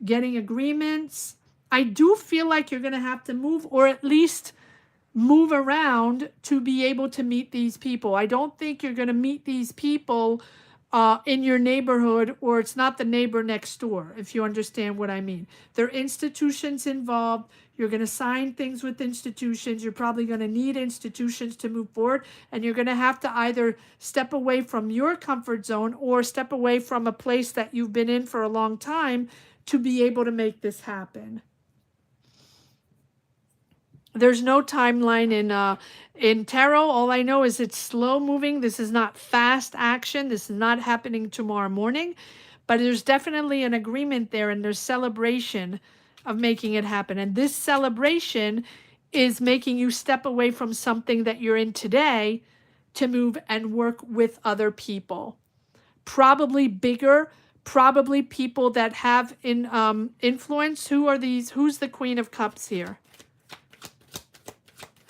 getting agreements. I do feel like you're going to have to move, or at least move around to be able to meet these people. I don't think you're going to meet these people in your neighborhood, or it's not the neighbor next door, if you understand what I mean. There are institutions involved. You're going to sign things with institutions. You're probably going to need institutions to move forward, and you're going to have to either step away from your comfort zone or step away from a place that you've been in for a long time to be able to make this happen. There's no timeline in tarot. All I know is it's slow moving. This is not fast action. This is not happening tomorrow morning, but there's definitely an agreement there, and there's celebration of making it happen. And this celebration is making you step away from something that you're in today to move and work with other people. Probably bigger, probably people that have influence. Who are these? Who's the Queen of Cups here?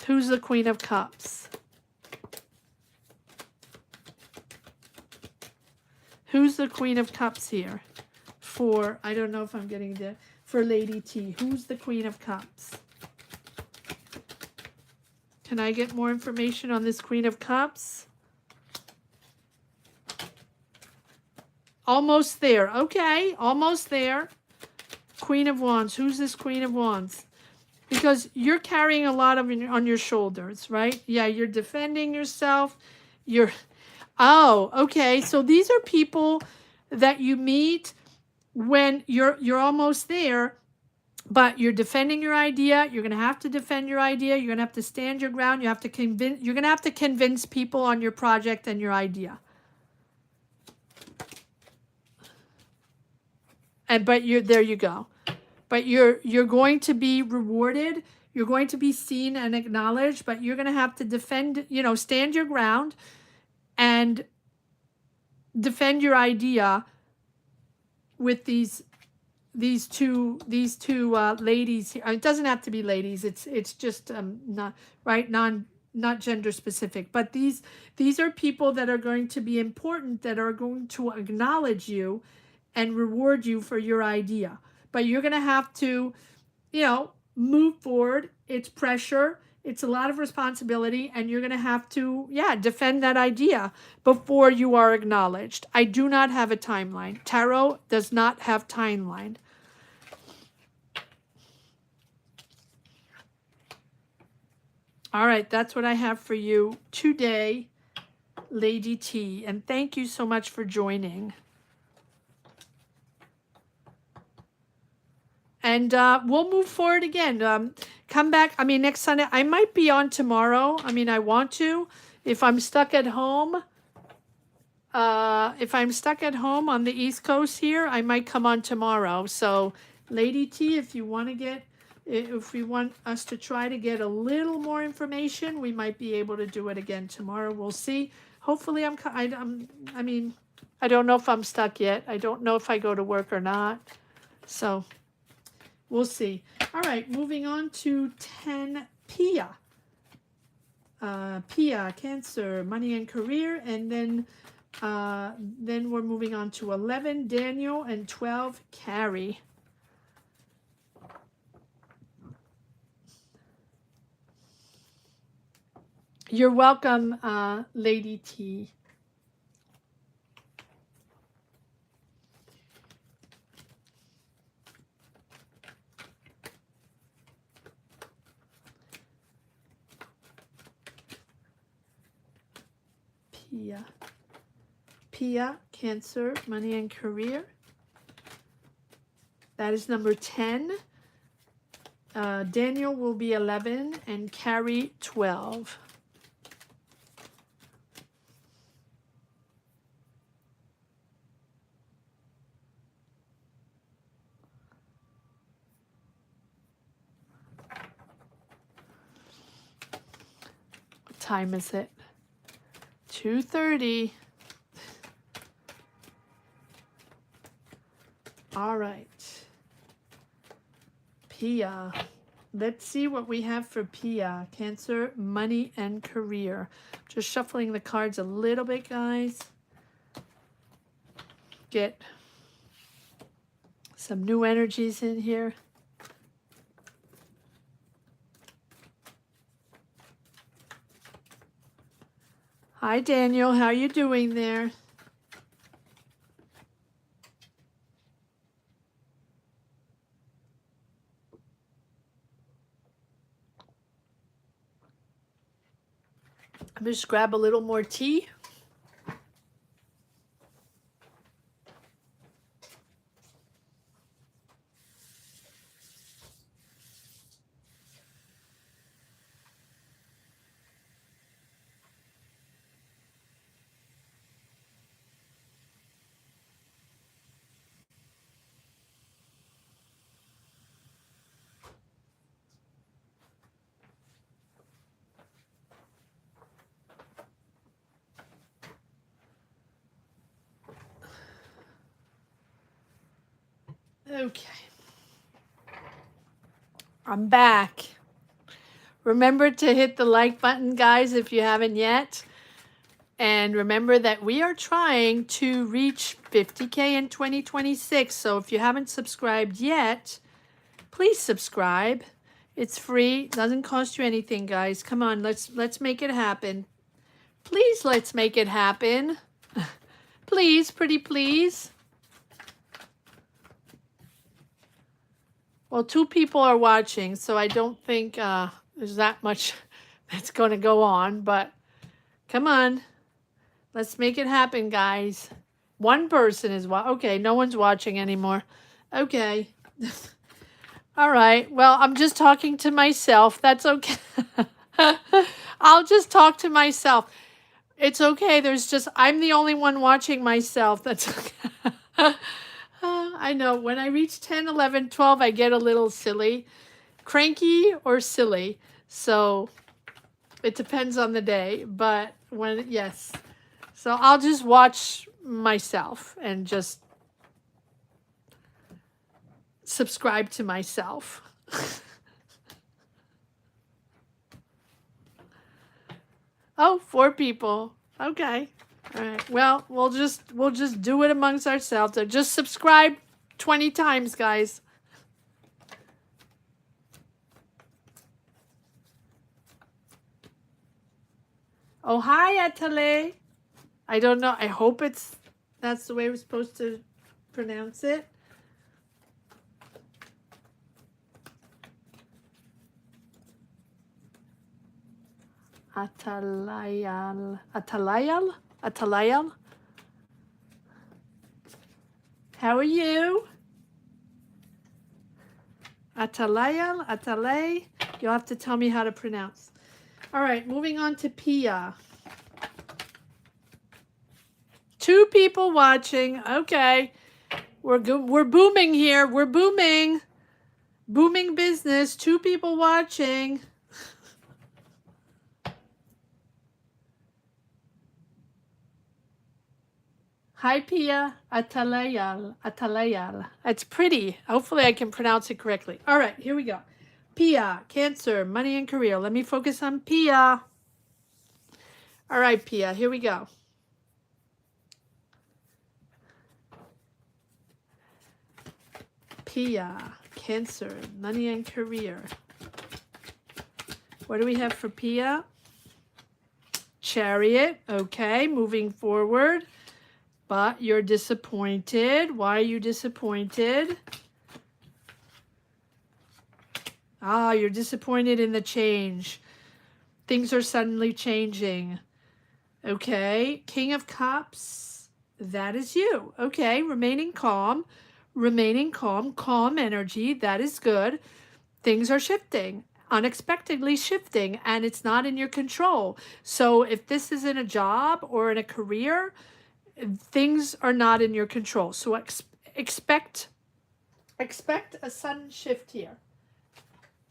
Who's the Queen of Cups? Who's the Queen of Cups here? For, I don't know if I'm getting the, for Lady T. Who's the Queen of Cups? Can I get more information on this Queen of Cups? Almost there. Okay, almost there. Queen of Wands. Who's this Queen of Wands? Because you're carrying a lot of on your shoulders, right? Yeah, you're defending yourself. Oh, okay. So these are people that you meet when you're almost there, but you're defending your idea. You're going to have to defend your idea. You're going to have to stand your ground. You have to you're going to have to convince people on your project and your idea. And but you're there you go. But you're going to be rewarded. You're going to be seen and acknowledged, but you're going to have to defend, stand your ground and defend your idea with these two ladies here. It doesn't have to be ladies. It's just not right, not gender specific. But these are people that are going to be important, that are going to acknowledge you and reward you for your idea. But you're going to have to, move forward. It's pressure. It's a lot of responsibility, and you're going to have to, defend that idea before you are acknowledged. I do not have a timeline. Tarot does not have timeline. All right, that's what I have for you today, Lady T. And thank you so much for joining. And we'll move forward again. Come back. I mean, next Sunday. I might be on tomorrow. I mean, I want to. If I'm stuck at home, if I'm stuck at home on the East Coast here, I might come on tomorrow. So, Lady T, if you want to get, if we want us to try to get a little more information, we might be able to do it again tomorrow. We'll see. Hopefully, I mean, I don't know if I'm stuck yet. I don't know if I go to work or not. So, we'll see. All right, moving on to 10, Pia. Pia, Cancer, money and career, and then we're moving on to 11, Daniel, and 12, Carrie. You're welcome, Lady T. Pia. Pia, Cancer, money and career. That is number 10. Daniel will be 11 and Carrie 12. What time is it? 2:30. All right. Pia. Let's see what we have for Pia. Cancer, money, and career. Just shuffling the cards a little bit, guys. Get some new energies in here. Hi, Daniel. How are you doing there? I'm just grab a little more tea. Okay. I'm back. Remember to hit the like button, guys, if you haven't yet. And remember that we are trying to reach 50K in 2026. So if you haven't subscribed yet, please subscribe. It's free. Doesn't cost you anything, guys. Come on, let's make it happen. Please, let's make it happen. Please, pretty please. Well, 2 people are watching, so I don't think there's that much that's going to go on, but come on. Let's make it happen, guys. One person is okay, no one's watching anymore. Okay. All right. Well, I'm just talking to myself. That's okay. I'll just talk to myself. It's okay. I'm the only one watching myself. That's okay. I know. When I reach 10, 11, 12, I get a little silly. Cranky or silly. So it depends on the day. But yes. So I'll just watch myself and just subscribe to myself. Oh, 4 people. Okay. All right. Well, we'll just do it amongst ourselves. So just subscribe 20 times, guys. Oh, hi, Atale. I don't know. I hope that's the way we're supposed to pronounce it. Atalayal. Atalayal? Atalayal? How are you? Atalayal? Atalay? You'll have to tell me how to pronounce. All right, moving on to Pia. 2 people watching. Okay. We're booming here. We're booming. Booming business. 2 people watching. Hi, Pia. Atalayal. Atalayal. It's pretty. Hopefully I can pronounce it correctly. All right, here we go. Pia, Cancer, money and career. Let me focus on Pia. All right, Pia, here we go. Pia, Cancer, money and career. What do we have for Pia? Chariot. Okay, moving forward. But you're disappointed. Why are you disappointed? You're disappointed in the change. Things are suddenly changing. Okay, King of Cups. That is you. Okay, remaining calm. Remaining calm. Calm energy. That is good. Things are shifting. Unexpectedly shifting. And it's not in your control. So if this is in a job or in a career, things are not in your control. So expect a sudden shift here.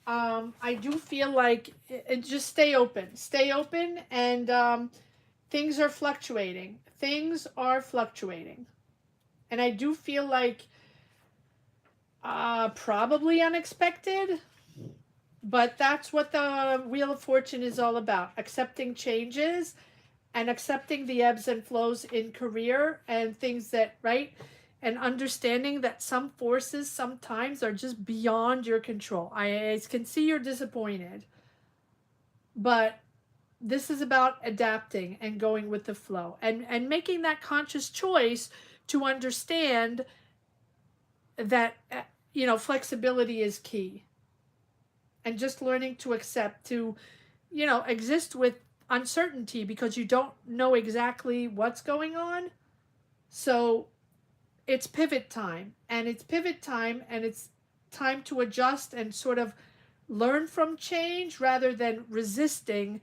I do feel like just stay open, and things are fluctuating. And I do feel like probably unexpected, but that's what the Wheel of Fortune is all about. Accepting changes and accepting the ebbs and flows in career and things that, right? And understanding that some forces sometimes are just beyond your control. I can see you're disappointed, but this is about adapting and going with the flow and making that conscious choice to understand that, flexibility is key. And just learning to accept, to, exist with uncertainty because you don't know exactly what's going on. So it's pivot time, and it's time to adjust and sort of learn from change rather than resisting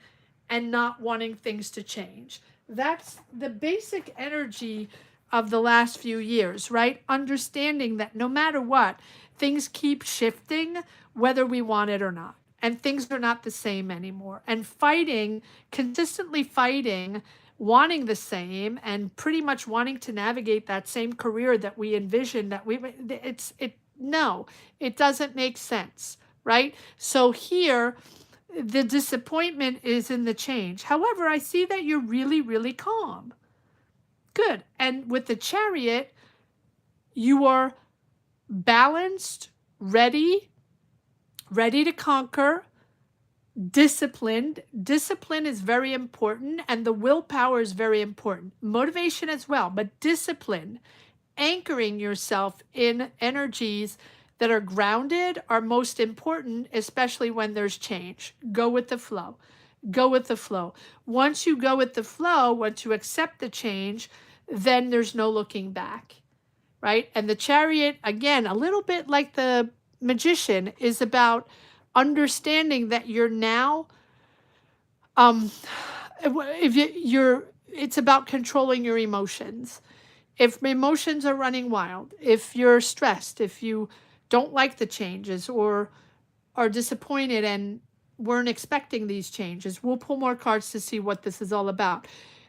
and not wanting things to change. That's the basic energy of the last few years, right? Understanding that no matter what, things keep shifting whether we want it or not. And things are not the same anymore. And consistently fighting, wanting the same, and pretty much wanting to navigate that same career that we envisioned, no, it doesn't make sense, right? So here, the disappointment is in the change. However, I see that you're really, really calm. Good. And with the Chariot, you are balanced, ready to conquer, disciplined. Discipline is very important, and the willpower is very important. Motivation as well, but discipline, anchoring yourself in energies that are grounded, are most important, especially when there's change. Go with the flow. Go with the flow. Once you go with the flow, once you accept the change, then there's no looking back, right? And the Chariot, again, a little bit like the Magician, is about understanding that you're now, if you're, it's about controlling your emotions. If emotions are running wild, if you're stressed, if you don't like the changes or are disappointed and weren't expecting these changes, we'll pull more cards to see what this is all about.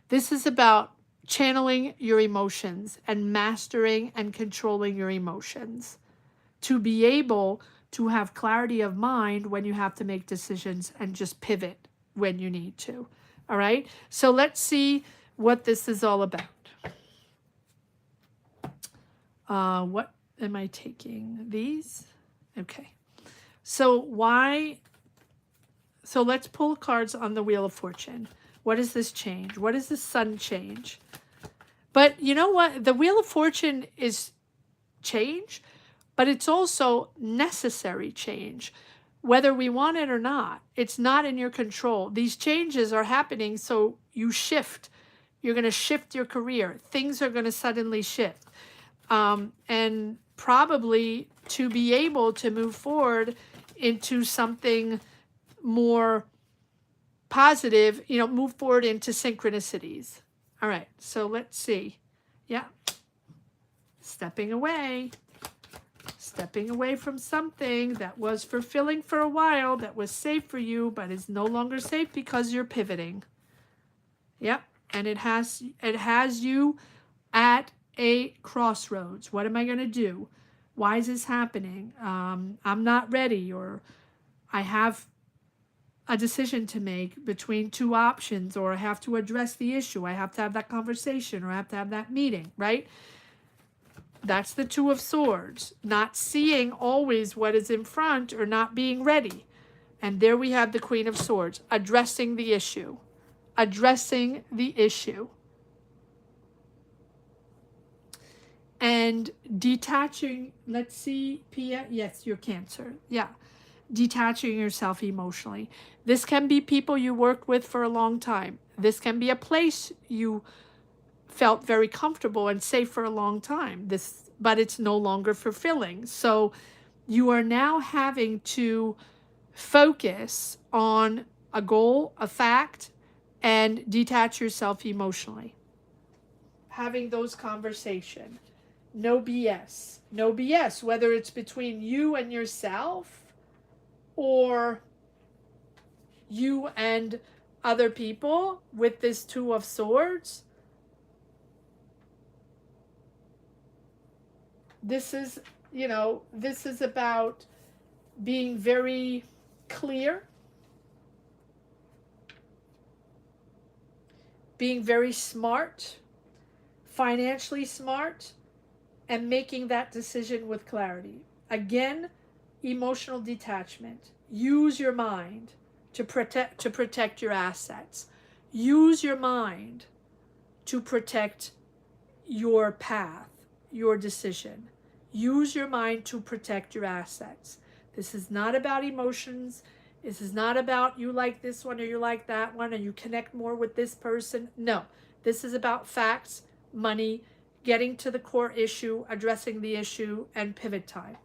This is about channeling your emotions and mastering and controlling your emotions to be able to have clarity of mind when you have to make decisions and just pivot when you need to. All right, so let's see what this is all about. What am I taking? These? Okay. So let's pull cards on the Wheel of Fortune. What does this change? What does the Sun change? But you know what? The Wheel of Fortune is change, but it's also necessary change. Whether we want it or not, it's not in your control. These changes are happening, so you shift. You're going to shift your career. Things are going to suddenly shift. And probably to be able to move forward into something more positive, move forward into synchronicities. All right, so let's see. Yeah. Stepping away from something that was fulfilling for a while, that was safe for you, but is no longer safe because you're pivoting. Yep, and it has you at a crossroads. What am I going to do? Why is this happening? I'm not ready, or I have a decision to make between two options, or I have to address the issue. I have to have that conversation, or I have to have that meeting, right? That's the Two of Swords, not seeing always what is in front or not being ready. And there we have the Queen of Swords, addressing the issue. Addressing the issue. And detaching, let's see, Pia, yes, you're Cancer. Yeah, detaching yourself emotionally. This can be people you worked with for a long time. This can be a place you felt very comfortable and safe for a long time. But it's no longer fulfilling. So you are now having to focus on a goal, a fact, and detach yourself emotionally. Having those conversations. No BS. No BS, whether it's between you and yourself or you and other people with this Two of Swords. This is, this is about being very clear, being very smart, financially smart, and making that decision with clarity. Again, emotional detachment. Use your mind to protect your assets. Use your mind to protect your path, your decision. Use your mind to protect your assets. This is not about emotions. This is not about you like this one or you like that one and you connect more with this person. No, this is about facts, money, getting to the core issue, addressing the issue, and pivot time.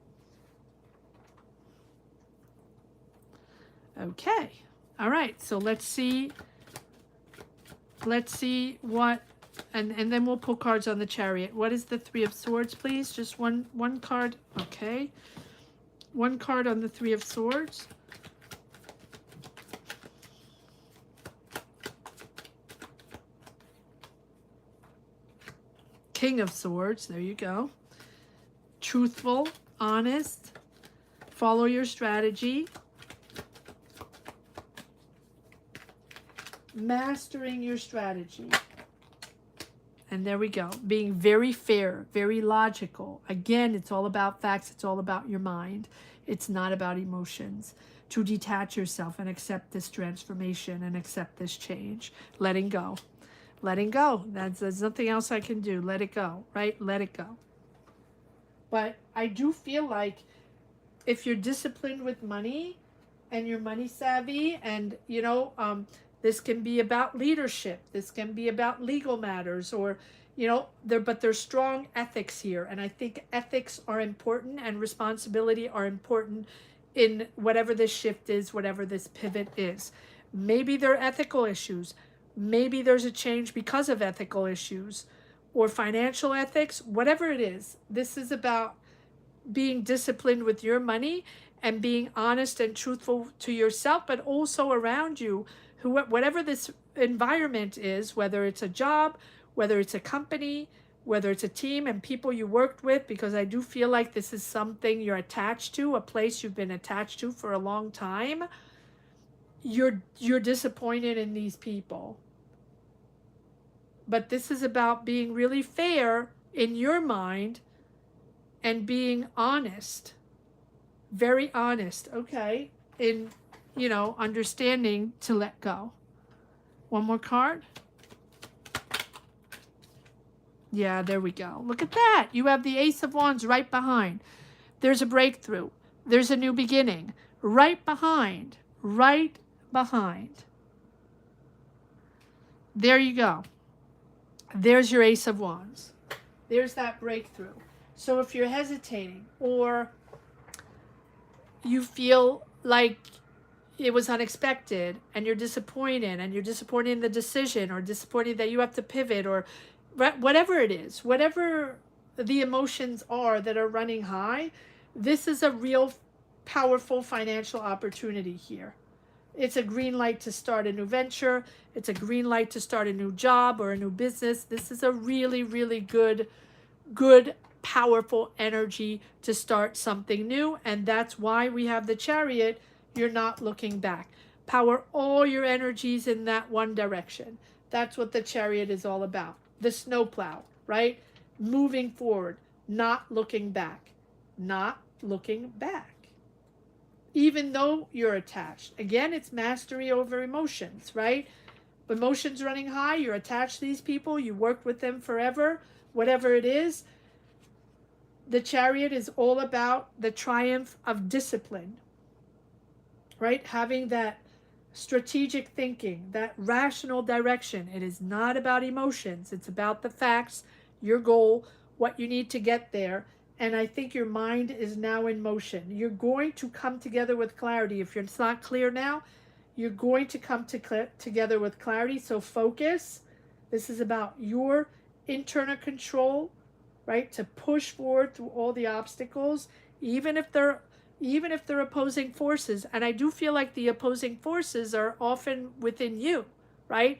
Okay. All right. So let's see what, and then we'll pull cards on the Chariot. What is the Three of Swords, please? Just one card. Okay. One card on the Three of Swords. King of Swords, there you go. Truthful, honest, follow your strategy. Mastering your strategy. And there we go. Being very fair, very logical. Again, it's all about facts. It's all about your mind. It's not about emotions. To detach yourself and accept this transformation and accept this change. Letting go. Letting go. There's nothing else I can do. Let it go, right? Let it go. But I do feel like if you're disciplined with money, and you're money savvy, and you know, this can be about leadership, this can be about legal matters, or you know, but there's strong ethics here, and I think ethics are important and responsibility are important in whatever this shift is, whatever this pivot is. Maybe there are ethical issues, maybe there's a change because of ethical issues or financial ethics, whatever it is. This is about being disciplined with your money and being honest and truthful to yourself, but also around you, whatever this environment is, whether it's a job, whether it's a company, whether it's a team and people you worked with, because I do feel like this is something you're attached to, a place you've been attached to for a long time. You're disappointed in these people. But this is about being really fair in your mind and being honest, very honest, okay, in, you know, understanding to let go. One more card. Yeah, there we go. Look at that. You have the Ace of Wands right behind. There's a breakthrough. There's a new beginning. Right behind. Right behind. There you go. There's your Ace of Wands. There's that breakthrough. So if you're hesitating or you feel like it was unexpected and you're disappointed in the decision, or disappointed that you have to pivot, or whatever it is, whatever the emotions are that are running high, this is a real powerful financial opportunity here. It's a green light to start a new venture. It's a green light to start a new job or a new business. This is a really, really good, powerful energy to start something new. And that's why we have the Chariot. You're not looking back. Power all your energies in that one direction. That's what the Chariot is all about. The snowplow, right? Moving forward, not looking back. Not looking back. Even though you're attached. Again, it's mastery over emotions, right? Emotions running high, you're attached to these people, you worked with them forever, whatever it is. The Chariot is all about the triumph of discipline, right? Having that strategic thinking, that rational direction. It is not about emotions. It's about the facts, your goal, what you need to get there. And I think your mind is now in motion. You're going to come together with clarity. If it's not clear now, you're going to come together with clarity. So focus. This is about your internal control, right? To push forward through all the obstacles, even if they're opposing forces. And I do feel like the opposing forces are often within you, right?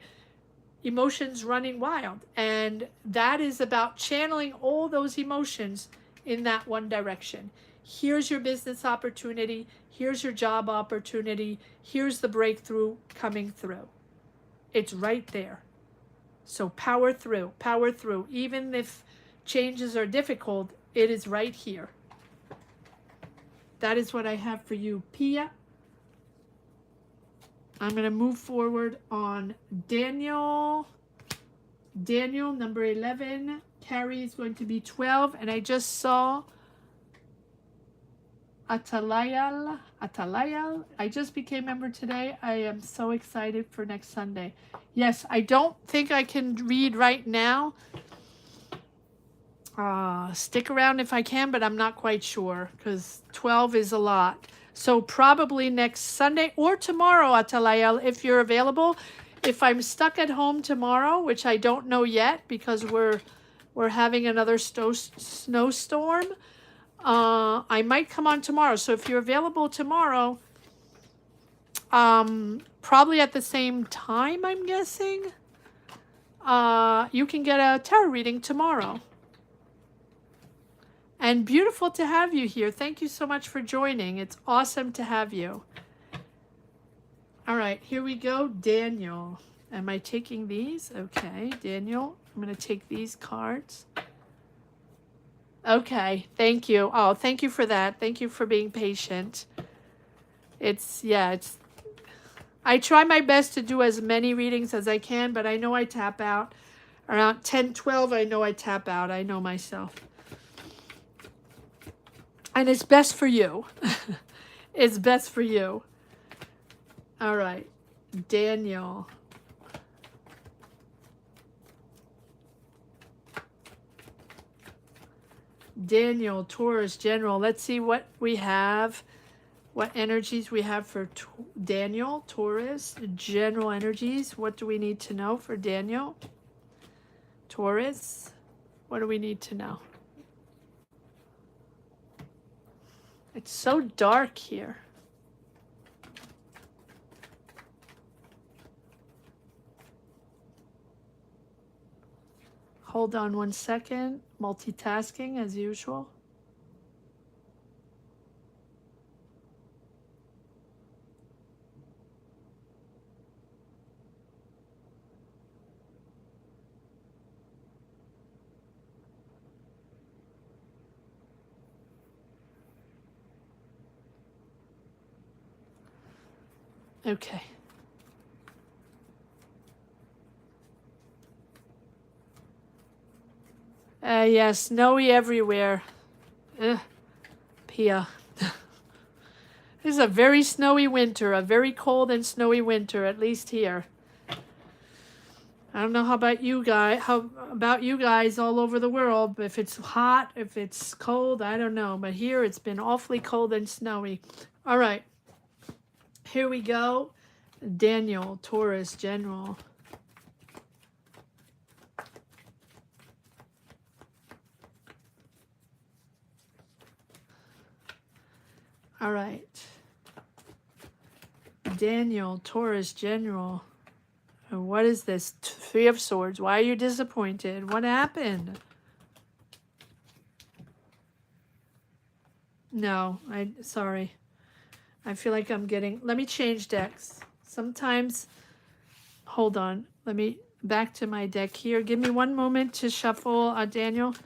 Emotions running wild. And that is about channeling all those emotions in that one direction. Here's your business opportunity. Here's your job opportunity. Here's the breakthrough coming through. It's right there. So power through, power through. Even if changes are difficult, it is right here. That is what I have for you, Pia. I'm going to move forward on Daniel. Daniel, number 11. Carrie is going to be 12. And I just saw Atalayal. I just became a member today. I am so excited for next Sunday. Yes, I don't think I can read right now. Stick around if I can, but I'm not quite sure because 12 is a lot. So probably next Sunday or tomorrow, Atalayal, if you're available. If I'm stuck at home tomorrow, which I don't know yet because we're having another snowstorm, I might come on tomorrow. So if you're available tomorrow, probably at the same time, I'm guessing, you can get a tarot reading tomorrow. And beautiful to have you here. Thank you so much for joining. It's awesome to have you. All right, here we go. Daniel. Am I taking these? Okay, Daniel. I'm going to take these cards. Okay, thank you. Oh, thank you for that. Thank you for being patient. I try my best to do as many readings as I can, but I know I tap out. Around 10, 12, I know I tap out. I know myself. And it's best for you. It's best for you. All right. Daniel. Daniel, Taurus, General. Let's see what we have. What energies we have for Daniel, Taurus, general energies. What do we need to know for Daniel, Taurus? What do we need to know? It's so dark here. Hold on 1 second. Multitasking as usual. Okay. Yeah, snowy everywhere. Pia. This is a very snowy winter, a very cold and snowy winter, at least here. I don't know how about you guys all over the world, if it's hot, if it's cold, I don't know. But here it's been awfully cold and snowy. All right. Here we go. Daniel, Taurus, General. All right. Daniel, Taurus, General. And what is this? Three of Swords. Why are you disappointed? What happened? No, sorry. I feel like I'm getting, let me change decks. Sometimes, hold on. Let me, back to my deck here. Give me 1 moment to shuffle, Daniel.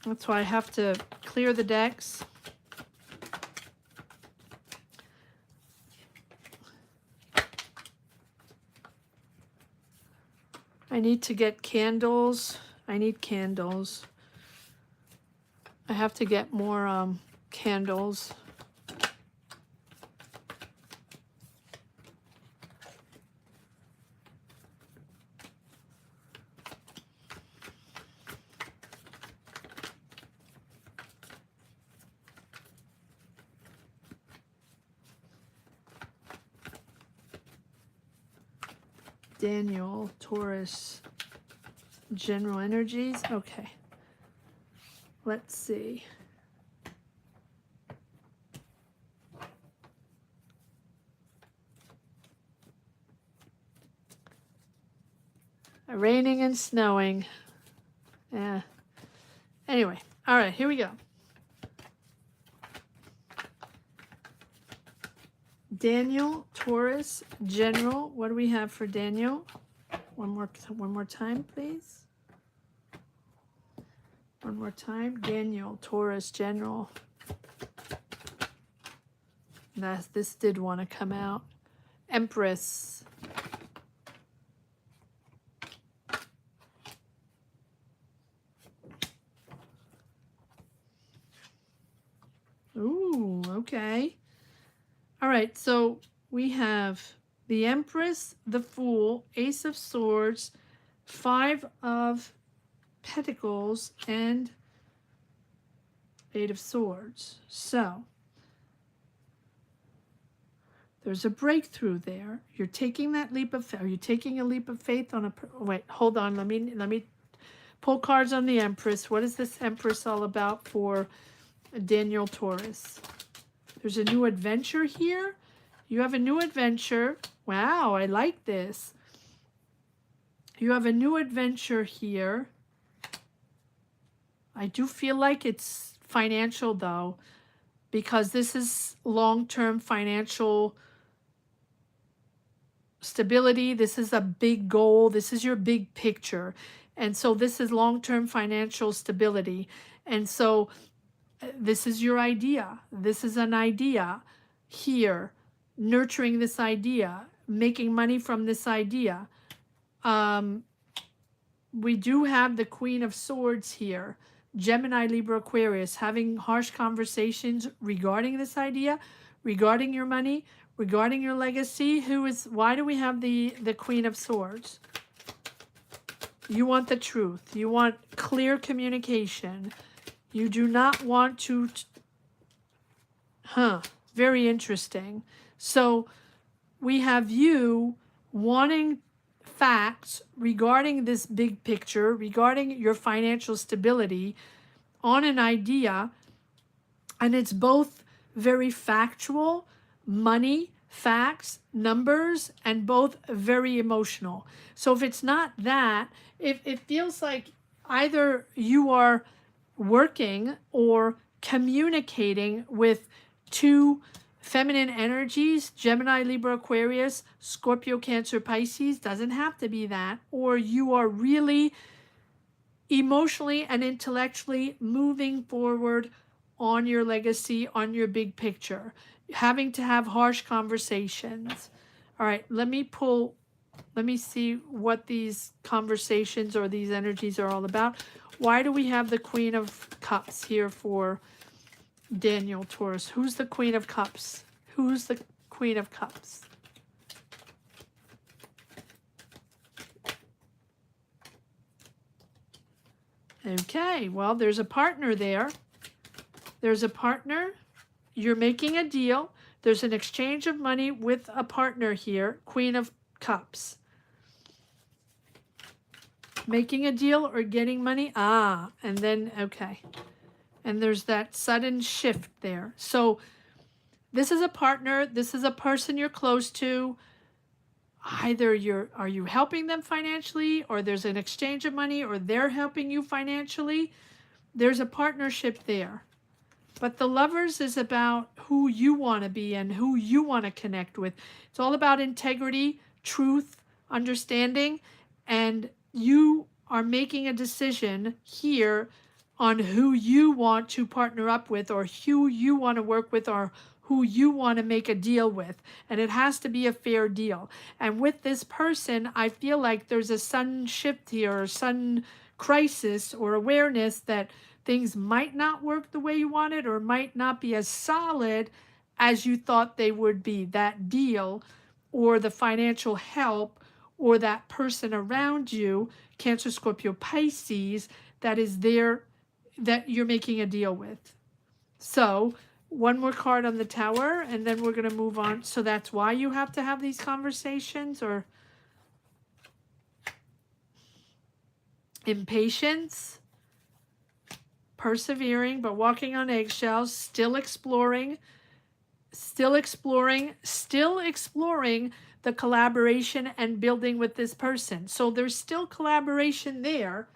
That's why I have to clear the decks. I need to get candles. I need candles. I have to get more candles. Daniel, Taurus, general energies. Okay. Let's see. Raining and snowing. Yeah. Anyway, all right, here we go. Daniel, Taurus, General. What do we have for Daniel? One more time, please. One more time. Daniel, Taurus, General. This did want to come out. Empress. Ooh, okay. All right, so we have the Empress, the Fool, Ace of Swords, 5 of Pentacles, and 8 of Swords. So there's a breakthrough there. You're taking that leap of faith. Are you taking a leap of faith on a? Wait, hold on. Let me pull cards on the Empress. What is this Empress all about for Daniel, Taurus? There's a new adventure here. You have a new adventure. Wow, I like this. You have a new adventure here. I do feel like it's financial though, because this is long-term financial stability. This is a big goal. This is your big picture. And so this is long-term financial stability. And so this is your idea. This is an idea here, nurturing this idea, making money from this idea. We do have the Queen of Swords here, Gemini, Libra, Aquarius, having harsh conversations regarding this idea, regarding your money, Regarding your legacy, why do we have the Queen of Swords? You want the truth. You want clear communication. You do not want to, very interesting. So we have you wanting facts regarding this big picture, regarding your financial stability on an idea, and it's both very factual, money, facts, numbers, and both very emotional. So if it's not that, if it feels like either you are working or communicating with two feminine energies, Gemini, Libra, Aquarius, Scorpio, Cancer, Pisces, doesn't have to be that, or you are really emotionally and intellectually moving forward on your legacy, on your big picture, having to have harsh conversations. All right, let me see what these conversations or these energies are all about. Why do we have the Queen of Cups here for Daniel, Taurus? Who's the Queen of Cups? Who's the Queen of Cups? Okay, well, there's a partner there. There's a partner. You're making a deal. There's an exchange of money with a partner here. Queen of Cups. Making a deal or getting money. And then, okay. And there's that sudden shift there. So this is a partner. This is a person you're close to. Either are you helping them financially, or there's an exchange of money, or they're helping you financially. There's a partnership there. But the Lovers is about who you want to be and who you want to connect with. It's all about integrity, truth, understanding, and you are making a decision here on who you want to partner up with, or who you want to work with, or who you want to make a deal with. And it has to be a fair deal. And with this person, I feel like there's a sudden shift here, or sudden crisis or awareness that things might not work the way you wanted, or might not be as solid as you thought they would be. That deal or the financial help or that person around you, Cancer, Scorpio, Pisces, that is there, that you're making a deal with. So one more card on the Tower, and then we're going to move on. So that's why you have to have these conversations, or impatience, persevering, but walking on eggshells, still exploring the collaboration and building with this person. So there's still collaboration there,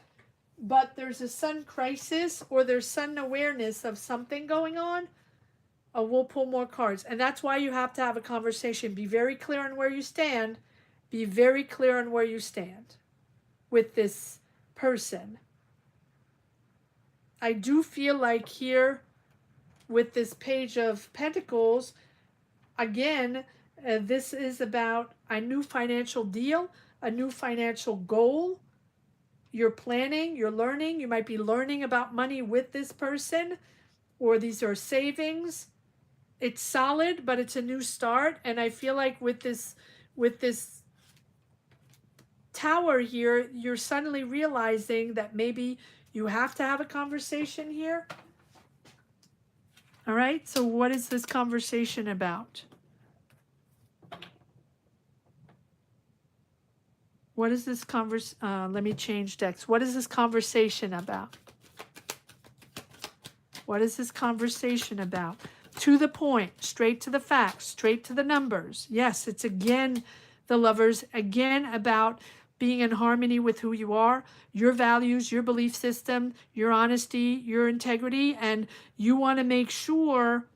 but there's a sudden crisis, or there's sudden awareness of something going on. Oh, we'll pull more cards. And that's why you have to have a conversation. Be very clear on where you stand. Be very clear on where you stand with this person. I do feel like here with this Page of Pentacles, again, this is about a new financial deal, a new financial goal. You're planning, you're learning. You might be learning about money with this person, or these are savings. It's solid, but it's a new start. And I feel like with this Tower here, you're suddenly realizing that maybe you have to have a conversation here. All right, so what is this conversation about? What is this let me change decks. What is this conversation about? What is this conversation about? To the point, straight to the facts, straight to the numbers. Yes, it's again the Lovers, again about being in harmony with who you are, your values, your belief system, your honesty, your integrity, and you want to make sure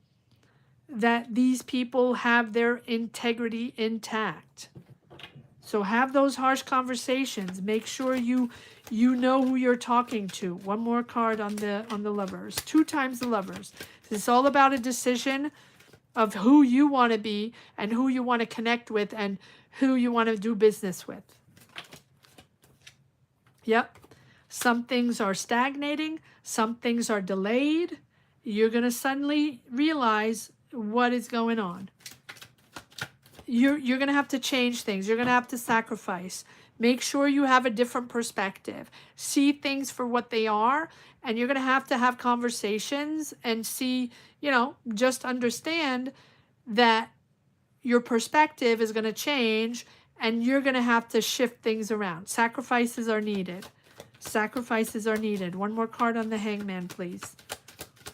that these people have their integrity intact. So have those harsh conversations. Make sure you know who you're talking to. One more card on the Lovers. 2 times the Lovers. It's all about a decision of who you want to be and who you want to connect with and who you want to do business with. Yep. Some things are stagnating. Some things are delayed. You're going to suddenly realize what is going on. you're going to have to change things. You're going to have to sacrifice. Make sure you have a different perspective. See things for what they are, and you're going to have conversations and see, you know, just understand that your perspective is going to change, and you're going to have to shift things around. Sacrifices are needed. Sacrifices are needed. One more card on the Hangman, please.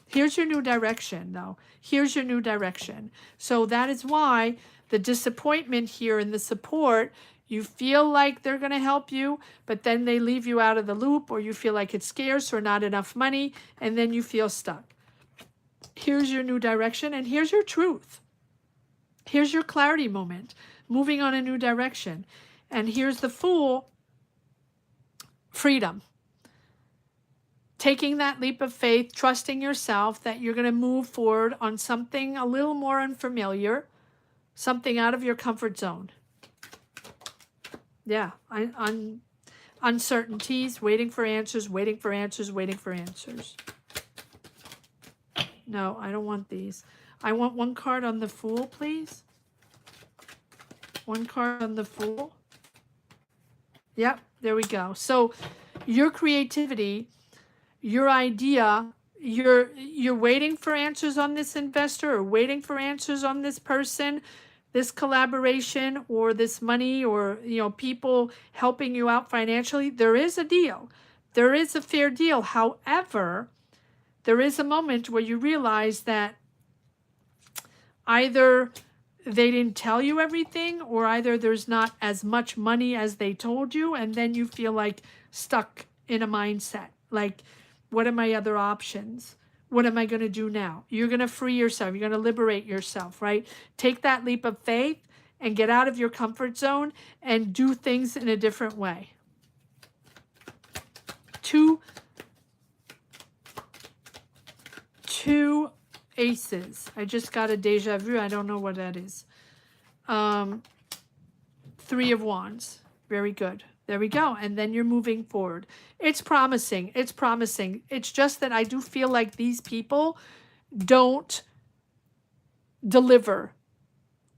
Here's your new direction, though. Here's your new direction. So that is why the disappointment here and the support, you feel like they're going to help you, but then they leave you out of the loop, or you feel like it's scarce or not enough money, and then you feel stuck. Here's your new direction, and here's your truth. Here's your clarity moment, moving on a new direction. And here's the Fool, freedom. Taking that leap of faith, trusting yourself that you're going to move forward on something a little more unfamiliar, something out of your comfort zone. Yeah, uncertainties, waiting for answers, waiting for answers, waiting for answers. No, I don't want these. I want one card on the Fool, please. One card on the Fool. Yep, there we go. So your creativity, your idea, you're waiting for answers on this investor, or waiting for answers on this person, this collaboration, or this money, or, you know, people helping you out financially. There is a deal. There is a fair deal. However, there is a moment where you realize that either they didn't tell you everything, or either there's not as much money as they told you, and then you feel like stuck in a mindset. Like, what are my other options? What am I going to do now? You're going to free yourself. You're going to liberate yourself, right? Take that leap of faith and get out of your comfort zone and do things in a different way. Two aces. I just got a deja vu. I don't know what that is. Three of Wands. Very good. There we go. And then you're moving forward. It's promising. It's promising. It's just that I do feel like these people don't deliver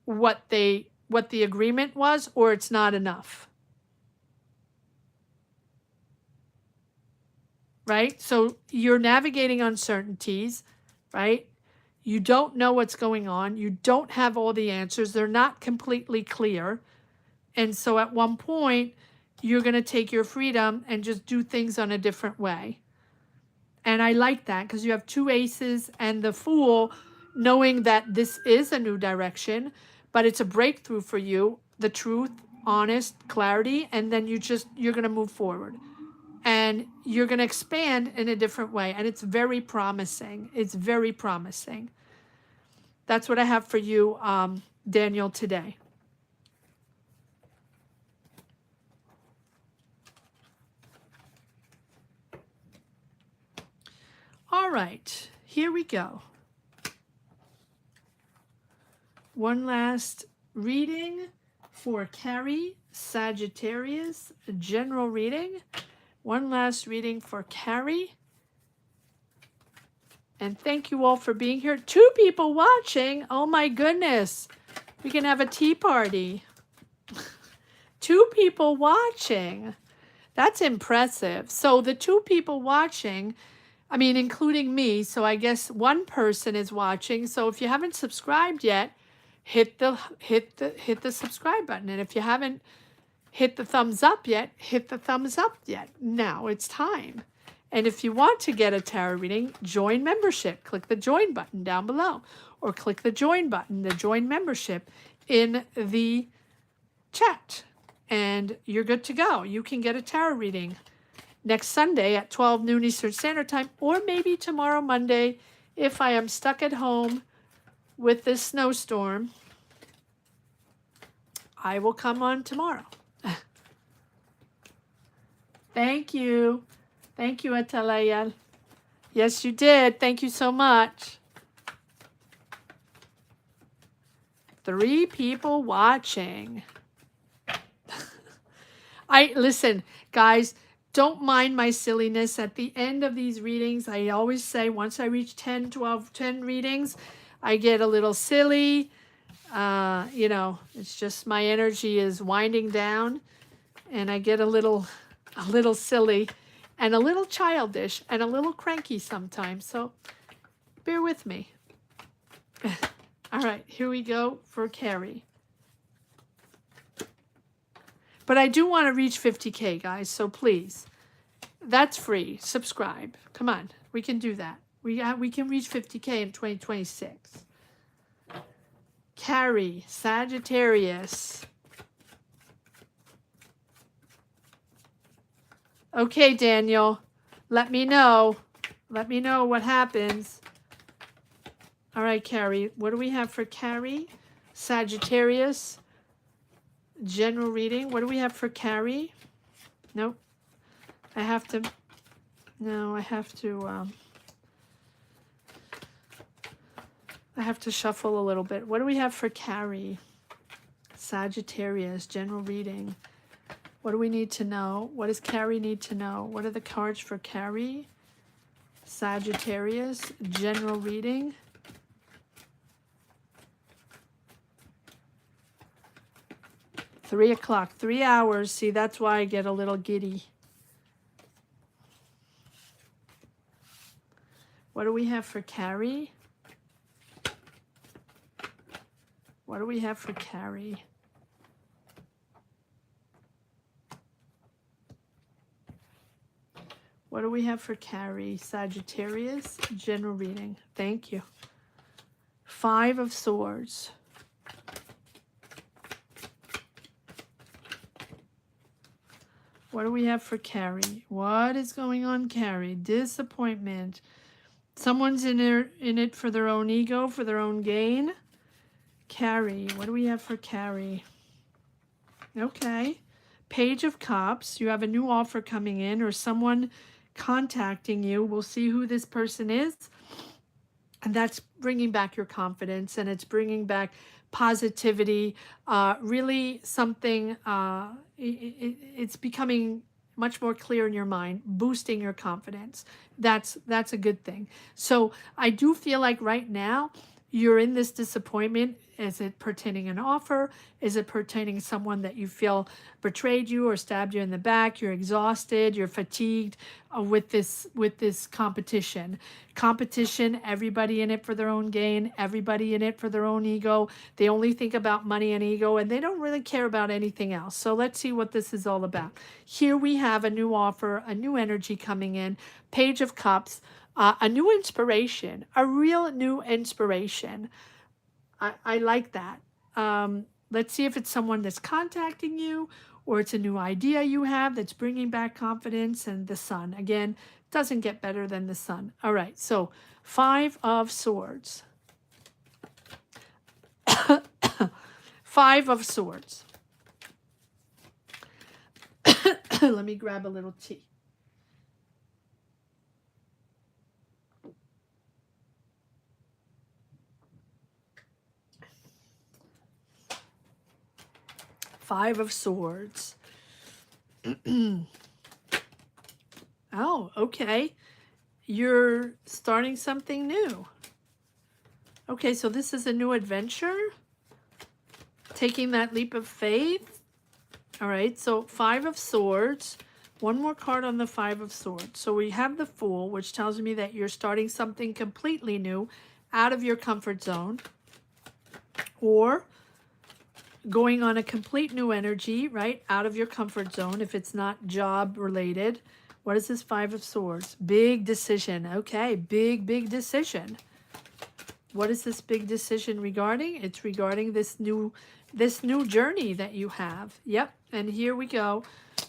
what the agreement was, or it's not enough. Right? So you're navigating uncertainties, right? You don't know what's going on. You don't have all the answers. They're not completely clear. And so at one point, you're going to take your freedom and just do things on a different way. And I like that, because you have two aces and the Fool, knowing that this is a new direction, but it's a breakthrough for you, the truth, honest, clarity, and then you're going to move forward. And you're going to expand in a different way. And it's very promising. It's very promising. That's what I have for you, Daniel, today. All right, here we go. One last reading for Carrie, Sagittarius, a general reading. One last reading for Carrie. And thank you all for being here. 2 people watching. Oh my goodness. We can have a tea party. 2 people watching. That's impressive. So the 2 people watching, I mean, including me, so I guess 1 person is watching. So if you haven't subscribed yet, hit the subscribe button. And if you haven't hit the thumbs up yet, hit the thumbs up yet. Now it's time. And if you want to get a tarot reading, join membership. Click the join button down below, or click the join button, the join membership in the chat, and you're good to go. You can get a tarot reading next Sunday at 12 noon Eastern Standard Time, or maybe tomorrow, Monday, if I am stuck at home with this snowstorm. I will come on tomorrow. Thank you. Thank you, Atalaya. Yes, you did. Thank you so much. 3 people watching. Listen, guys, don't mind my silliness. At the end of these readings, I always say once I reach 10 readings, I get a little silly. You know, it's just my energy is winding down, and I get a little silly and a little childish and a little cranky sometimes. So bear with me. All right, here we go for Carrie. But I do want to reach 50K, guys, so please. That's free. Subscribe. Come on. We can do that. We can reach 50K in 2026. Carrie, Sagittarius. Okay, Daniel. Let me know. Let me know what happens. All right, Carrie. What do we have for Carrie? Sagittarius. General reading. What do we have for Carrie? Nope. I have to shuffle a little bit. What do we have for Carrie? Sagittarius, general reading. What do we need to know? What does Carrie need to know? What are the cards for Carrie? Sagittarius, general reading. $3 o'clock, 3 hours. See, that's why I get a little giddy. What do we have for Carrie? What do we have for Carrie? What do we have for Carrie? Sagittarius, general reading. Thank you. 5 of Swords. What do we have for Carrie? What is going on, Carrie? Disappointment. Someone's in it for their own ego, for their own gain. Carrie, what do we have for Carrie? Okay. Page of Cups. You have a new offer coming in or someone contacting you. We'll see who this person is. And that's bringing back your confidence, and it's bringing back positivity. Really something, it's becoming much more clear in your mind, boosting your confidence. That's a good thing. So I do feel like right now you're in this disappointment. Is it pertaining an offer? Is it pertaining someone that you feel betrayed you or stabbed you in the back? You're exhausted, you're fatigued with this competition. Competition, everybody in it for their own gain, everybody in it for their own ego. They only think about money and ego, and they don't really care about anything else. So let's see what this is all about. Here we have a new offer, a new energy coming in, Page of Cups, a new inspiration, a real new inspiration. I like that. Let's see if it's someone that's contacting you or it's a new idea you have that's bringing back confidence. And the Sun, again, doesn't get better than the Sun. All right, so 5 of Swords. 5 of Swords. Let me grab a little tea. Five of Swords. Oh, okay. You're starting something new. Okay, so this is a new adventure. Taking that leap of faith. All right, so 5 of Swords. One more card on the 5 of Swords. So we have the Fool, which tells me that you're starting something completely new, out of your comfort zone. Or going on a complete new energy, right? Out of your comfort zone, if it's not job related. What is this 5 of Swords? Big decision. Okay, big decision. What is this big decision regarding? It's regarding this new journey that you have. Yep, and here we go.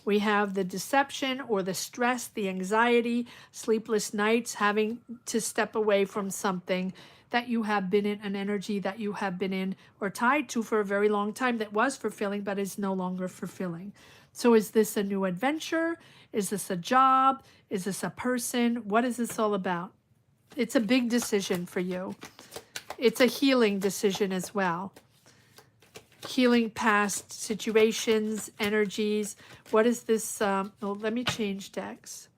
We have the deception or the stress, the anxiety, sleepless nights, having to step away from something that you have been in, an energy that you have been in or tied to for a very long time that was fulfilling but is no longer fulfilling. So is this a new adventure? Is this a job? Is this a person? What is this all about? It's a big decision for you. It's a healing decision as well. Healing past situations, energies. What is this? Let me change decks.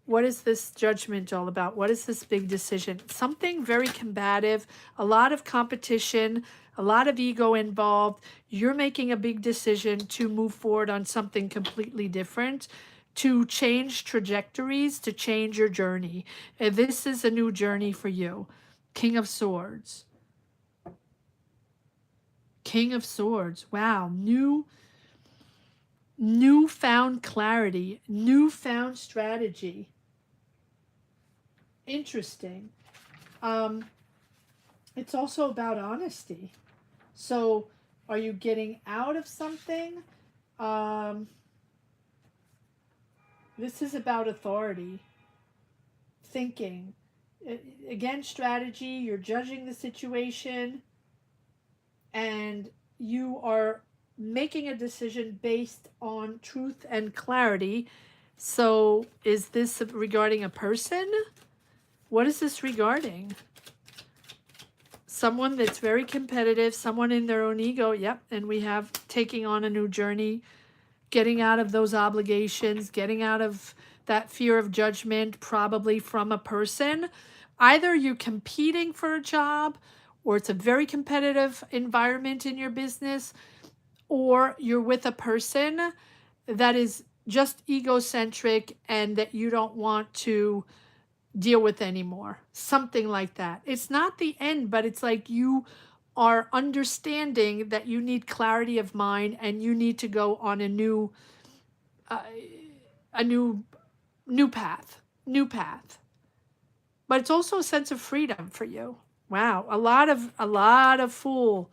What is this Judgment all about? What is this big decision? Something very combative, a lot of competition, a lot of ego involved. You're making a big decision to move forward on something completely different, to change trajectories, to change your journey. And this is a new journey for you. King of Swords. King of Swords. Wow. Newfound clarity, newfound strategy. Interesting. It's also about honesty. So are you getting out of something? This is about authority, thinking. Again, strategy, you're judging the situation, and you are making a decision based on truth and clarity. So is this regarding a person? What is this regarding? Someone that's very competitive, someone in their own ego. Yep. And we have taking on a new journey, getting out of those obligations, getting out of that fear of judgment, probably from a person. Either you're competing for a job, or it's a very competitive environment in your business, or you're with a person that is just egocentric and that you don't want to deal with anymore. Something like that. It's not the end, but it's like you are understanding that you need clarity of mind and you need to go on a new path. But it's also a sense of freedom for you. Wow, a lot of Fool.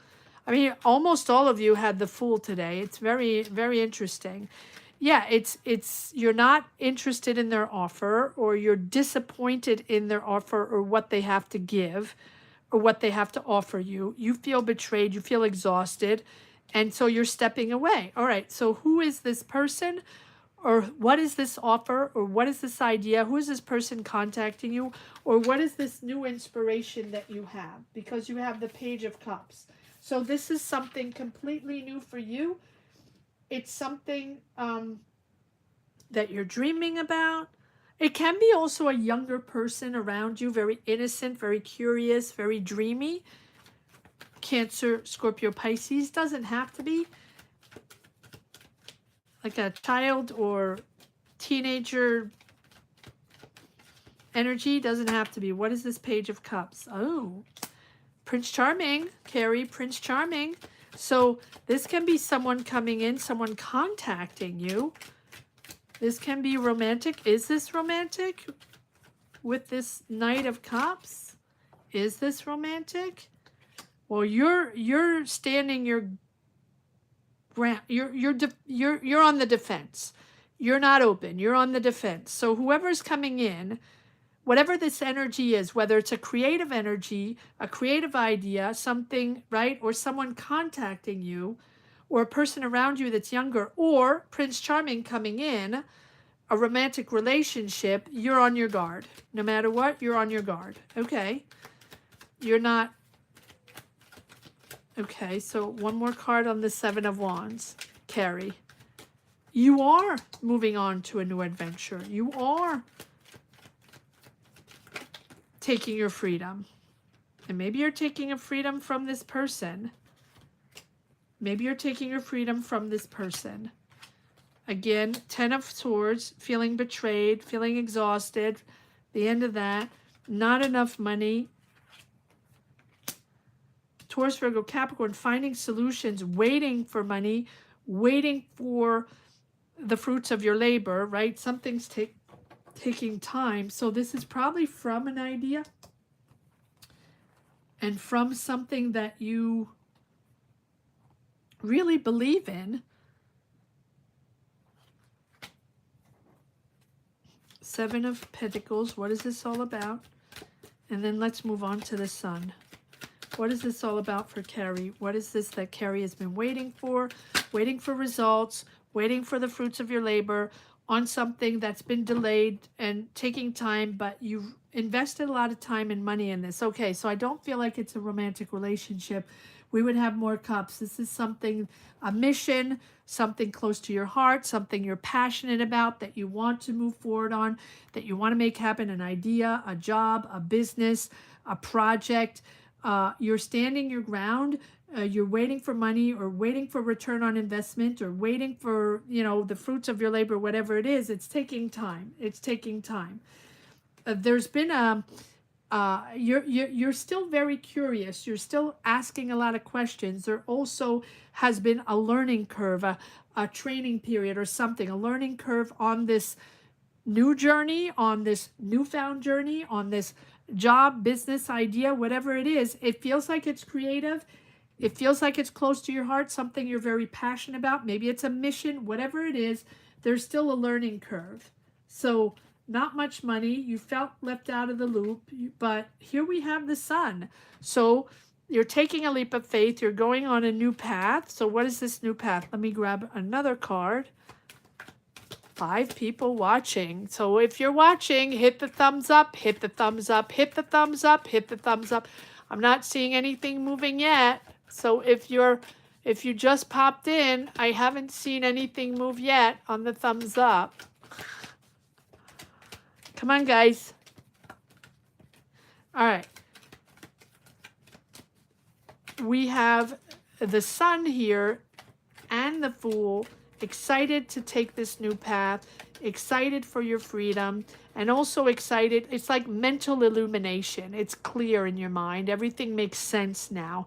I mean, almost all of you had the Fool today. It's very, very interesting. Yeah, it's you're not interested in their offer, or you're disappointed in their offer or what they have to give or what they have to offer you. You feel betrayed, you feel exhausted, and so you're stepping away. All right, so who is this person? Or what is this offer? Or what is this idea? Who is this person contacting you? Or what is this new inspiration that you have? Because you have the Page of Cups. So this is something completely new for you. It's something that you're dreaming about. It can be also a younger person around you, very innocent, very curious, very dreamy. Cancer, Scorpio, Pisces, doesn't have to be. Like a child or teenager energy, doesn't have to be. What is this Page of Cups? Oh, Prince Charming, Carrie, Prince Charming. So this can be someone coming in, someone contacting you. This can be romantic. Is this romantic with this Knight of Cups? Is this romantic? Well, you're standing your ground. You're on the defense. You're not open. You're on the defense. So whoever's coming in, whatever this energy is, whether it's a creative energy, a creative idea, something, right? Or someone contacting you, or a person around you that's younger, or Prince Charming coming in, a romantic relationship, you're on your guard. No matter what, you're on your guard. Okay. You're not. Okay, so one more card on the Seven of Wands. Carrie. You are moving on to a new adventure. You are taking your freedom. And maybe you're taking a freedom from this person. Maybe you're taking your freedom from this person. Again, 10 of Swords, feeling betrayed, feeling exhausted. The end of that. Not enough money. Taurus, Virgo, Capricorn, finding solutions, waiting for money, waiting for the fruits of your labor, right? Something's taking time. So this is probably from an idea and from something that you really believe in. Seven of Pentacles. What is this all about? And then let's move on to the Sun. What is this all about for Carrie? What is this that Carrie has been waiting for? Waiting for results, waiting for the fruits of your labor on something that's been delayed and taking time, but you've invested a lot of time and money in this. Okay, so I don't feel like it's a romantic relationship. We would have more cups. This is something, a mission, something close to your heart, something you're passionate about, that you want to move forward on, that you want to make happen, an idea, a job, a business, a project. You're standing your ground. you're waiting for money or waiting for return on investment or waiting for, the fruits of your labor, whatever it is, it's taking time. It's taking time. There's been you're still very curious. You're still asking a lot of questions. There also has been a learning curve, a training period or something, a learning curve on this new journey, on this newfound journey, on this job, business idea, whatever it is. It feels like it's creative. It feels like it's close to your heart, something you're very passionate about. Maybe it's a mission, whatever it is, there's still a learning curve. So not much money. You felt left out of the loop, but here we have the sun. So you're taking a leap of faith. You're going on a new path. So what is this new path? Let me grab another card. 5 people watching. So if you're watching, hit the thumbs up, hit the thumbs up, hit the thumbs up, hit the thumbs up. I'm not seeing anything moving yet. So if you just popped in, I haven't seen anything move yet on the thumbs up. Come on, guys. All right. We have the sun here and the Fool, excited to take this new path, excited for your freedom, and also excited. It's like mental illumination. It's clear in your mind. Everything makes sense now.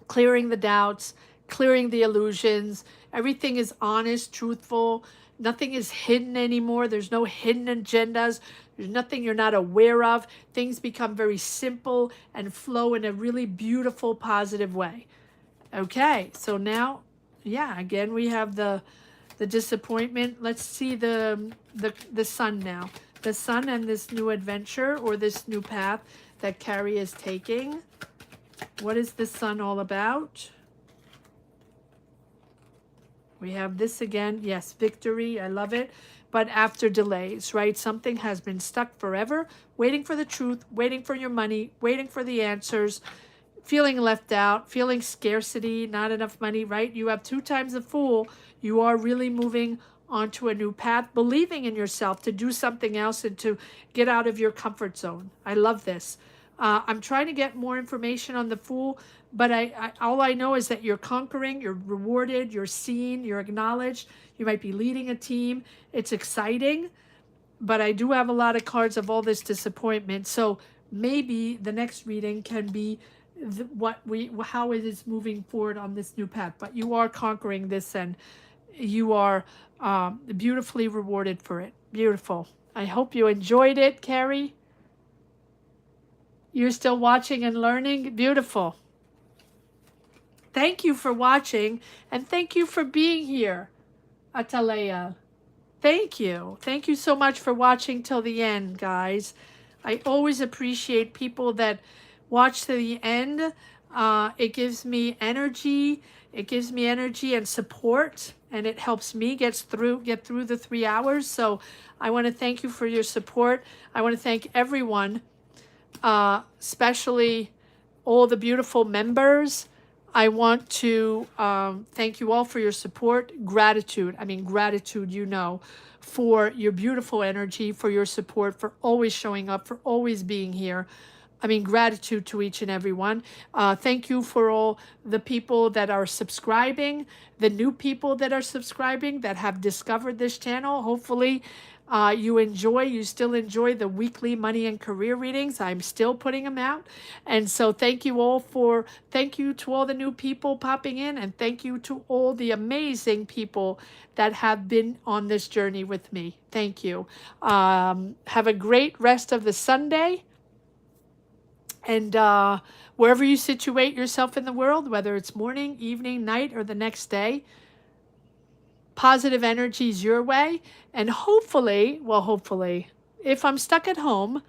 Clearing the doubts, clearing the illusions. Everything is honest, truthful. Nothing is hidden anymore. There's no hidden agendas. There's nothing you're not aware of. Things become very simple and flow in a really beautiful, positive way. Okay, so now, yeah, again, we have the disappointment. Let's see the sun now. The sun and this new adventure or this new path that Carrie is taking. What is the sun all about? We have this again. Yes, victory. I love it. But after delays, right? Something has been stuck forever, waiting for the truth, waiting for your money, waiting for the answers, feeling left out, feeling scarcity, not enough money, right? You have 2 times the Fool. You are really moving onto a new path, believing in yourself to do something else and to get out of your comfort zone. I love this. I'm trying to get more information on the Fool, but all I know is that you're conquering, you're rewarded, you're seen, you're acknowledged. You might be leading a team. It's exciting, but I do have a lot of cards of all this disappointment. So maybe the next reading can be how it is moving forward on this new path. But you are conquering this, and you are beautifully rewarded for it. Beautiful. I hope you enjoyed it, Carrie. You're still watching and learning? Beautiful. Thank you for watching, and thank you for being here, Atalaya. Thank you. Thank you so much for watching till the end, guys. I always appreciate people that watch to the end. It gives me energy. It gives me energy and support, and it helps me get through the 3 hours. So I want to thank you for your support. I want to thank everyone, especially all the beautiful members. I want to thank you all for your support. Gratitude, for your beautiful energy, for your support, for always showing up, for always being here. Gratitude to each and every one. Thank you for all the people that are subscribing, the new people that are subscribing, that have discovered this channel. Hopefully, you still enjoy the weekly money and career readings. I'm still putting them out. And so thank you to all the new people popping in, and thank you to all the amazing people that have been on this journey with me. Thank you. Have a great rest of the Sunday. And wherever you situate yourself in the world, whether it's morning, evening, night, or the next day, positive energies your way. And hopefully, if I'm stuck at home,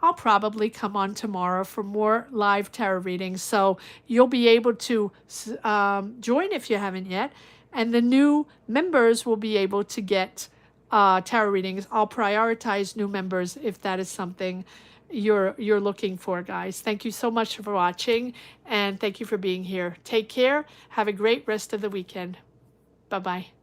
I'll probably come on tomorrow for more live tarot readings. So you'll be able to join if you haven't yet. And the new members will be able to get tarot readings. I'll prioritize new members if that is something you're looking for, guys. Thank you so much for watching, and thank you for being here. Take care. Have a great rest of the weekend. Bye-bye.